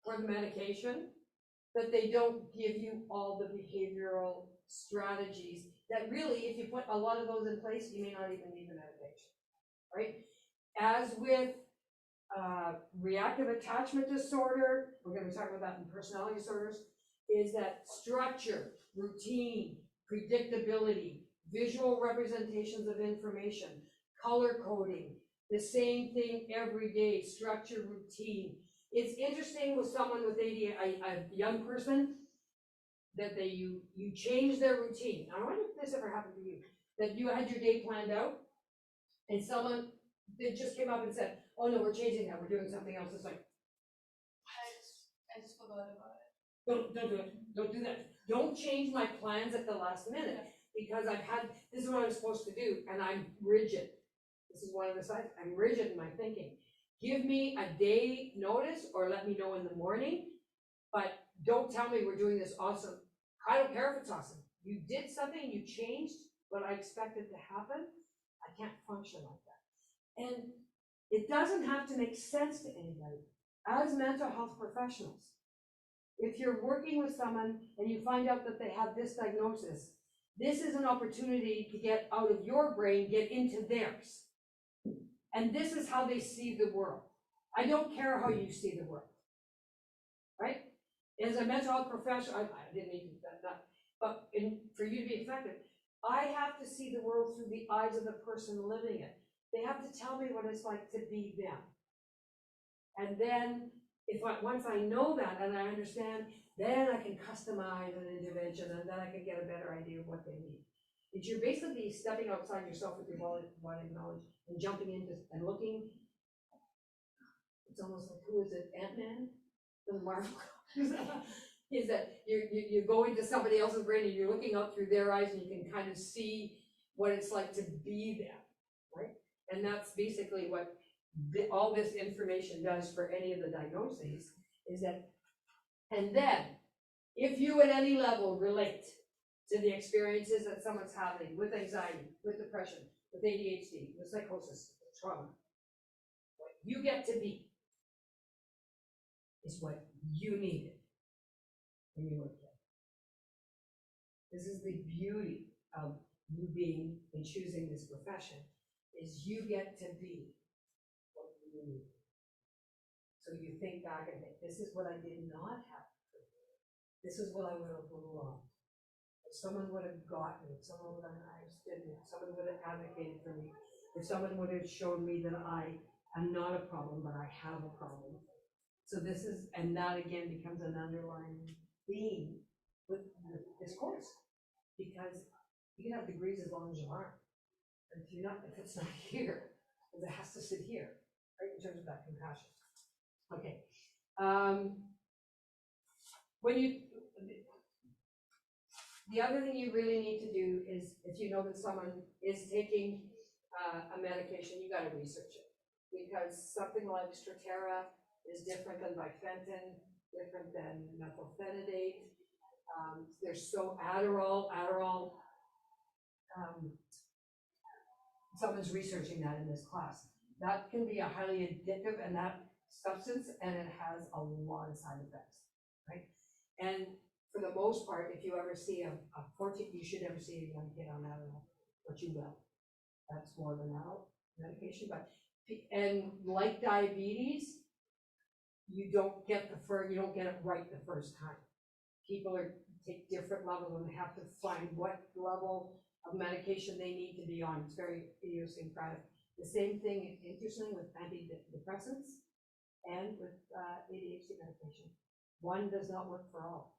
for the medication, but they don't give you all the behavioral strategies that really, if you put a lot of those in place, you may not even need the medication, right? As with reactive attachment disorder, we're going to talk about that in personality disorders, is that structure, routine, predictability, visual representations of information, color coding, the same thing every day, structure, routine. It's interesting with someone with ADHD, a young person, that you change their routine. I wonder if this ever happened to you, that you had your day planned out, and someone, they just came up and said, oh no, we're changing that, we're doing something else. It's like, I just forgot about it. don't do it, don't do that. Don't change my plans at the last minute, because this is what I'm supposed to do, and I'm rigid. This is one of the sides, I'm rigid in my thinking. Give me a day notice, or let me know in the morning, but don't tell me we're doing this awesome. I don't care if it's awesome. You did something, you changed what I expected to happen. I can't function like that. And it doesn't have to make sense to anybody. As mental health professionals, if you're working with someone and you find out that they have this diagnosis, this is an opportunity to get out of your brain, get into theirs. And this is how they see the world. I don't care how you see the world, right? As a mental health professional, I didn't mean that, but for you to be effective, I have to see the world through the eyes of the person living it. They have to tell me what it's like to be them. And then, once I know that and I understand, then I can customize an intervention, and then I can get a better idea of what they need. It's you're basically stepping outside yourself with your body of knowledge and jumping into and looking. It's almost like, who is it, Ant-Man from Marvel? Is that you're going to somebody else's brain and you're looking out through their eyes, and you can kind of see what it's like to be them, right? And that's basically what all this information does for any of the diagnoses, is that, and then if you at any level relate to the experiences that someone's having with anxiety, with depression, with ADHD, with psychosis, with trauma, what you get to be is what you needed. when you were a kid. This is the beauty of you being and choosing this profession, is you get to be what you need. So you think back and think, this is what I did not have. This is what I would have loved. If someone would have got me, if someone would have understood me, if someone would have advocated for me, if someone would have shown me that I am not a problem, but I have a problem. So this is, and that again becomes an underlying theme with this course, because you can have degrees as long as you are. And if it's not here, it has to sit here, right, in terms of that compassion. Okay. The other thing you really need to do is, if you know that someone is taking a medication, you got to research it, because something like Strattera is different than Bifenton, different than methylphenidate. There's Adderall. Someone's researching that in this class. That can be a highly addictive and that substance, and it has a lot of side effects, right? And for the most part, if you ever see a 14, you should never see a young kid on Adderall, but you will. That's more than adult medication, and like diabetes, you don't get it right the first time. People take different levels and have to find what level of medication they need to be on. It's very idiosyncratic. The same thing, interestingly, with antidepressants and with ADHD medication. One does not work for all.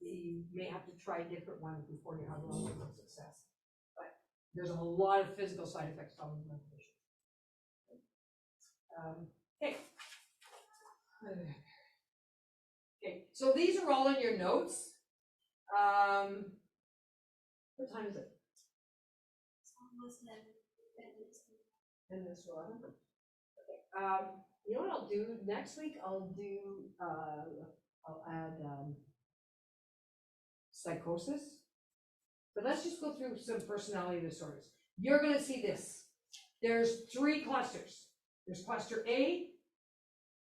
You may have to try different ones before you have long-term success. But there's a lot of physical side effects from medication. Okay. Okay, so these are all in your notes. What time is it? It's almost 10 minutes. 10 minutes to 11. Okay. You know what I'll do next week? I'll add psychosis. But let's just go through some personality disorders. You're going to see this. There's 3 clusters. There's cluster A,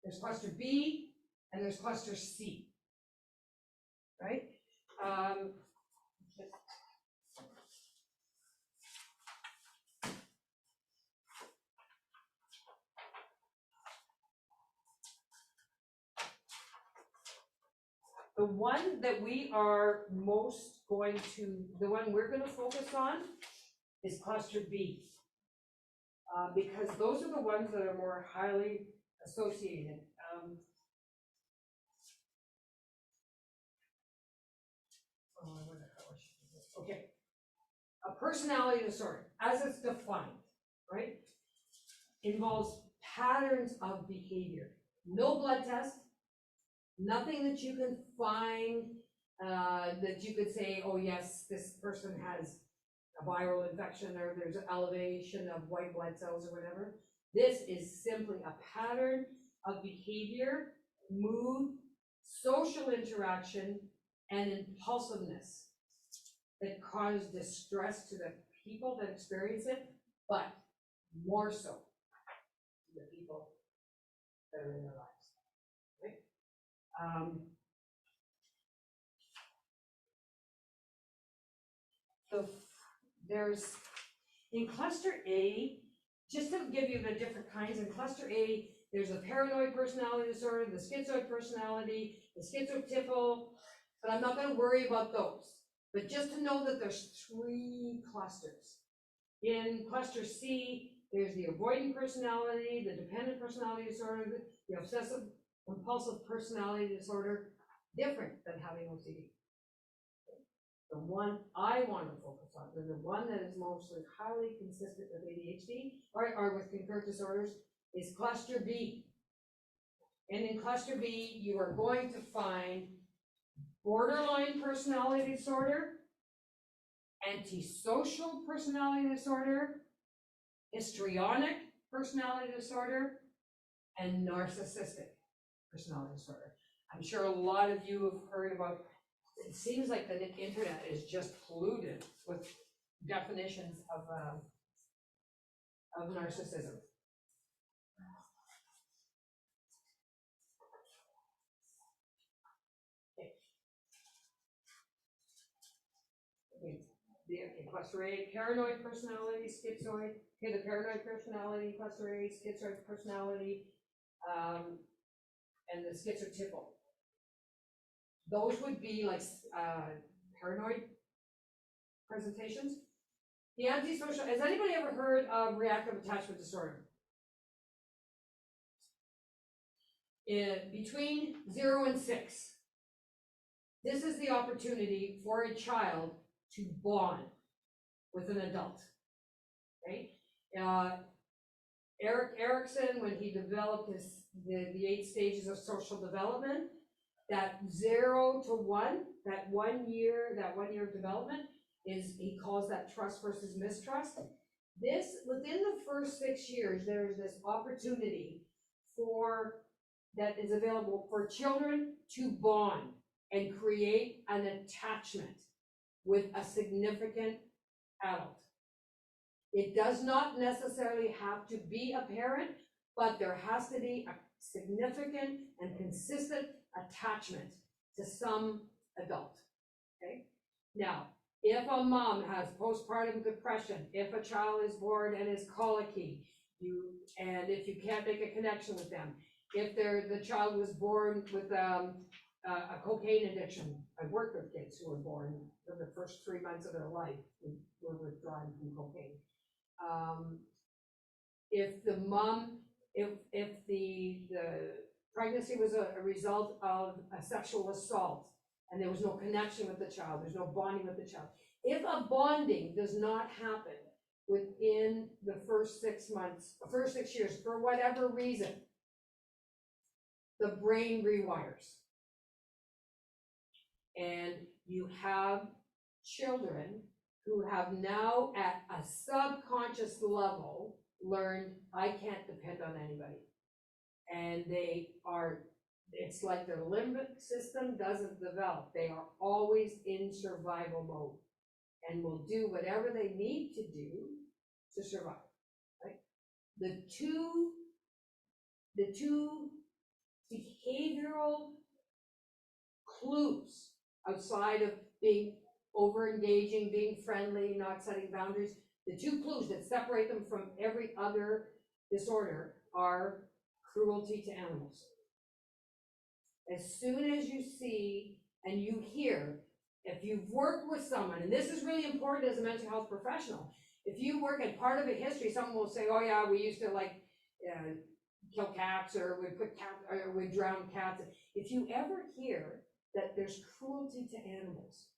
there's cluster B, and there's cluster C. Right? The one that we are the one we're going to focus on is cluster B, because those are the ones that are more highly associated. Okay, a personality disorder, as it's defined, right, involves patterns of behavior. No blood test, nothing that you can find that you could say, oh yes, this person has a viral infection, or there's an elevation of white blood cells or whatever. This is simply a pattern of behavior, mood, social interaction, and impulsiveness that cause distress to the people that experience it, but more so to the people that are in their lives, right? There's, in cluster A, just to give you the different kinds, in cluster A, there's the paranoid personality disorder, the schizoid personality, the schizotypal, but I'm not going to worry about those. But just to know that there's 3 clusters. In cluster C, there's the avoidant personality, the dependent personality disorder, the obsessive compulsive personality disorder, different than having OCD. The one I want to focus on, the one that is mostly highly consistent with ADHD or with concurrent disorders, is cluster B. And in cluster B, you are going to find borderline personality disorder, antisocial personality disorder, histrionic personality disorder, and narcissistic personality disorder. I'm sure a lot of you have heard about. It seems like the internet is just polluted with definitions of narcissism. Okay. okay, cluster A, paranoid personality, schizoid, okay, the paranoid personality, cluster A, schizoid personality, and the schizotypal. Those would be like, paranoid presentations. The antisocial, has anybody ever heard of reactive attachment disorder? Between 0 and 6, this is the opportunity for a child to bond with an adult, okay? Erik Erikson, when he developed the 8 stages of social development, that 0 to 1, that 1 year of development is, he calls that trust versus mistrust. This, within the first 6 years, there is this opportunity that is available for children to bond and create an attachment with a significant adult. It does not necessarily have to be a parent, but there has to be a significant and consistent attachment to some adult, okay? Now, if a mom has postpartum depression, if a child is born and is colicky, and if you can't make a connection with them, if the child was born with a cocaine addiction. I've worked with kids who were born for the first 3 months of their life who were withdrawing from cocaine. If the pregnancy was a result of a sexual assault and there was no connection with the child, there's no bonding with the child. If a bonding does not happen within the first 6 months, first 6 years, for whatever reason, the brain rewires. And you have children who have now at a subconscious level learned, I can't depend on anybody. And it's like their limbic system doesn't develop. They are always in survival mode and will do whatever they need to do to survive, right? The two behavioral clues outside of being over-engaging, being friendly, not setting boundaries, the two clues that separate them from every other disorder are cruelty to animals. As soon as you see and you hear, if you've worked with someone, and this is really important as a mental health professional, if you work at part of a history, someone will say, oh yeah, we used to like kill cats, or we put cats, or we drown cats. If you ever hear that there's cruelty to animals,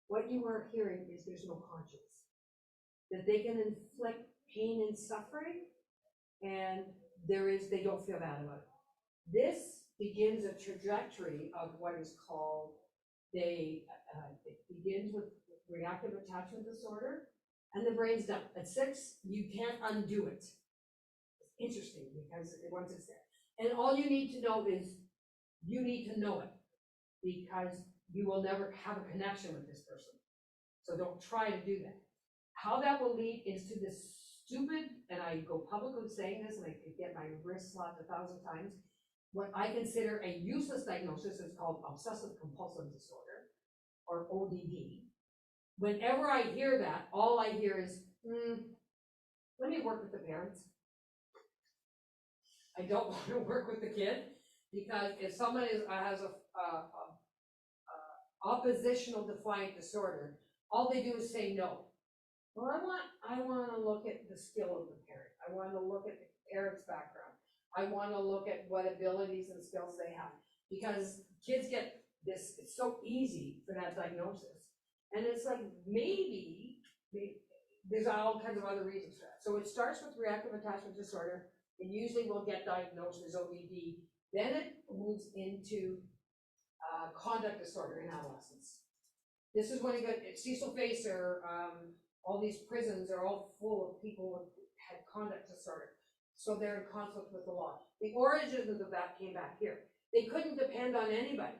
what you are hearing is there's no conscience, that they can inflict pain and suffering, and they don't feel bad about it. This begins a trajectory of what is called, it begins with reactive attachment disorder, and the brain's done. At 6, you can't undo it. It's interesting because once it's there. And all you need to know is, you need to know it, because you will never have a connection with this person. So don't try to do that. How that will lead is to this stupid, and I go public with saying this, and I could get my wrist slapped 1,000 times, what I consider a useless diagnosis is called obsessive compulsive disorder, or ODD. Whenever I hear that, all I hear is, let me work with the parents. I don't want to work with the kid, because if someone has a oppositional defiant disorder, all they do is say no. Well, I want to look at the skill of the parent. I want to look at the parent's background. I want to look at what abilities and skills they have, because kids get this, it's so easy for that diagnosis. And it's like, maybe there's all kinds of other reasons for that. So it starts with reactive attachment disorder. It usually will get diagnosed as ODD. Then it moves into conduct disorder in adolescence. This is when you get Cecil Facer, all these prisons are all full of people who had conduct disorder. So they're in conflict with the law. The origins of that came back here. They couldn't depend on anybody,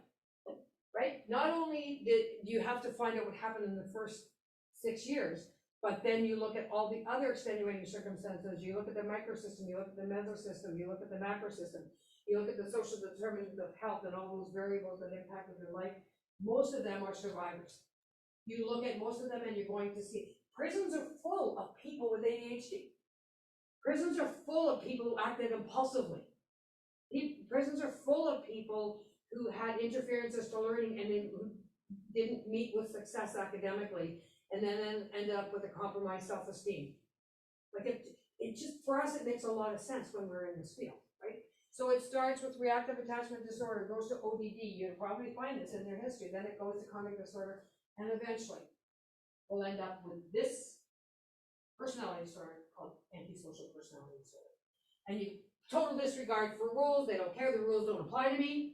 right? Not only did you have to find out what happened in the first 6 years, but then you look at all the other extenuating circumstances. You look at the microsystem, you look at the mesosystem, you look at the macrosystem, you look at the social determinants of health and all those variables that impacted their life. Most of them are survivors. You look at most of them and you're going to see, prisons are full of people with ADHD. Prisons are full of people who acted impulsively. Prisons are full of people who had interferences to learning and then who didn't meet with success academically, and then ended up with a compromised self-esteem. Like it just, for us, it makes a lot of sense when we're in this field, right? So it starts with reactive attachment disorder, goes to ODD, you'll probably find this in their history, then it goes to cognitive disorder, and eventually we'll end up with this personality disorder called antisocial personality disorder. And you total disregard for rules, they don't care, the rules don't apply to me,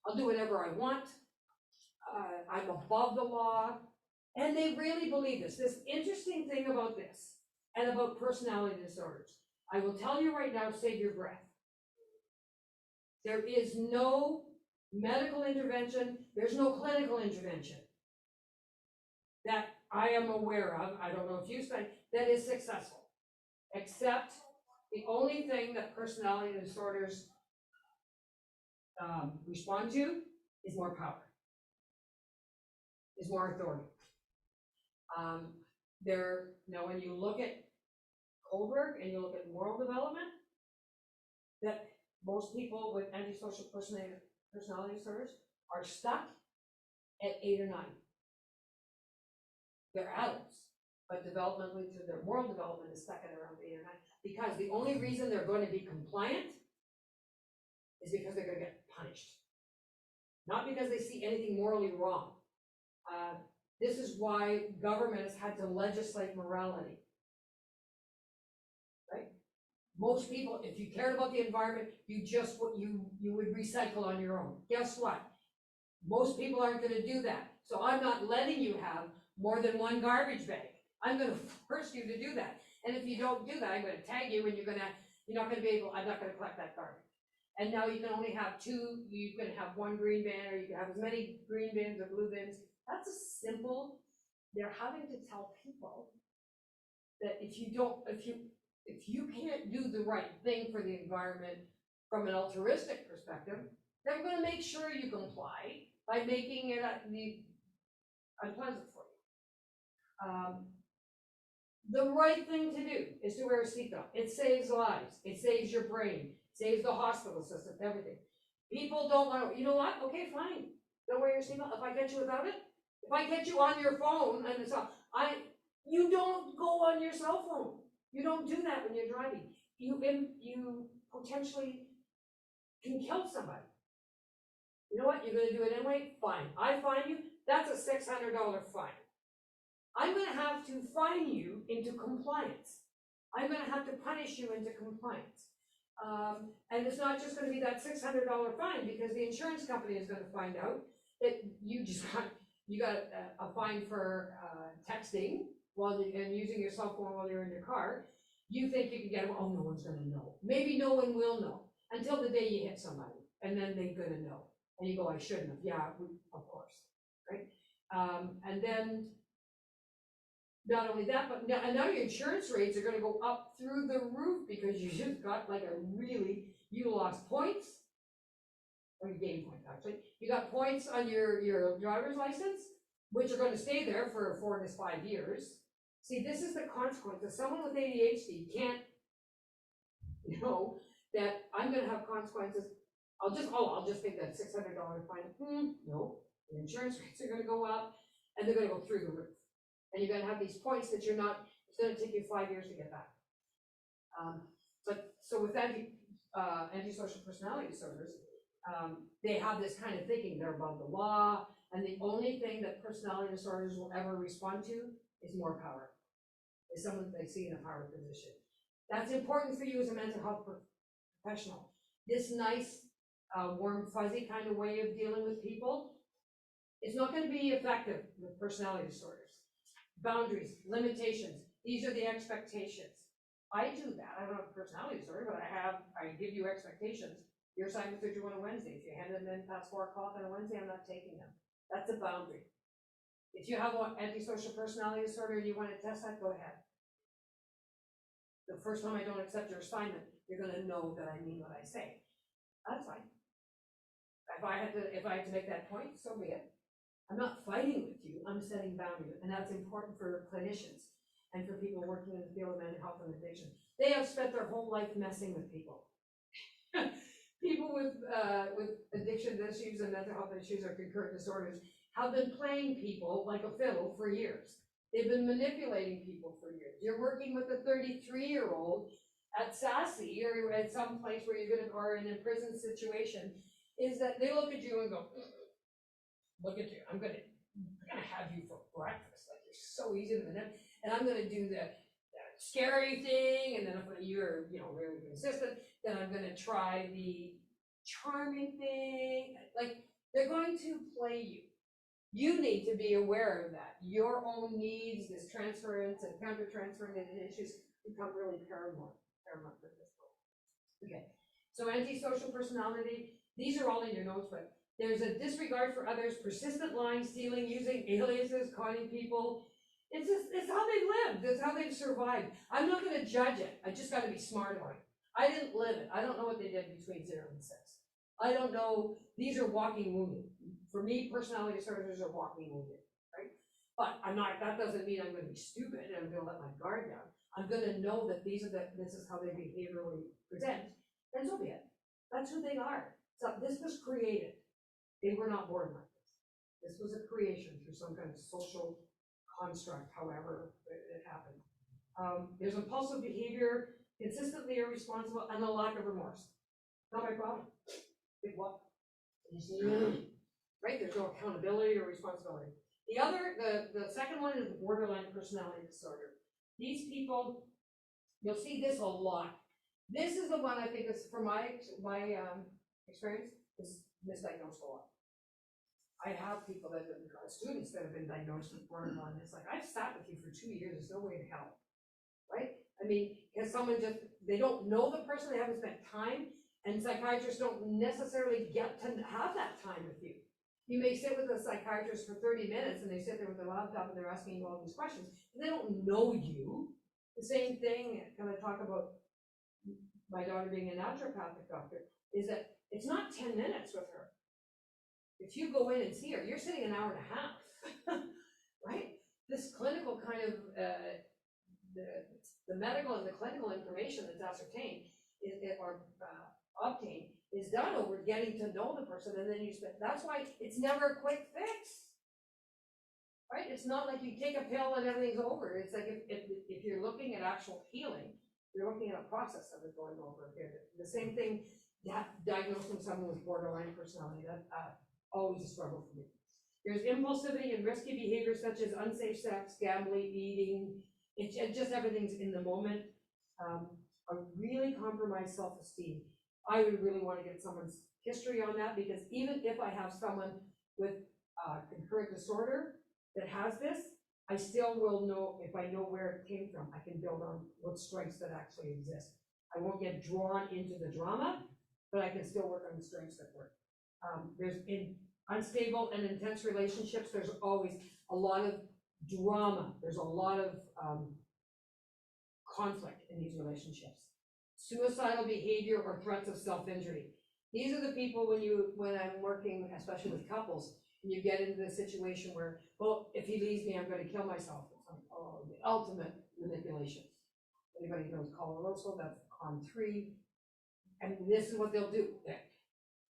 I'll do whatever I want, I'm above the law, and they really believe this. This interesting thing about this, and about personality disorders, I will tell you right now, save your breath. There is no medical intervention, there's no clinical intervention that I am aware of, I don't know if you study, that is successful. Except the only thing that personality disorders respond to is more power, is more authority. Now when you look at Kohlberg and you look at moral development, that most people with antisocial personality disorders are stuck at 8 or 9. They're adults, but developmentally to their moral development is stuck at around 8 or 9, because the only reason they're going to be compliant is because they're going to get punished, not because they see anything morally wrong. This is why government has had to legislate morality, right? Most people, if you cared about the environment, you would recycle on your own. Guess what? Most people aren't going to do that. So I'm not letting you have more than one garbage bag. I'm going to force you to do that. And if you don't do that, I'm going to tag you, and I'm not going to collect that garbage. And now you can only have 2, you can have 1 green bin, or you can have as many green bins or blue bins. That's a simple, they're having to tell people that if you can't do the right thing for the environment from an altruistic perspective, they're going to make sure you comply by making it unpleasant for you. The right thing to do is to wear a seatbelt. It saves lives. It saves your brain. Saves the hospital system, everything. People don't want to, you know what? Okay, fine. Don't wear your seatbelt. If I catch you without it, if I catch you on your phone and it's you don't go on your cell phone. You don't do that when you're driving. You potentially can kill somebody. You know what? You're going to do it anyway? Fine. I fine you. That's a $600 fine. I'm going to have to fine you into compliance. I'm going to have to punish you into compliance. And it's not just going to be that $600 fine, because the insurance company is going to find out that you got a fine for texting and using your cell phone while you're in your car. You think you can get them? Oh, no one's going to know. Maybe no one will know until the day you hit somebody, and then they're going to know. And you go, I shouldn't have. Yeah, of course, right? And then not only that, but now your insurance rates are going to go up through the roof, because you just got you lost points, or you gained points actually. You got points on your driver's license, which are going to stay there for 4 to 5 years. See, this is the consequence. If someone with ADHD can't know that I'm going to have consequences, I'll just pay that $600 fine. No, the insurance rates are going to go up, and they're going to go through the roof. And you're going to have these points that it's going to take you 5 years to get back. So with antisocial personality disorders, they have this kind of thinking, they're above the law, and the only thing that personality disorders will ever respond to is more power, is someone they see in a power position. That's important for you as a mental health professional. This nice, warm, fuzzy kind of way of dealing with people is not going to be effective with personality disorders. Boundaries, limitations, these are the expectations. I do that. I don't have a personality disorder, but I give you expectations. Your assignments are due on a Wednesday. If you hand them in past 4 o'clock on a Wednesday, I'm not taking them. That's a boundary. If you have an antisocial personality disorder and you want to test that, go ahead. The first time I don't accept your assignment, you're going to know that I mean what I say. That's fine. If I had to make that point, so be it. I'm not fighting with you, I'm setting boundaries, and that's important for clinicians and for people working in the field of mental health and addiction. They have spent their whole life messing with people. People with addiction issues and mental health issues or concurrent disorders have been playing people like a fiddle for years. They've been manipulating people for years. You're working with a 33-year-old at Sassy or at some place where you're gonna, or in a prison situation, is that they look at you and go, look at you, I'm gonna have you for breakfast, like you're so easy to manipulate, and I'm gonna do the scary thing, and then if you're, really consistent, then I'm gonna try the charming thing. Like, they're going to play you. You need to be aware of that. Your own needs, this transference and counter-transferring issues become really paramount for this book. Okay, so antisocial personality, these are all in your notes, but there's a disregard for others, persistent lying, stealing, using aliases, conning people. It's how they've lived, it's how they've survived. I'm not gonna judge it, I just gotta be smart about it. I didn't live it, I don't know what they did between 0 and 6. I don't know, these are walking wounded. For me, personality disorders are walking wounded, right? But that doesn't mean I'm gonna be stupid and I'm gonna let my guard down. I'm gonna know that this is how they behaviorally present, and so be it. That's who they are. So this was created. They were not born like this. This was a creation through some kind of social construct, however it happened. There's impulsive behavior, consistently irresponsible, and a lack of remorse. Not my problem. Big what? Right? There's no accountability or responsibility. The second one is borderline personality disorder. These people, you'll see this a lot. This is the one I think is, from my experience, is misdiagnosed a lot. I have people that have been, students that have been diagnosed with borderline. It's like, I've sat with you for 2 years, there's no way in hell, right? I mean, because someone they don't know the person, they haven't spent time, and psychiatrists don't necessarily get to have that time with you. You may sit with a psychiatrist for 30 minutes and they sit there with their laptop and they're asking you all these questions, and they don't know you. The same thing, can I talk about my daughter being a naturopathic doctor, is that it's not 10 minutes with her. If you go in and see her, you're sitting an hour and a half, right? This clinical kind of, the medical and the clinical information that's ascertained or obtained is done over getting to know the person, and then you spend, that's why it's never a quick fix, right? It's not like you take a pill and everything's over. It's like if you're looking at actual healing, you're looking at a process of it going over here. The same thing, diagnosing someone with borderline personality, that always a struggle for me. There's impulsivity and risky behavior such as unsafe sex, gambling, eating. It's just everything's in the moment. A really compromised self-esteem. I would really want to get someone's history on that, because even if I have someone with concurrent disorder that has this, I still will know, if I know where it came from, I can build on what strengths that actually exist. I won't get drawn into the drama, but I can still work on the strengths that work. There's in unstable and intense relationships, there's always a lot of drama. There's a lot of conflict in these relationships. Suicidal behavior or threats of self-injury. These are the people when I'm working, especially with couples, and you get into the situation where, well, if he leaves me, I'm going to kill myself. Oh, the ultimate manipulation. Anybody knows Colorado, that's on 3. And this is what they'll do.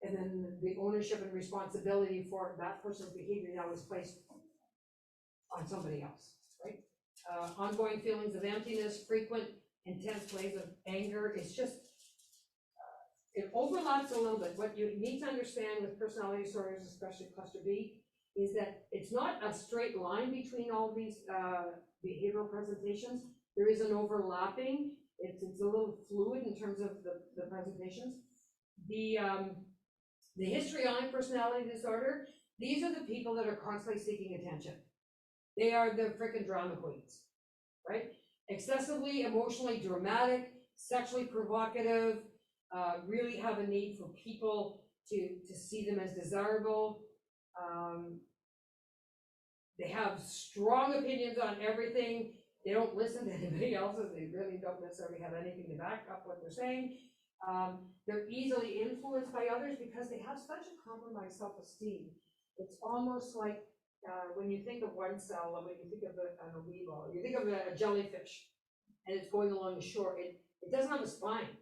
And then the ownership and responsibility for that person's behavior now is placed on somebody else, right? Ongoing feelings of emptiness, frequent, intense waves of anger. It's just, it overlaps a little bit. What you need to understand with personality disorders, especially cluster B, is that it's not a straight line between all these behavioral presentations. There is an overlapping. It's a little fluid in terms of the presentations. The histrionic personality disorder, these are the people that are constantly seeking attention. They are the frickin' drama queens, right? Excessively emotionally dramatic, sexually provocative, really have a need for people to see them as desirable. They have strong opinions on everything. They don't listen to anybody else's. They really don't necessarily have anything to back up what they're saying. They're easily influenced by others because they have such a compromised self-esteem. It's almost like when you think of one cell, and when you think of an amoeba, you think of a jellyfish, and it's going along the shore, it doesn't have a spine,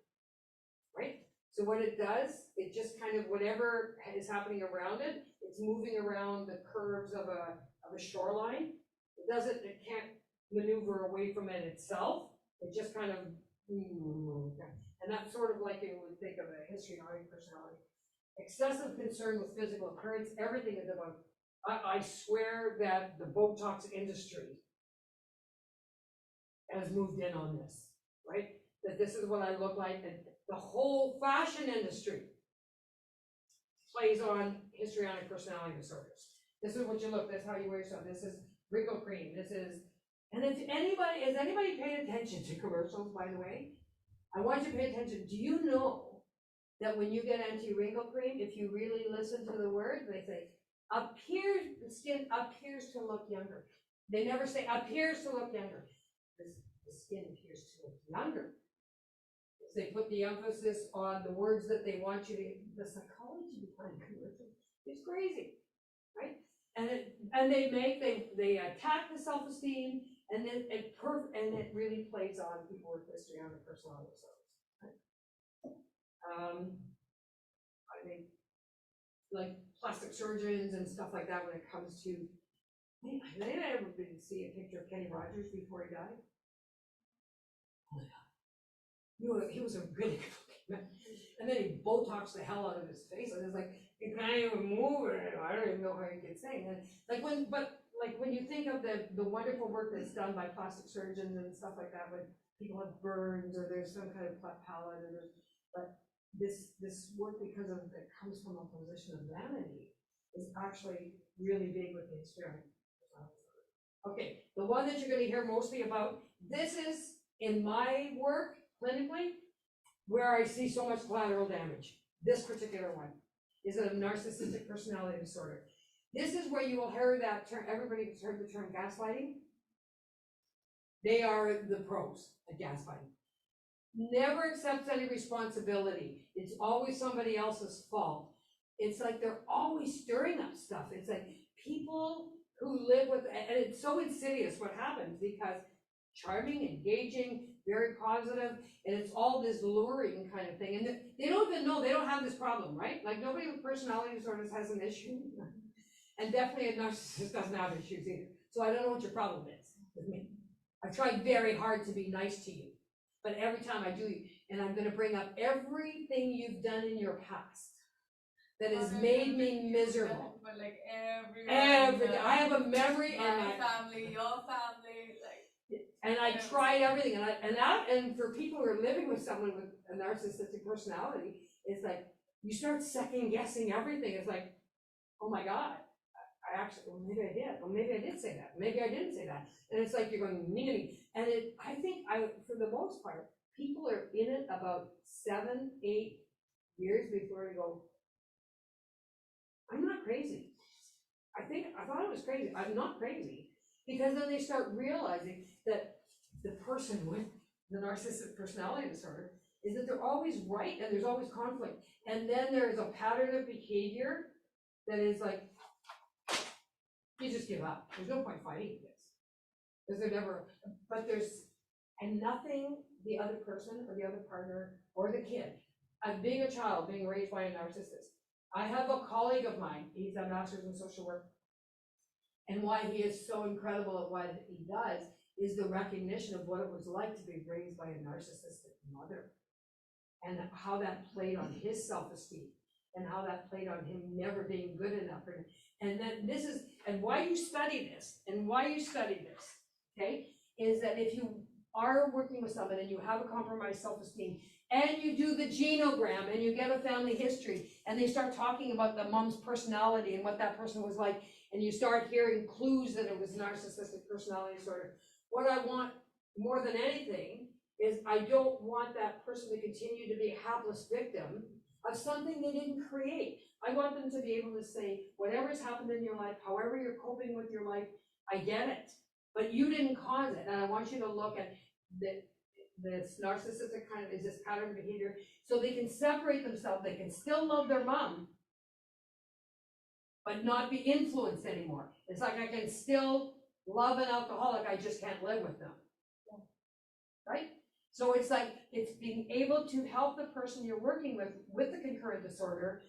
right? So what it does, it just kind of, whatever is happening around it, it's moving around the curves of a shoreline. It can't maneuver away from it itself. It just kind of, and that's sort of like you would think of a histrionic personality. Excessive concern with physical appearance, everything is about, I swear that the Botox industry has moved in on this, right? That this is what I look like, and the whole fashion industry plays on histrionic personality disorders. This is what you look, this is how you wear yourself, this is wrinkle cream, this is, and if anybody, has anybody paid attention to commercials, by the way? I want you to pay attention. Do you know that when you get anti-wrinkle cream, if you really listen to the words, they say, the skin appears to look younger. They never say appears to look younger. The skin appears to look younger. They put the emphasis on the words that they want you to, the psychology behind commercials is crazy, right? And they attack the self-esteem, and then it really plays on people with histrionic personality disorders, right? I mean, like plastic surgeons and stuff like that when it comes to, has anyone ever been to see a picture of Kenny Rogers before he died? Oh my God. He was a really good looking man. And then he Botoxed the hell out of his face, and it's like, you can't even move, or I don't even know how you can say. And when you think of the wonderful work that's done by plastic surgeons and stuff like that, when people have burns or there's some kind of cleft palate, but this work, because of it comes from a position of vanity, is actually really big with the histrionic. Okay, the one that you're going to hear mostly about, this is in my work clinically where I see so much collateral damage. This particular one is a narcissistic personality disorder. This is where you will hear that term, everybody has heard the term gaslighting. They are the pros at gaslighting. Never accepts any responsibility. It's always somebody else's fault. It's like they're always stirring up stuff. It's like people who live with, and it's so insidious what happens, because charming, engaging, very positive, and it's all this luring kind of thing. And they don't even know, they don't have this problem, right? Like nobody with personality disorders has an issue. And definitely a narcissist doesn't have issues either. So I don't know what your problem is with me. I've tried very hard to be nice to you, but every time I do, and I'm gonna bring up everything you've done in your past that has made me miserable. But like Every day. I have a memory, my and family, your family, like. and I tried everything, and for people who are living with someone with a narcissistic personality, it's like you start second guessing everything. It's like, oh my God, I actually, well, maybe I did, well, maybe I did say that, maybe I didn't say that, and it's like you're going me, and I think for the most part, people are in it about 7-8 years before they go, I'm not crazy. I thought I was crazy. I'm not crazy. Because then they start realizing that the person with the narcissistic personality disorder is that they're always right and there's always conflict. And then there's a pattern of behavior that is like, you just give up. There's no point fighting this. Because they're never, and nothing the other person or the other partner or the kid, being a child, being raised by a narcissist. I have a colleague of mine, he's a master's in social work, and why he is so incredible at what he does is the recognition of what it was like to be raised by a narcissistic mother, and how that played on his self-esteem, and how that played on him never being good enough. And then and why you study this, okay, is that if you are working with someone and you have a compromised self-esteem, and you do the genogram and you get a family history, and they start talking about the mom's personality and what that person was like, and you start hearing clues that it was narcissistic personality disorder. What I want more than anything is I don't want that person to continue to be a hapless victim of something they didn't create. I want them to be able to say, whatever's happened in your life, however you're coping with your life, I get it, but you didn't cause it. And I want you to look at this narcissistic kind of, is this pattern of behavior, so they can separate themselves. They can still love their mom, but not be influenced anymore. It's like I can still love an alcoholic, I just can't live with them. Right? So it's like, it's being able to help the person you're working with the concurrent disorder,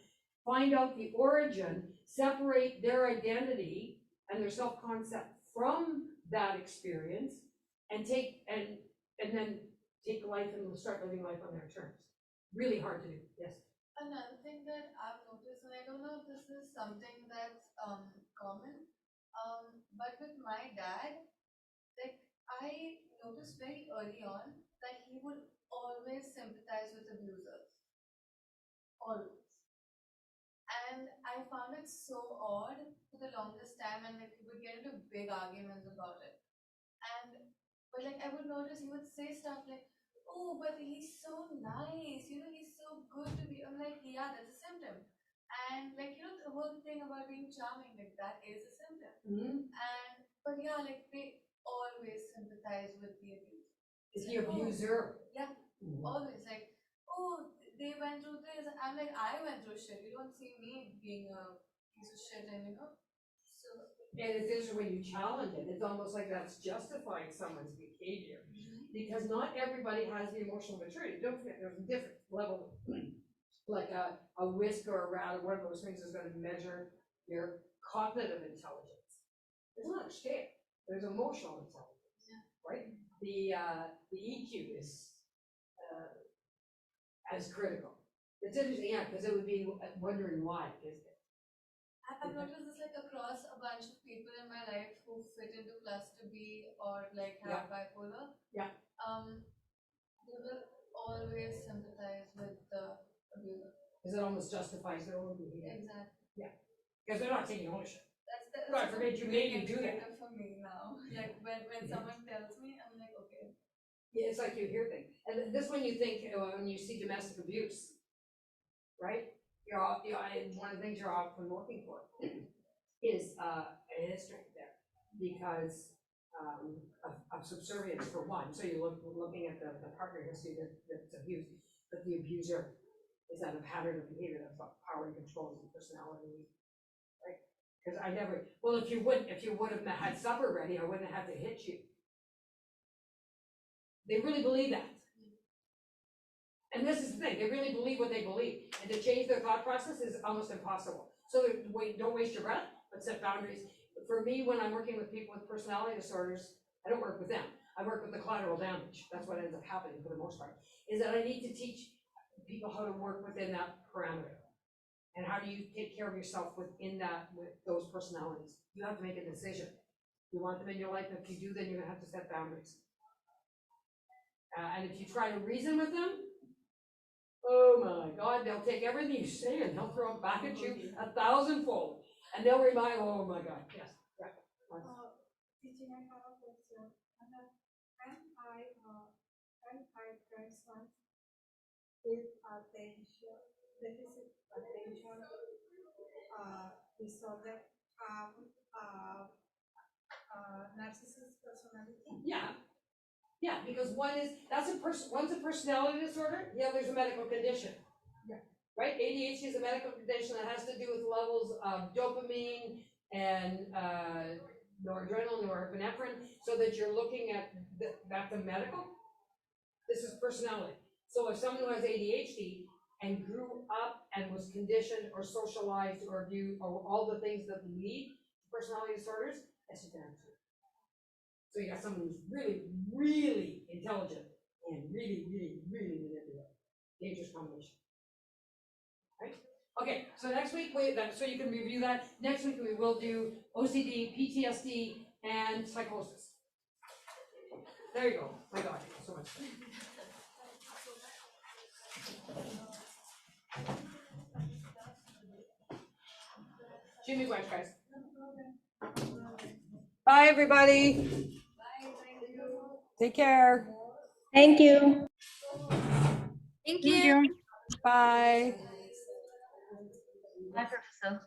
find out the origin, separate their identity and their self-concept from that experience, and then take life and start living life on their terms. Really hard to do, yes. Another thing that I've noticed, and I don't know if this is something that's common, but with my dad, like I noticed very early on that he would always sympathize with abusers. Always. And I found it so odd for the longest time, and like we would get into big arguments about it. But like I would notice he would say stuff like, "Oh, but he's so nice, he's so good to be." I'm like, yeah, that's a symptom. And like the whole thing about being charming, like that is a symptom. But yeah, like they always sympathize with the abuse. Is the abuser? Yeah, always like, oh, they went through this. I'm like, I went through shit. You don't see me being a piece of shit, and so. And it is when you challenge it, it's almost like that's justifying someone's behavior. Because not everybody has the emotional maturity. Don't forget, there's a different level. Like a whisk or a rat or one of those things is going to measure your cognitive intelligence. There's not scale. There's emotional intelligence, right? The EQ is as critical. It's interesting, yeah, because it would be wondering why, isn't it? I've noticed this like across a bunch of people in my life who fit into cluster B or like have bipolar. Yeah. They will always sympathize with the abuser. Because it almost justifies their own behavior. Exactly. Yeah. Because they're not taking ownership. That's God forbid you made me do that. For me now. Like when someone tells me, I'm like, okay. Yeah, it's like you hear things. And this when you think, when you see domestic abuse, right? One of the things you're often looking for is a history there, because of subservience for one. So you're looking at the partner history that's abused, but the abuser is that a pattern of behavior that's about power and control and personality, right? Because if you would have had supper ready, I wouldn't have had to hit you. They really believe that. And this is the thing, they really believe what they believe. And to change their thought process is almost impossible. So don't waste your breath, but set boundaries. For me, when I'm working with people with personality disorders, I don't work with them. I work with the collateral damage. That's what ends up happening for the most part. Is that I need to teach people how to work within that parameter. And how do you take care of yourself within that, with those personalities? You have to make a decision. You want them in your life. If you do, then you're gonna have to set boundaries. And if you try to reason with them, oh my God, they'll take everything you say and they'll throw it back at you 1,000-fold. And they'll remind, oh my God, yes. Teaching, I have a question. I grandson with attention, deficit attention disorder have narcissist personality. Yeah, because one's a personality disorder, the other's a medical condition. Yeah. Right? ADHD is a medical condition that has to do with levels of dopamine and noradrenaline, norepinephrine, so that you're looking at that's a medical. This is personality. So if someone who has ADHD and grew up and was conditioned or socialized or viewed or all the things that lead to personality disorders, that's just answer. So you got someone who's really, really intelligent and really, really, really manipulative. Dangerous combination. Right? Okay, so next week, so you can review that. Next week we will do OCD, PTSD, and psychosis. There you go. My God, so much. Jimmy Wedge, guys. Bye, everybody. Take care. Thank you. Thank you. Bye. Bye, Professor.